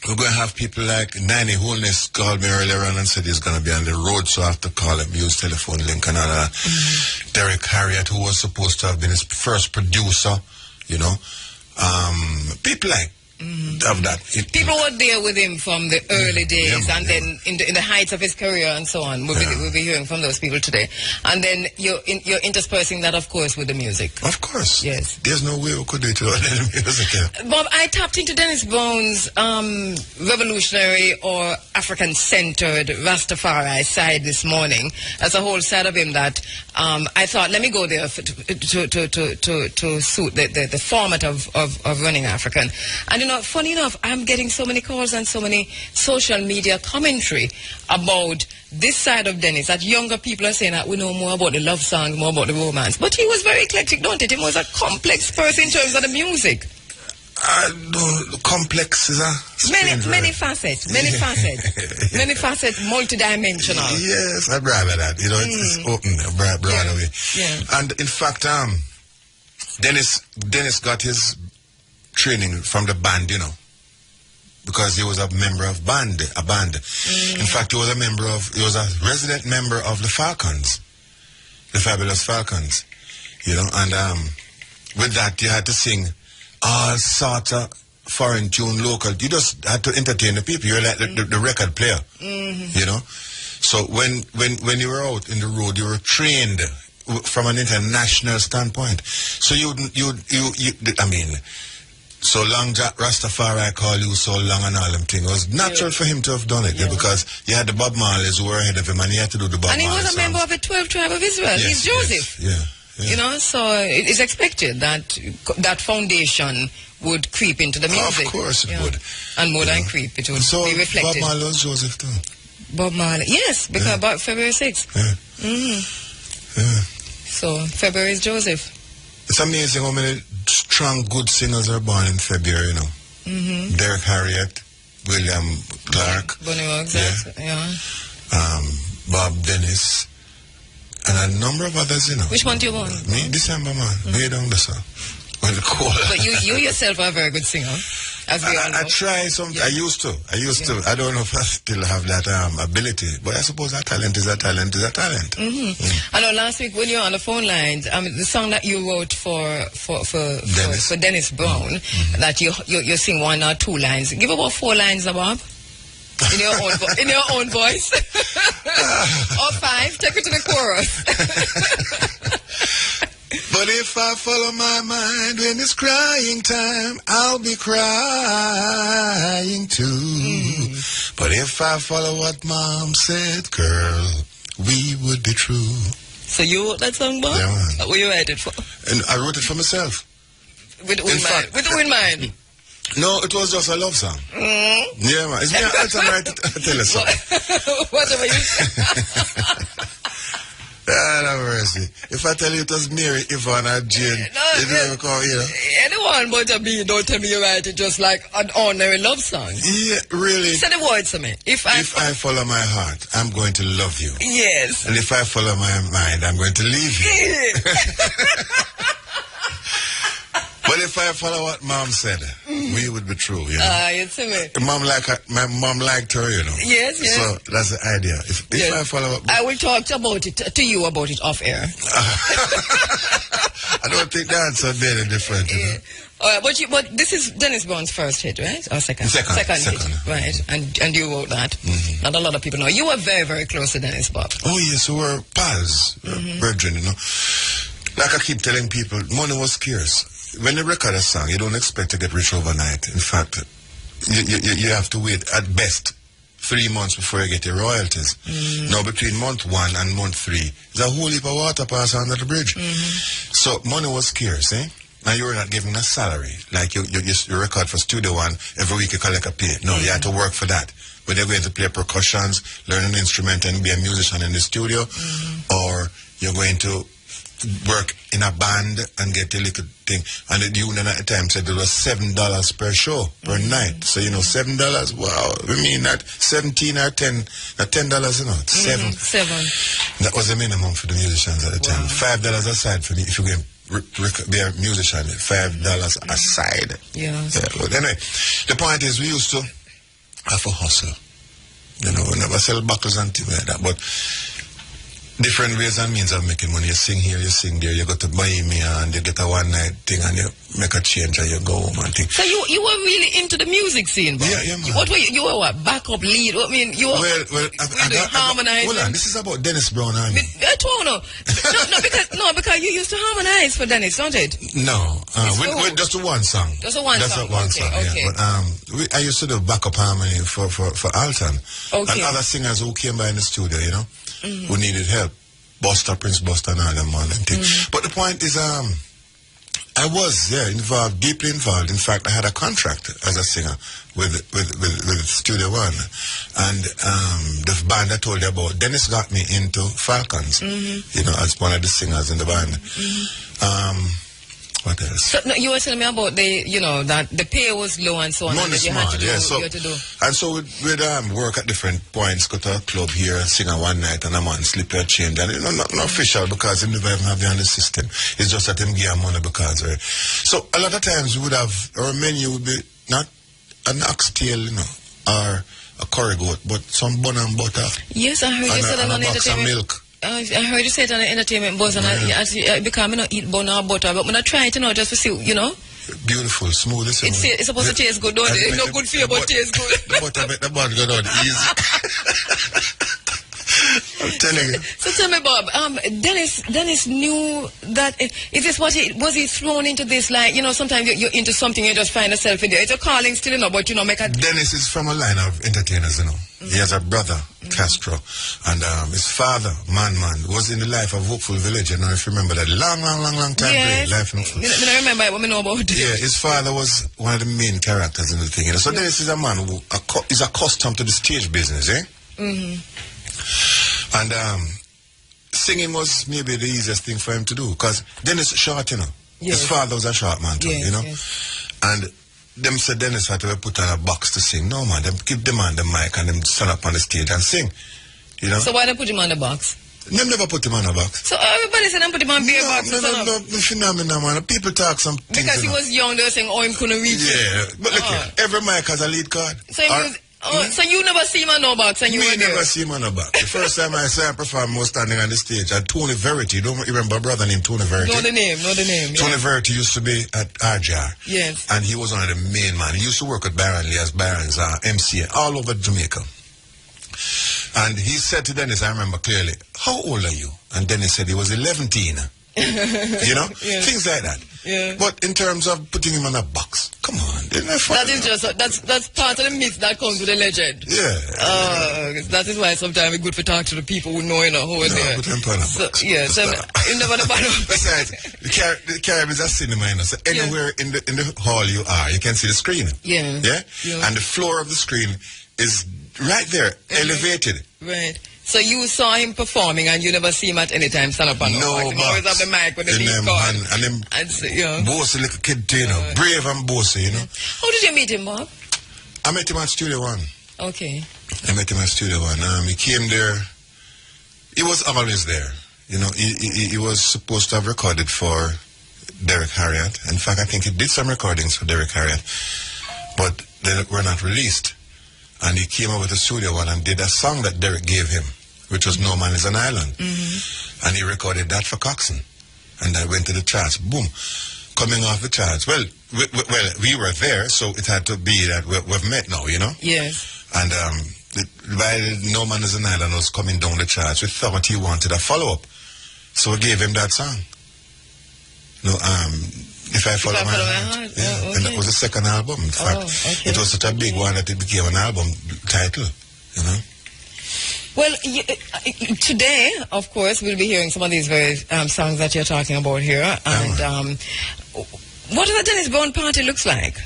we're going to have people like Nanny Holness called me earlier on and said he's going to be on the road, so I have to call him, use telephone link and all that. Derek Harriott, who was supposed to have been his first producer, you know. People like of that. People were there with him from the early days, and then in the heights of his career and so on. We'll be hearing from those people today. And then you're interspersing that, of course, with the music. Of course. Yes. There's no way we could do it without the music. Bob, I tapped into Dennis Brown's revolutionary or African-centered Rastafari side this morning. That's a whole side of him that I thought, let me go there to suit the format of running African. And funny enough, I'm getting so many calls and so many social media commentary about this side of Dennis, that younger people are saying that we know more about the love songs, more about the romance. But he was very eclectic, don't it? He was a complex person in terms of the music. Complex is a many facets, multidimensional. Yes, I'd rather that. It's open, broad away. Yeah. And in fact, Dennis got his training from the band, because he was a member of a band. In fact, he was a resident member of the Falcons, the Fabulous Falcons, and with that you had to sing all sorts of foreign tune, local. You just had to entertain the people. You're like the record player, So when you were out in the road, you were trained from an international standpoint. So so long Jack Rastafari call you so long and all them things. It was natural for him to have done it because you had the Bob Marleys who were ahead of him, and he had to do the Bob Marley. And he was a member of the 12th tribe of Israel. Yes, he's Joseph. Yes, so it is expected that foundation would creep into the music. Of course it would. And more than creep, it would be reflected. Bob Marley was Joseph too. Bob Marley, yes, because about February 6th. So February is Joseph. It's amazing how many strong, good singers are born in February, Derek Harriet, William Clark, Bonnie Ruggs, Bob Dennis, and a number of others, Which one do you want? Me, December, man. Way down the sun. When the cold. But you yourself are a very good singer. As we all know. I try some. I used to. I don't know if I still have that ability, but I suppose a talent is a talent. I know last week when you were on the phone lines, the song that you wrote for Dennis Brown, that you sing 1 or 2 lines. Give about 4 lines, Bob. In your own voice. Or 5. Take it to the chorus. But if I follow my mind when it's crying time, I'll be crying too. But if I follow what Mom said, girl, we would be true. So you wrote that song, Bob? Yeah, man. What you write it for? And I wrote it for myself. With the wind mind? No, it was just a love song. Yeah, man. It's me. I'll tell you something. Whatever you say. No mercy. If I tell you it was Mary, Yvonne, or Jane, you never call, Anyone but me, don't tell me you write it just like an ordinary love song. Yeah, really. Say the words to me. If I follow my heart, I'm going to love you. Yes. And if I follow my mind, I'm going to leave you. But if I follow what Mom said, we would be true, you see me. My mom liked her, Yes. So that's the idea. If I follow what... I will talk to you about it off air. I don't think the answer made any difference. All right, but this is Dennis Brown's first hit, right? Or second? Second hit, right? And you wrote that. Not a lot of people know. You were very, very close to Dennis, Bob. Oh, yes, we were pals, brethren, Like I keep telling people, money was scarce. When you record a song, you don't expect to get rich overnight. In fact, you have to wait at best 3 months before you get your royalties. Now, between month 1 and month 3, there's a whole heap of water pass under the bridge. So money was scarce, Now you were not given a salary. Like you record for Studio One, every week you collect a pay. No, you had to work for that. Whether you're going to play percussions, learn an instrument and be a musician in the studio, or you're going to work in a band and get a little thing. And the union at the time said it was $7 per show, per night. So, $7, wow. I mean, not 17 or 10, not $10, $7. That was the minimum for the musicians at the time. $5 aside for if you're going to be a musician, $5 aside. But anyway, the point is we used to have a hustle. We never sell buckles and things like that. But different ways and means of making money. You sing here, you sing there, you go to Miami and you get a one night thing and you make a change and you go home and thing. So you were really into the music scene, bro? Yeah, man. What were you were what? Backup lead? I mean, you were harmonizing. Hold on, this is about Dennis Brown and I don't know. because you used to harmonize for Dennis, don't it? No, with just one song. Just one song. Okay. Yeah. But I used to do backup harmony for Alton. Okay. And other singers who came by in the studio, you know, who needed help. Prince Buster and all them and things. But the point is, I was deeply involved. In fact, I had a contract as a singer with Studio One, and the band I told you about, Dennis got me into Falcons, you know, as one of the singers in the band. What else? So, no, you were telling me about that the pay was low and so on. Money small, you had to do. And so we'd work at different points, go to a club here, sing a one night, and a man slip your change. And not official because he never even have you on the system. It's just that him give him money because. So a lot of times we would have, our menu would be not an oxtail, you know, or a curry goat, but some bun and butter. Yes, I heard you say that on a box of milk. I heard you say it on the entertainment buzz, and because I don't eat bun or butter, but I'm not trying to know just to see, you know. Beautiful, smooth. It's supposed to taste good, don't it? It's not good for you, but taste good. The butter make the bun go down easy. I'm telling you. So tell me, Bob, Dennis knew that, is this was he thrown into this, like, you know, sometimes you're into something, you just find yourself in there. It's a calling still, you know, but, you know, Dennis is from a line of entertainers, you know. He has a brother, Castro, and his father, Man, was in the life of Hopeful Village, you know, if you remember that long time. Yes. Life in Hopeful. I remember what I know about it. Yeah, his father was one of the main characters in the thing, you know. So Dennis is a man who is accustomed to the stage business, eh? And singing was maybe the easiest thing for him to do, because Dennis is short, you know. Yes. His father was a short man too, you know. Yes. And them said Dennis had to be put on a box to sing. No, man, them give the man the mic and them stand up on the stage and sing, you know. So why don't put him on the box? Them never put him on a box. So everybody said them put him on beer box. No, phenomenal, man. People talk some things. Because he was young, they were saying, him couldn't reach it. Yeah, but look here, every mic has a lead card. So you never see him on no box and you were there? never see him on no box. The first time I saw him perform was standing on the stage at Tony Verity. Don't you remember a brother named Tony Verity? Know the name. Tony Verity used to be at RJR. Yes. And he was one of the main man. He used to work with Baron Lee as Baron's MC all over Jamaica. And he said to Dennis, I remember clearly, how old are you? And Dennis said he was 11. You know? Yes. Things like that. Yeah. But in terms of putting him on a box, come on. That is just, that's part of the myth that comes with a legend. Yeah. That is why sometimes it's good to talk to the people who know, you know, who are there. Put him on a box. Yeah, so you never know. Besides, the Caribbean is a cinema, you know, so anywhere in the hall you are, you can see the screen. Yeah. Yeah? And the floor of the screen is right there, elevated. Right. So you saw him performing and you never see him at any time stand up on the mic. He always have the mic with the lead card. And him bossy little kid too, you know. Brave and bossy, you know. How did you meet him, Bob? I met him at Studio One. Okay. I met him at Studio One. He came there. He was always there. You know, he was supposed to have recorded for Derek Harriott. In fact, I think he did some recordings for Derek Harriott. But they were not released. And he came up with a Studio One and did a song that Derek gave him, which was No Man is an Island. And he recorded that for Coxsone. And I went to the charts. Boom. Coming off the charts. Well, we were there, so it had to be that we've met now, you know? Yes. And while No Man is an Island was coming down the charts, we thought he wanted a follow-up. So we gave him that song. If I Follow My Heart. Yeah. And that was the second album. In fact, it was such a big one that it became an album title, you know. Well, today, of course, we'll be hearing some of these very songs that you're talking about here. And what does a Dennis Brown party looks like?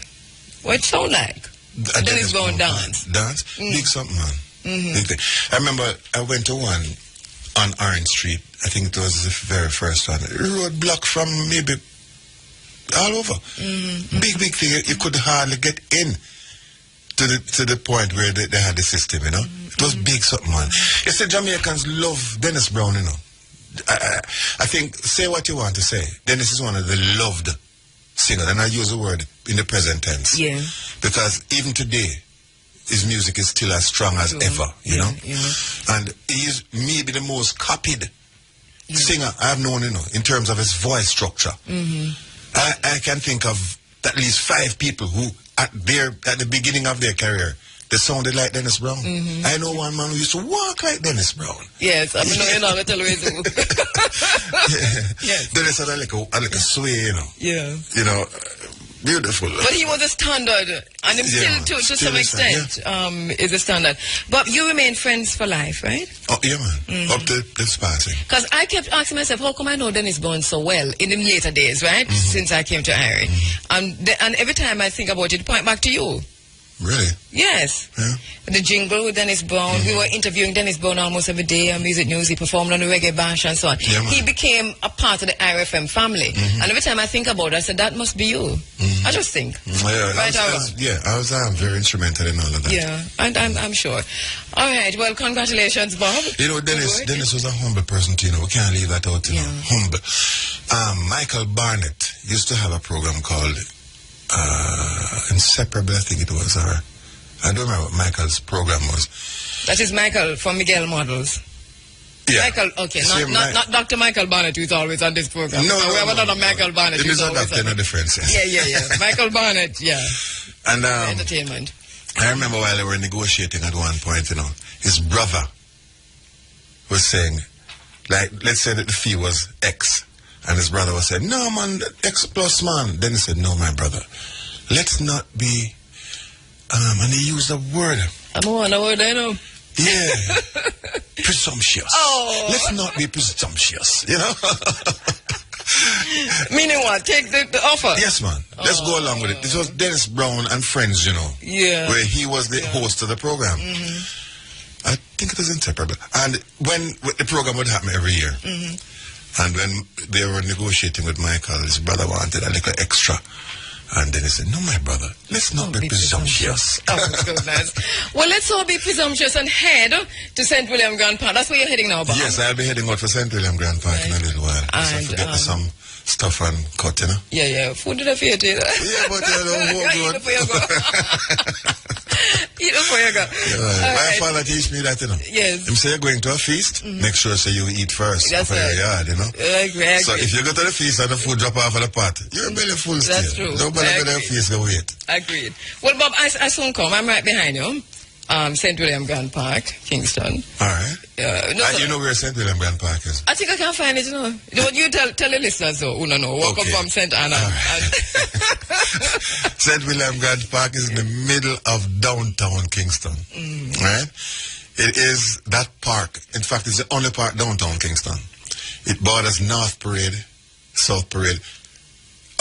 What it sound like? A Dennis Brown dance. Dance? Big something, man. Big thing. I remember I went to one on Orange Street. I think it was the very first one. Road block from maybe all over. Big thing. You could hardly get in to the point where they had the system, you know. It was big something, man. You see, Jamaicans love Dennis Brown, you know. I think, say what you want to say. Dennis is one of the loved singers, and I use the word in the present tense. Yeah. Because even today, his music is still as strong as ever, you know. And he's maybe the most copied singer I've known, you know, in terms of his voice structure. I can think of at least 5 people who at the beginning of their career, they sounded like Dennis Brown. I know one man who used to walk like Dennis Brown. Yes, I mean, you know, I tell you. Yes. Dennis had like a sway, you know. Yeah. You know, beautiful. But he was a standard, and him still to some extent is a standard. But you remain friends for life, right? Oh, yeah, man. Up to this passing. Because I kept asking myself, how come I know Dennis Brown so well in the later days, right? Since I came to Irie. And every time I think about it, point back to you. Really? Yes. Yeah. The jingle with Dennis Brown. We were interviewing Dennis Brown almost every day on Music News. He performed on the Reggae Bash and so on. Yeah, he became a part of the IRFM family. And every time I think about it, I said, that must be you. I just think. I was very instrumental in all of that. Yeah, and I'm sure. All right, well, congratulations, Bob. You know, Dennis was a humble person too, you know. We can't leave that out, you know. Humble. Michael Barnett used to have a program called Inseparable, I think it was, or I don't remember what Michael's program was. That is Michael from Miguel Models. Yeah. Michael, okay, not Dr. Michael Barnett, who's always on this program. No, we have another Michael Barnett. It is a doctor, no difference. Yeah. Michael Barnett, yeah. And entertainment. I remember while they were negotiating at one point, you know, his brother was saying, like, let's say that the fee was X. And his brother was saying, no, man, X plus, man. Then he said, no, my brother, let's not be, and he used a word. I'm on a word, I know. Yeah. Presumptuous. Oh. Let's not be presumptuous, you know? Meaning what? Take the offer? Yes, man. Let's go along with it. This was Dennis Brown and Friends, you know. Yeah. Where he was the host of the program. I think it was Inseparable. And when the program would happen every year, and when they were negotiating with Michael, his brother wanted a little extra. And then he said, no, my brother, let's not be presumptuous. Oh, goodness. Well, let's all be presumptuous and head to St. William Grand Park. That's where you're heading now, Bob. Yes, I'll be heading out for St. William Grand Park in a little while. And, so I forget me some stuff and cut, you know? Yeah. Food did I fear to you? Yeah, but you know, eat before you go. Eat before you go. My father teach me that, you know. Yes. Him say you're going to a feast, make sure so you eat first. That's right. Your yard, you know. I agree. So if you go to the feast and the food drop off of the pot, you're belly full still. That's true. Nobody go to the feast, go wait. Agreed. Well, Bob, I soon come. I'm right behind you. St. William Grand Park, Kingston. All right. You know where St. William Grand Park is? I think I can find it, you know. You tell the listeners, though, who don't know. Welcome from St. Anna. Right. St. William Grand Park is in the middle of downtown Kingston. Right? It is that park. In fact, it's the only park downtown Kingston. It borders North Parade, South Parade,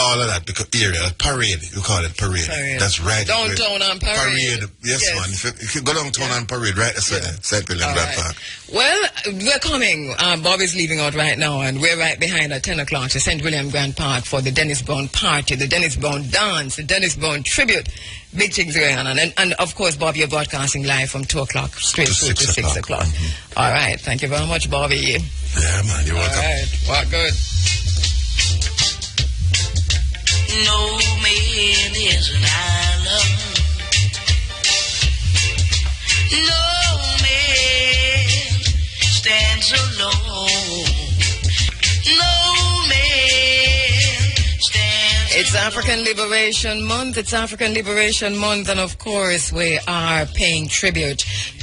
all of that area, Parade, you call it Parade. That's right. Downtown and Parade. Yes, man. If you go downtown and Parade, right, that's St. William Grand Park. Well, we're coming. Bob is leaving out right now, and we're right behind at 10 o'clock to St. William Grand Park for the Dennis Brown party, the Dennis Brown dance, the Dennis Brown tribute. Big things going on. And of course, Bob, you're broadcasting live from 2 o'clock straight through to 6 o'clock. All right. Thank you very much, Bobby. Yeah, man. You're welcome. All right. Well, good. No man is an island. No man stands alone. No man stands It's African Liberation Month. It's African Liberation Month, and of course, we are paying tribute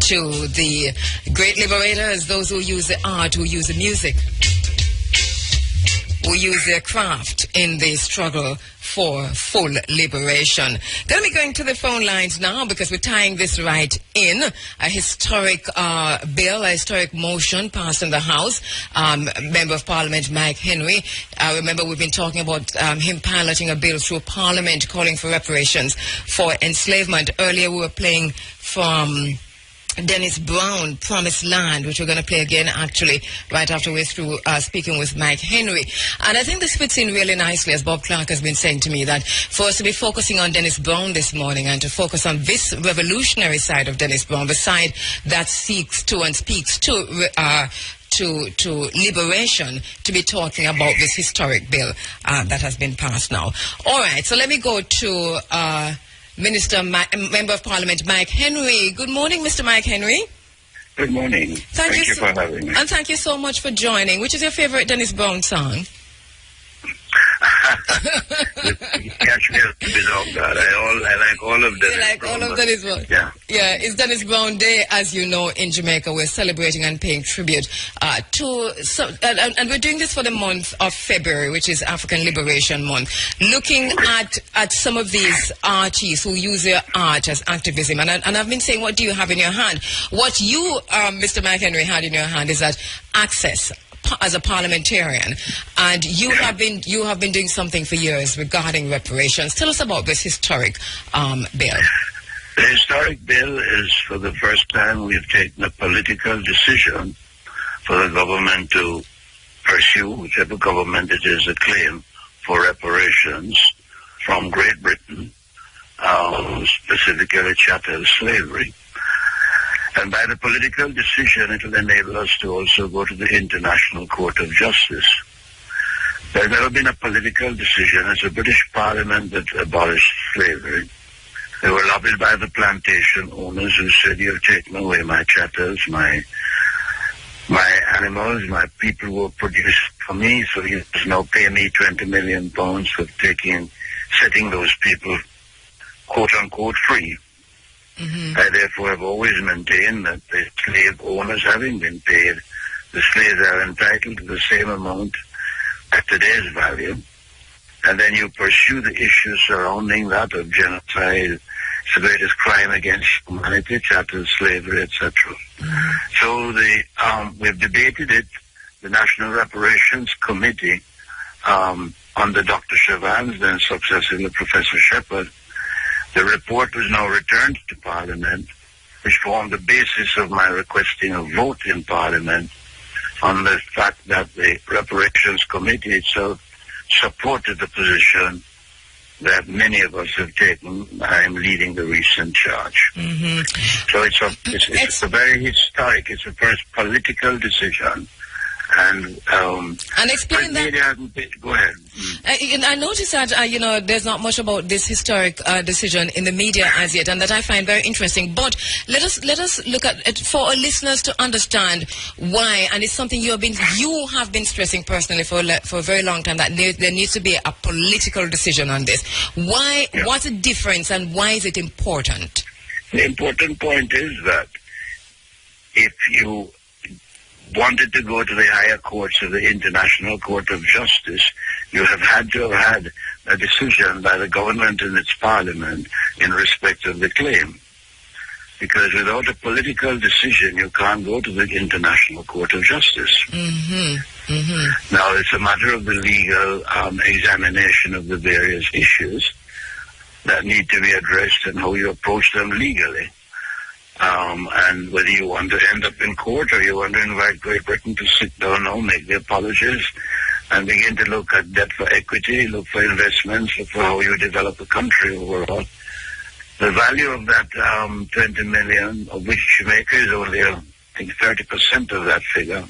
to the great liberators, those who use the art, who use the music, who use their craft in the struggle for full liberation. Gonna be going to the phone lines now because we're tying this right in. A historic bill, a historic motion passed in the House. Member of Parliament Mike Henry. Remember, we've been talking about him piloting a bill through Parliament calling for reparations for enslavement. Earlier we were playing from Dennis Brown, Promised Land, which we're going to play again, actually, right after we're through speaking with Mike Henry. And I think this fits in really nicely, as Bob Clark has been saying to me, that for us to be focusing on Dennis Brown this morning and to focus on this revolutionary side of Dennis Brown, the side that seeks to and speaks to liberation, to be talking about this historic bill that has been passed now. All right, so let me go to Member of Parliament Mike Henry. Good morning, Mr. Mike Henry. Good morning. Thank you for having me. And thank you so much for joining. Which is your favorite Dennis Brown song? Catch me up to be dog God. I like all of Dennis. You like Brown, all of Dennis Brown? Yeah. Yeah, it's Dennis Brown Day, as you know, in Jamaica. We're celebrating and paying tribute and we're doing this for the month of February, which is African Liberation Month. Looking at some of these artists who use their art as activism, and I've been saying, what do you have in your hand? What you, Mr. Mike Henry, had in your hand is that access as a parliamentarian, and you have been doing something for years regarding reparations. Tell us about this historic bill. The historic bill is, for the first time, we've taken a political decision for the government to pursue, whichever government it is, a claim for reparations from Great Britain, specifically chattel slavery. And by the political decision, it will enable us to also go to the International Court of Justice. There's never been a political decision. It's a British Parliament that abolished slavery. They were lobbied by the plantation owners who said, "You've taken away my chattels, my animals, my people were produced for me, so you must now pay me £20 million for setting those people, quote-unquote, free." Mm-hmm. I therefore have always maintained that the slave owners, having been paid, the slaves are entitled to the same amount at today's value. And then you pursue the issues surrounding that of genocide. It's the greatest crime against humanity, chattel slavery, etc. Mm-hmm. So we've debated it. The National Reparations Committee, under Dr. Chavans, then successively Professor Shepherd, the report was now returned to Parliament, which formed the basis of my requesting a vote in Parliament on the fact that the Reparations Committee itself supported the position that many of us have taken. I'm leading the recent charge. Mm-hmm. So it's a very historic, it's the first political decision. And explain that. Go ahead. I noticed that there's not much about this historic decision in the media as yet, and that I find very interesting. But let us look at it for our listeners to understand why. And it's something you have been stressing personally for a very long time, that there needs to be a political decision on this. Why? Yeah. What's the difference, and why is it important? The important point is that if you wanted to go to the higher courts of the International Court of Justice, you have had to have had a decision by the government and its parliament in respect of the claim. Because without a political decision, you can't go to the International Court of Justice. Mm-hmm. Mm-hmm. Now, it's a matter of the legal examination of the various issues that need to be addressed and how you approach them legally. And whether you want to end up in court or you want to invite Great Britain to sit down now, make the apologies, and begin to look at debt for equity, look for investments, look for how you develop a country overall. The value of that 20 million, of which Jamaica is only, I think, 30% of that figure,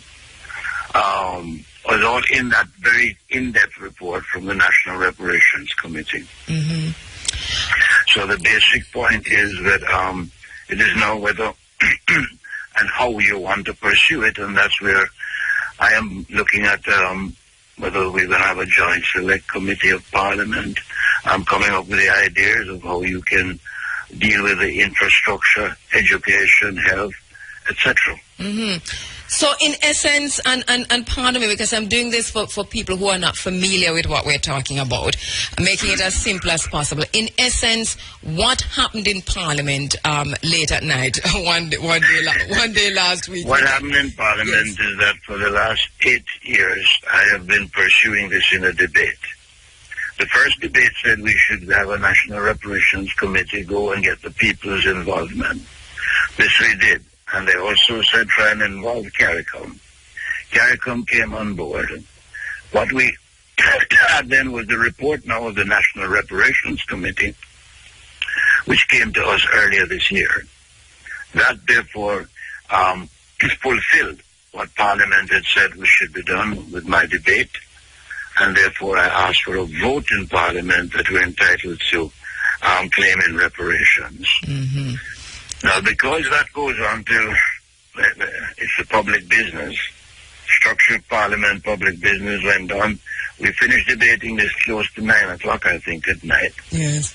was all in that very in-depth report from the National Reparations Committee. Mm-hmm. So the basic point is that it is now whether and how you want to pursue it, and that's where I am looking at whether we're going to have a joint select committee of Parliament. I'm coming up with the ideas of how you can deal with the infrastructure, education, health, etc. Mm-hmm. So in essence, and pardon me because I'm doing this for people who are not familiar with what we're talking about, making it as simple as possible. In essence, what happened in Parliament late at night, one day last week? What happened in Parliament is that for the last 8 years, I have been pursuing this in a debate. The first debate said we should have a National Reparations Committee go and get the people's involvement. This we did. And they also said try and involve CARICOM. CARICOM came on board. What we had then was the report now of the National Reparations Committee, which came to us earlier this year. That, therefore, fulfilled what Parliament had said we should be done with my debate, and therefore I asked for a vote in Parliament that we're entitled to claiming reparations. Now, because that goes on till it's a public business, structured parliament, public business went on. We finished debating this close to 9 o'clock, I think, at night. Yes.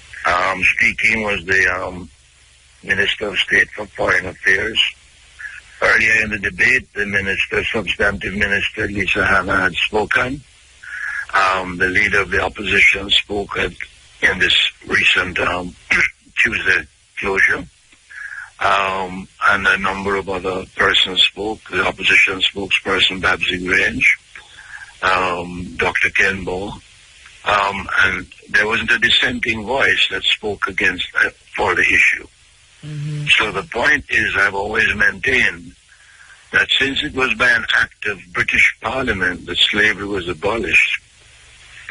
Speaking was the Minister of State for Foreign Affairs. Earlier in the debate, the Minister, Substantive Minister, Lisa Hanna, had spoken. The leader of the opposition spoke in this recent Tuesday closure. And a number of other persons spoke. The opposition spokesperson, Babsy Grange, Dr. Ken Ball, and there wasn't a dissenting voice that spoke against for the issue. So the point is, I've always maintained that since it was by an act of British Parliament that slavery was abolished,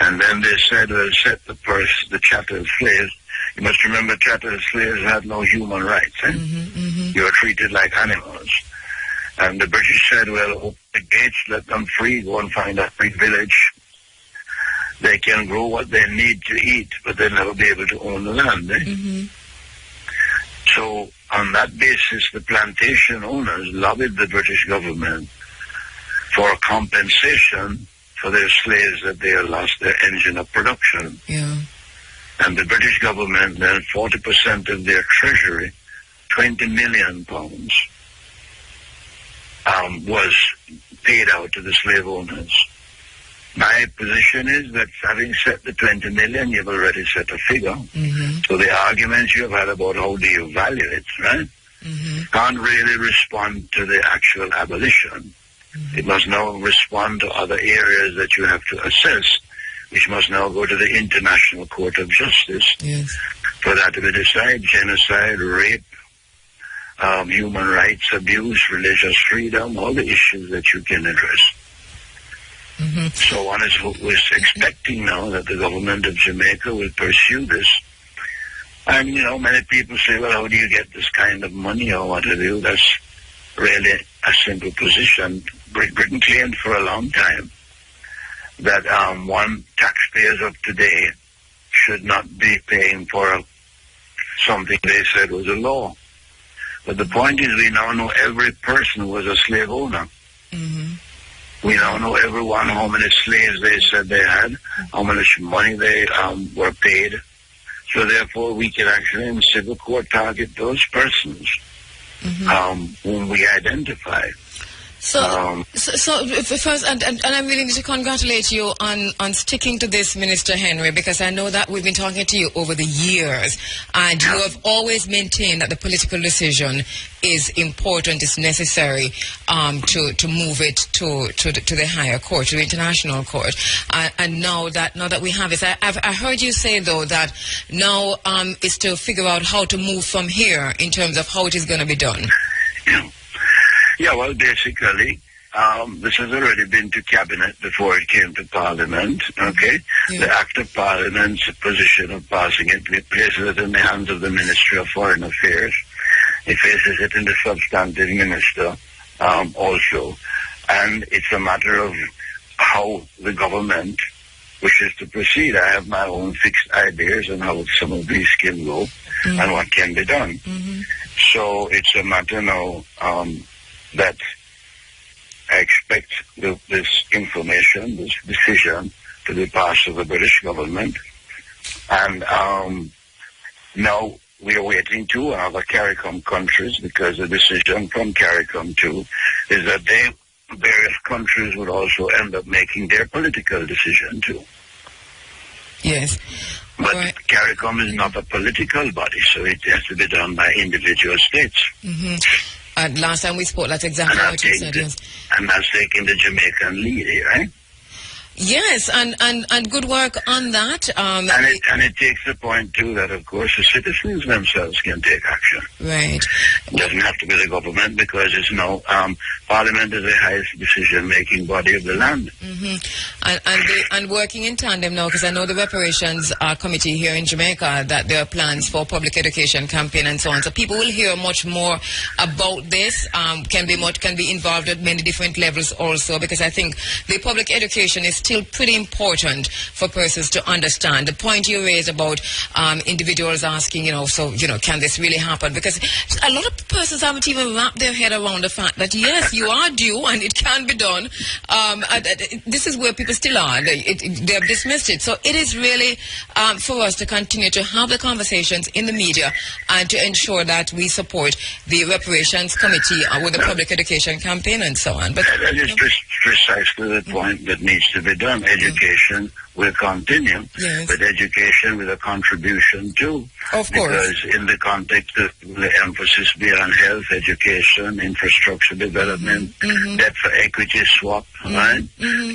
and then they said, well, set the chattel slaves. You must remember, chattel slaves had no human rights. You were treated like animals. And the British said, well, open the gates, let them free, go and find a free village. They can grow what they need to eat, but they'll never be able to own the land. So on that basis, the plantation owners lobbied the British government for compensation for their slaves that they had lost their engine of production. And the British government then 40% of their treasury, £20 million, was paid out to the slave owners. My position is that having set the 20 million, you've already set a figure. So the arguments you've had about how do you value it, right? Can't really respond to the actual abolition. It must now respond to other areas that you have to assess, which must now go to the International Court of Justice for that to be decided. Genocide, rape, human rights abuse, religious freedom, all the issues that you can address. So one is expecting now that the government of Jamaica will pursue this. And, you know, many people say, well, how do you get this kind of money or what have you? That's really a simple position. Britain claimed for a long time that taxpayers of today should not be paying for something they said was a law. But the point is, we now know every person was a slave owner. We now know everyone how many slaves they said they had, how much money they were paid. So therefore, we can actually in civil court target those persons whom we identify. So first, and I really need to congratulate you on sticking to this, Minister Henry, because I know that we've been talking to you over the years, and you have always maintained that the political decision is important, is necessary to move it to the higher court, to the international court. And now that we have it, I heard you say though that now is to figure out how to move from here in terms of how it is going to be done. Yeah, well, basically, this has already been to Cabinet before it came to Parliament, okay? The Act of Parliament's position of passing it, it places it in the hands of the Ministry of Foreign Affairs. It places it in the Substantive Minister also. And it's a matter of how the government wishes to proceed. I have my own fixed ideas on how some of these can go and what can be done. So it's a matter now that I expect this information, this decision, to be passed to the British government. And now we are waiting to other CARICOM countries, because the decision from CARICOM 2 is that various countries would also end up making their political decision too. Yes. But CARICOM is not a political body, so it has to be done by individual states. Last time we spoke, that's exactly what you said. Yes. And that's taking the Jamaican lead here, right? Yes, and good work on that. And it takes the point, too, that, of course, the citizens themselves can take action. Right. It doesn't have to be the government, because it's no Parliament is the highest decision-making body of the land. And working in tandem now, because I know the reparations committee here in Jamaica, that there are plans for public education campaign and so on. So people will hear much more about this. Can be involved at many different levels also, because I think the public education is still pretty important for persons to understand. The point you raised about individuals asking, can this really happen? Because a lot of persons haven't even wrapped their head around the fact that, yes, you are due and it can be done. This is where people still are. They have dismissed it. So it is really for us to continue to have the conversations in the media and to ensure that we support the reparations committee with the public education campaign and so on. But that is precisely the point that needs to be done. Education will continue, but education with a contribution too. Of course. Because in the context of the emphasis be on health, education, infrastructure development, debt for equity swap, right?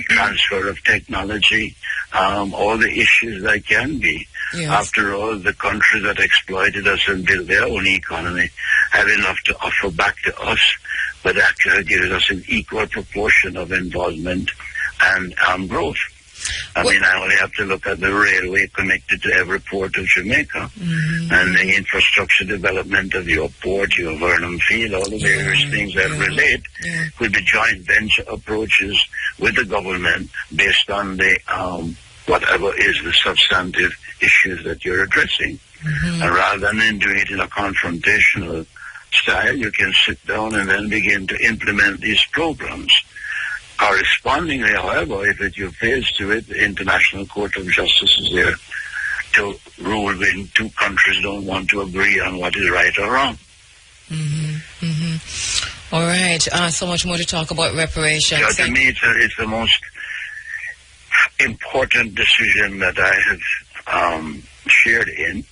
Transfer of technology, all the issues that can be. Yes. After all, the countries that exploited us and built their own economy have enough to offer back to us, but actually gives us an equal proportion of involvement and growth. I mean, I only have to look at the railway connected to every port of Jamaica and the infrastructure development of your port, your Vernon Field, all the various things that relate with the joint venture approaches with the government based on the whatever is the substantive issues that you're addressing. And rather than doing it in a confrontational style, you can sit down and then begin to implement these programs. Correspondingly, however, if you're faced to it, the International Court of Justice is there to rule when two countries don't want to agree on what is right or wrong. All right. So much more to talk about reparations. So to me, it's the most important decision that I have shared in,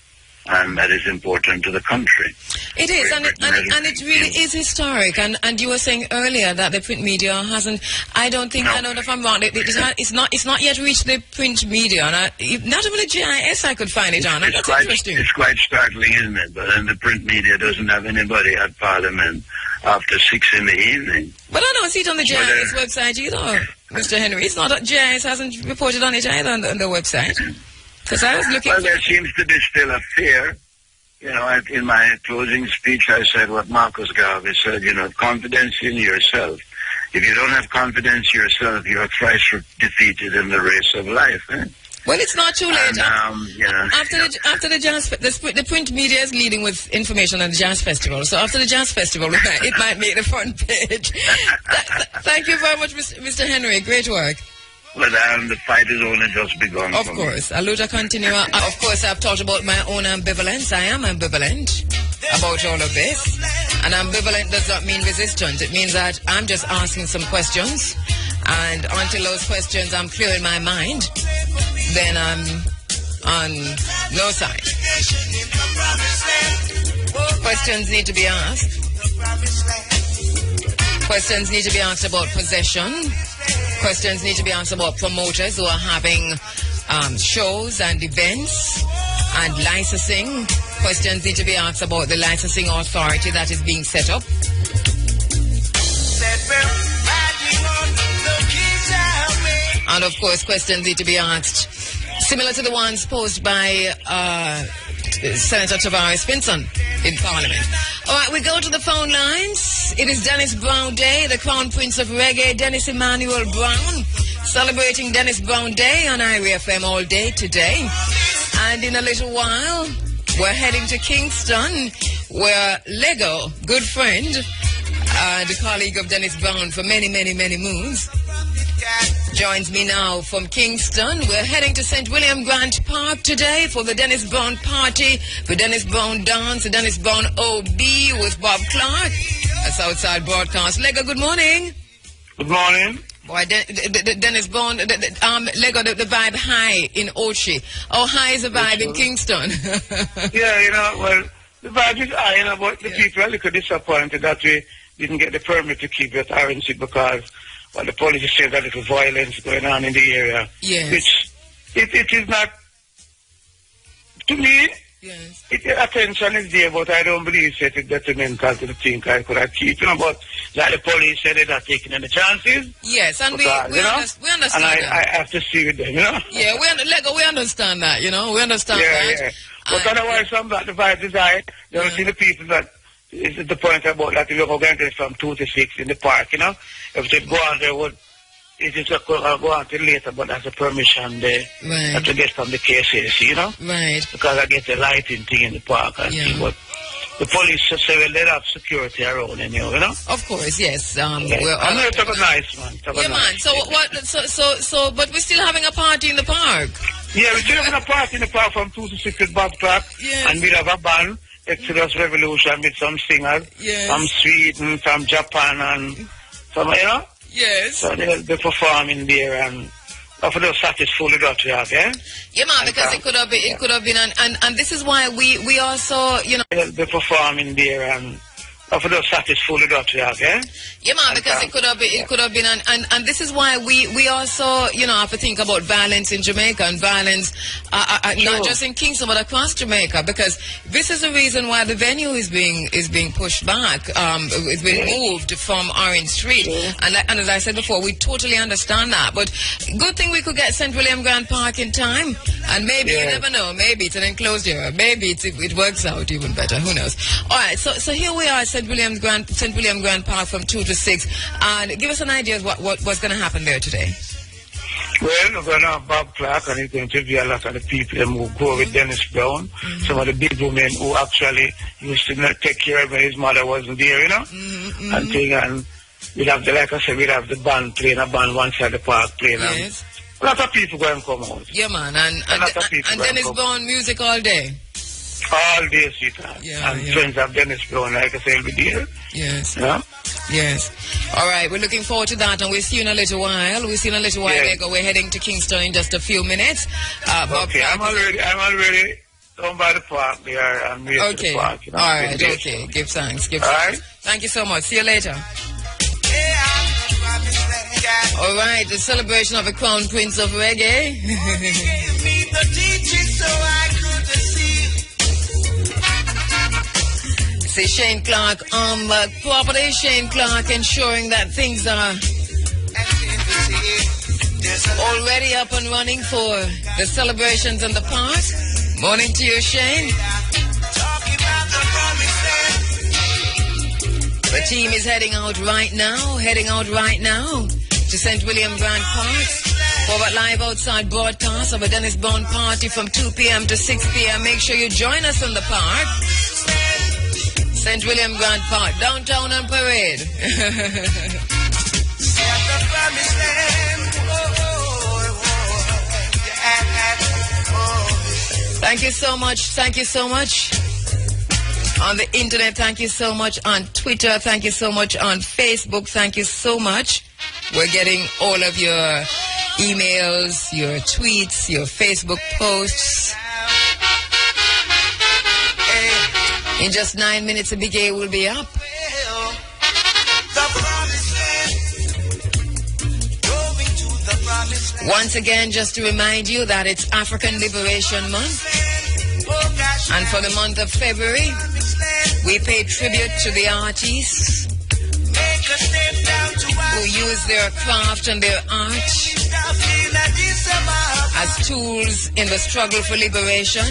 and that is important to the country. It is, and it really is historic. And you were saying earlier that the print media hasn't. I don't know if I'm wrong. It's not yet reached the print media. Not even the GIS I could find it on. That's interesting. It's quite startling, isn't it? But then the print media doesn't have anybody at Parliament after 6 in the evening. But I don't see it on the GIS website either, Mr. Henry. It's not. GIS hasn't reported on it either on the website. Because I was looking. Well, there seems to be still a fear. In my closing speech, I said what Marcus Garvey said, confidence in yourself. If you don't have confidence in yourself, you are thrice defeated in the race of life. Well, it's not too late. After the jazz, the print media is leading with information on the jazz festival. So after the jazz festival, it might make the front page. Thank you very much, Mr. Henry. Great work. Well, the fight is only just begun. Of course. Aluta continua. Of course, I've talked about my own ambivalence. I am ambivalent about all of this. And ambivalent does not mean resistant. It means that I'm just asking some questions. And until those questions I'm clear in my mind, then I'm on no side. Questions need to be asked. Questions need to be asked about possession. Questions need to be asked about promoters who are having shows and events and licensing. Questions need to be asked about the licensing authority that is being set up. And of course, questions need to be asked similar to the ones posed by Senator Tavares Pinson in Parliament. All right, we go to the phone lines. It is Dennis Brown Day, the Crown Prince of Reggae, Dennis Emmanuel Brown, celebrating Dennis Brown Day on IRIA FM all day today. And in a little while, we're heading to Kingston, where Lego, good friend, the colleague of Dennis Brown for many, many, many moons, joins me now from Kingston. We're heading to St. William Grant Park today for the Dennis Brown party, the Dennis Brown dance, the Dennis Brown OB with Bob Clark, a Southside broadcast. Lego, good morning. Good morning. Boy, Dennis Brown, Lego, the vibe high in Ochi. How high is the vibe in Kingston? Yeah, well, the vibe is high, but the people are a little disappointed that we didn't get the permit to keep it at RNC because the police said that little violence going on in the area. Yes. Which, it is not, to me, yes. Attention is there, but I don't believe it's detrimental to the thing I could have keep, but like the police said, they're not taking any chances. Yes, and because, we understand and that. I have to see with them, Yeah, we understand that, we understand that. Yeah. But otherwise, the vibe is high. You don't see the people that, is the point about that we are going to from 2 to 6 in the park, If they go on there, it is go on to later, but that's a permission there that to get from the KCC, you know? Right. Because I get the lighting thing in the park and thing, but the police just say, well, they have security around anyhow, you know? Of course, yes. I know it's a nice, man. Yeah, man. So what? So, but we're still having a party in the park. Yeah, we're still having a party in the park from 2 to 6 with Bob Clark. Yes. And we'll have a band, Exodus Revolution, with some singers from Sweden, from Japan, and some, you know? Yes. So they'll be performing there, and for those satisfully got you have, yeah? Yeah, man, because it could have been, and this is why we also, you know. They'll be performing there, and for those satisfully got you have, yeah? Yeah, man, because it could have been, and this is why we also, you know, have to think about violence in Jamaica and violence, not just in Kingston but across Jamaica, because this is the reason why the venue is being pushed back. It's been moved from Orange Street, and as I said before, we totally understand that. But good thing we could get St. William Grand Park in time, and maybe you never know. Maybe it's an enclosed area. Maybe it works out even better. Who knows? All right, so here we are at St. William Grand Park from 2 to 6, and give us an idea of what's going to happen there today. Well, we're going to have Bob Clark, and he's going to interview a lot of the people who go with Dennis Brown, some of the big women who actually used to not take care of when his mother wasn't there, you know, and thing, and we'll have like I said, we'll have the band playing, a band one side of the park playing, and a lot of people going to come out. Yeah, man, and Dennis Brown music all day. All day, sweetheart. And friends of Dennis Brown, like I said, will be there. Yes. Yeah? Yes. All right, we're looking forward to that, and we'll see you in a little while. Lego. We're heading to Kingston in just a few minutes. Okay, I'm already down by the park there, and near to the park. You know, all right, okay. Give thanks. All right. Thank you so much. See you later. All right, the celebration of the Crown Prince of Reggae. See Shane Clark on the property. Shane Clark ensuring that things are already up and running for the celebrations in the park. Morning to you, Shane. The team is heading out right now to St. William Grand Park for a live outside broadcast of a Dennis Brown party from 2 p.m. to 6 p.m. Make sure you join us in the park. St. William Grand Park, downtown on Parade. Thank you so much. Thank you so much. On the internet, thank you so much. On Twitter, thank you so much. On Facebook, thank you so much. We're getting all of your emails, your tweets, your Facebook posts. In just 9 minutes, a big A will be up. Once again, just to remind you that it's African Liberation Month. And for the month of February, we pay tribute to the artists who use their craft and their art as tools in the struggle for liberation.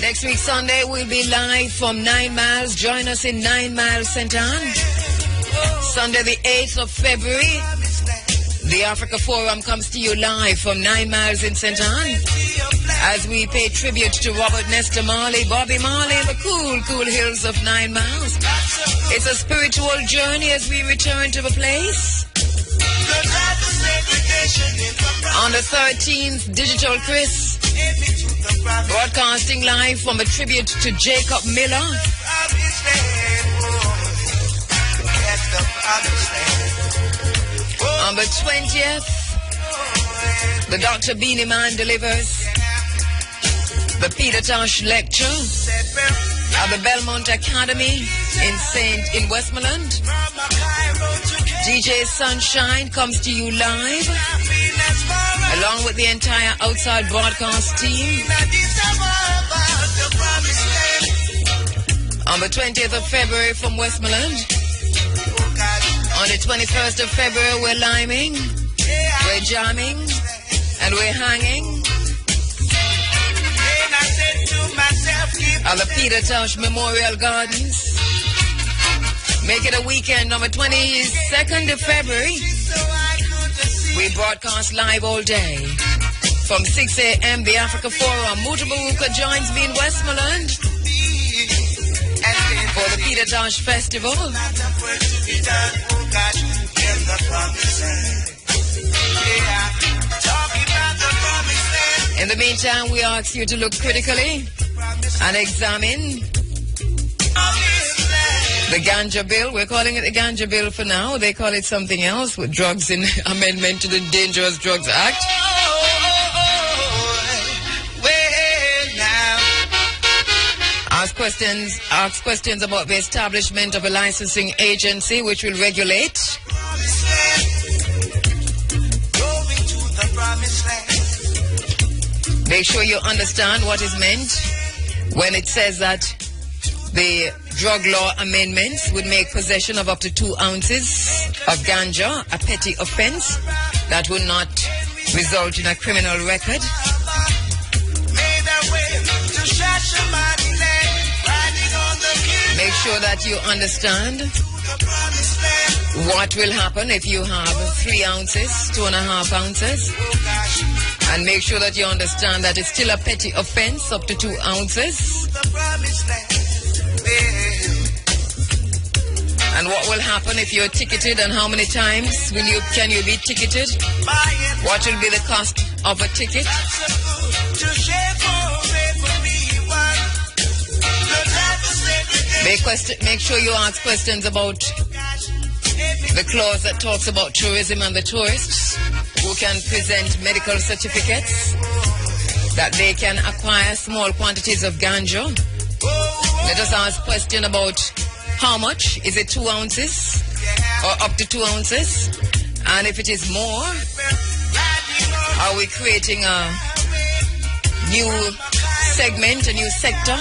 Next week, Sunday, we'll be live from 9 Miles. Join us in 9 Miles, St. Anne. Sunday, the 8th of February, the Africa Forum comes to you live from 9 Miles in St. Anne as we pay tribute to Robert Nesta Marley, Bobby Marley, and the cool hills of 9 Miles. It's a spiritual journey as we return to the place. On the 13th, Digital Chris, broadcasting live from a tribute to Jacob Miller. On the 20th, the Dr. Beanie Man delivers the Peter Tosh Lecture at the Belmont Academy in Westmoreland. DJ Sunshine comes to you live along with the entire outside broadcast team. On the 20th of February from Westmoreland. On the 21st of February, we're liming, we're jamming, and we're hanging. Then I said to myself, keep at the Peter Tosh Memorial Gardens. Make it a weekend on the 22nd of February. We broadcast live all day. From 6 a.m., the Africa Forum. Mutabaruka joins me in Westmoreland for the Peter Tosh Festival. In the meantime, we ask you to look critically and examine the ganja bill. We're calling it the ganja bill for now. They call it something else with drugs in amendment to the Dangerous Drugs Act. Ask questions about the establishment of a licensing agency which will regulate. Make sure you understand what is meant when it says that the drug law amendments would make possession of up to 2 ounces of ganja a petty offense that would not result in a criminal record. Make sure that you understand what will happen if you have 3 ounces, 2.5 ounces. And make sure that you understand that it's still a petty offense up to 2 ounces. And what will happen if you're ticketed, and how many times can you be ticketed? What will be the cost of a ticket? Make sure you ask questions about the clause that talks about tourism and the tourists who can present medical certificates that they can acquire small quantities of ganja. Let us ask a question about how much. Is it 2 ounces or up to 2 ounces? And if it is more, are we creating a new segment, a new sector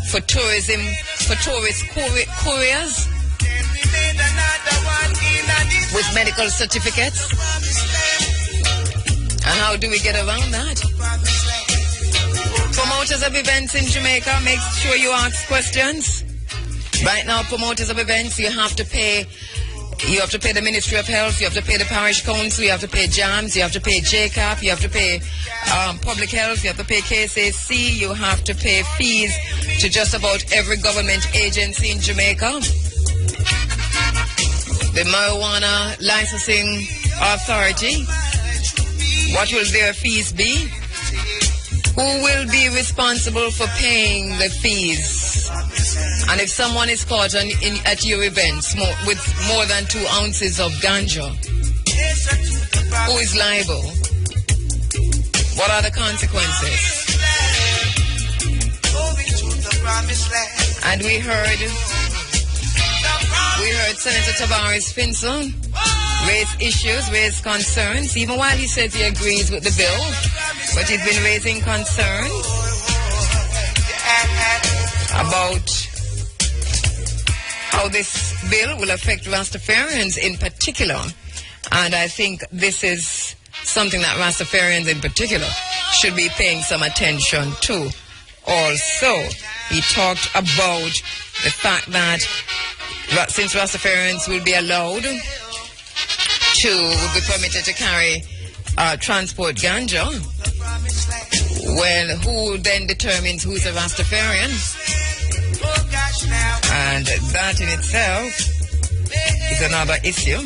for tourism, for tourist couriers with medical certificates? And how do we get around that? Promoters of events in Jamaica, make sure you ask questions. Right now, promoters of events, you have to pay the Ministry of Health, you have to pay the Parish Council, you have to pay JAMS, you have to pay JCAP, you have to pay Public Health, you have to pay KSAC, you have to pay fees to just about every government agency in Jamaica. The Marijuana Licensing Authority, what will their fees be? Who will be responsible for paying the fees? And if someone is caught at your events with more than 2 ounces of ganja, who is liable? What are the consequences? And we heard Senator Tavares Finson raise issues, raise concerns, even while he says he agrees with the bill, but he's been raising concerns about how this bill will affect Rastafarians in particular. And I think this is something that Rastafarians in particular should be paying some attention to. Also, he talked about the fact that since Rastafarians will be allowed will be permitted to carry transport ganja, well, who then determines who's a Rastafarian? And that in itself is another issue.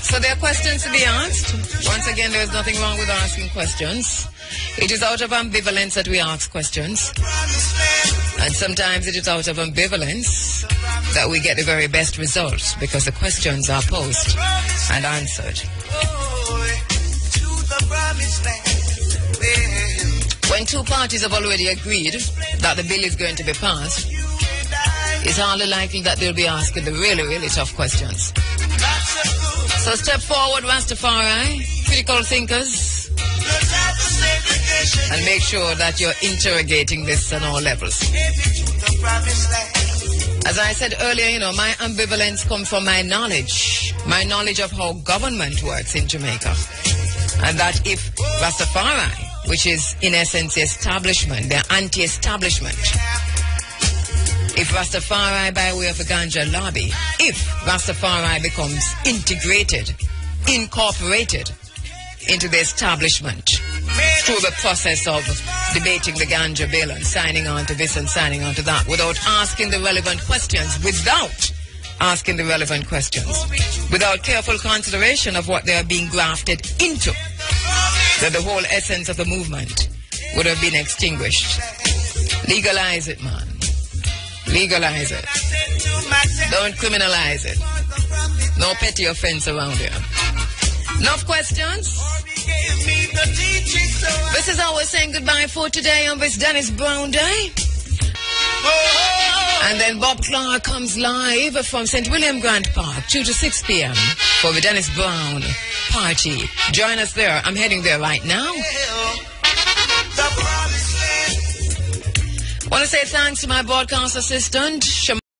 So there are questions to be asked. Once again, there is nothing wrong with asking questions. It is out of ambivalence that we ask questions. And sometimes it is out of ambivalence that we get the very best results, because the questions are posed and answered. When 2 parties have already agreed that the bill is going to be passed, it's hardly likely that they'll be asking the really, really tough questions. So step forward, Rastafari, critical thinkers, and make sure that you're interrogating this on all levels. As I said earlier, my ambivalence comes from my knowledge my knowledge of how government works in Jamaica. And that if Rastafari, which is in essence the establishment, the anti-establishment, if Rastafari by way of a ganja lobby, if Rastafari becomes integrated, incorporated into the establishment through the process of debating the ganja bill and signing on to this and signing on to that without asking the relevant questions, without careful consideration of what they are being grafted into, that the whole essence of the movement would have been extinguished. Legalize it, man. Legalize it. Don't criminalize it. No petty offense around here. Enough questions? This is how we're saying goodbye for today on this Dennis Brown Day. And then Bob Clark comes live from St. William Grant Park, 2 to 6 p.m. for the Dennis Brown party. Join us there. I'm heading there right now. I want to say thanks to my broadcast assistant,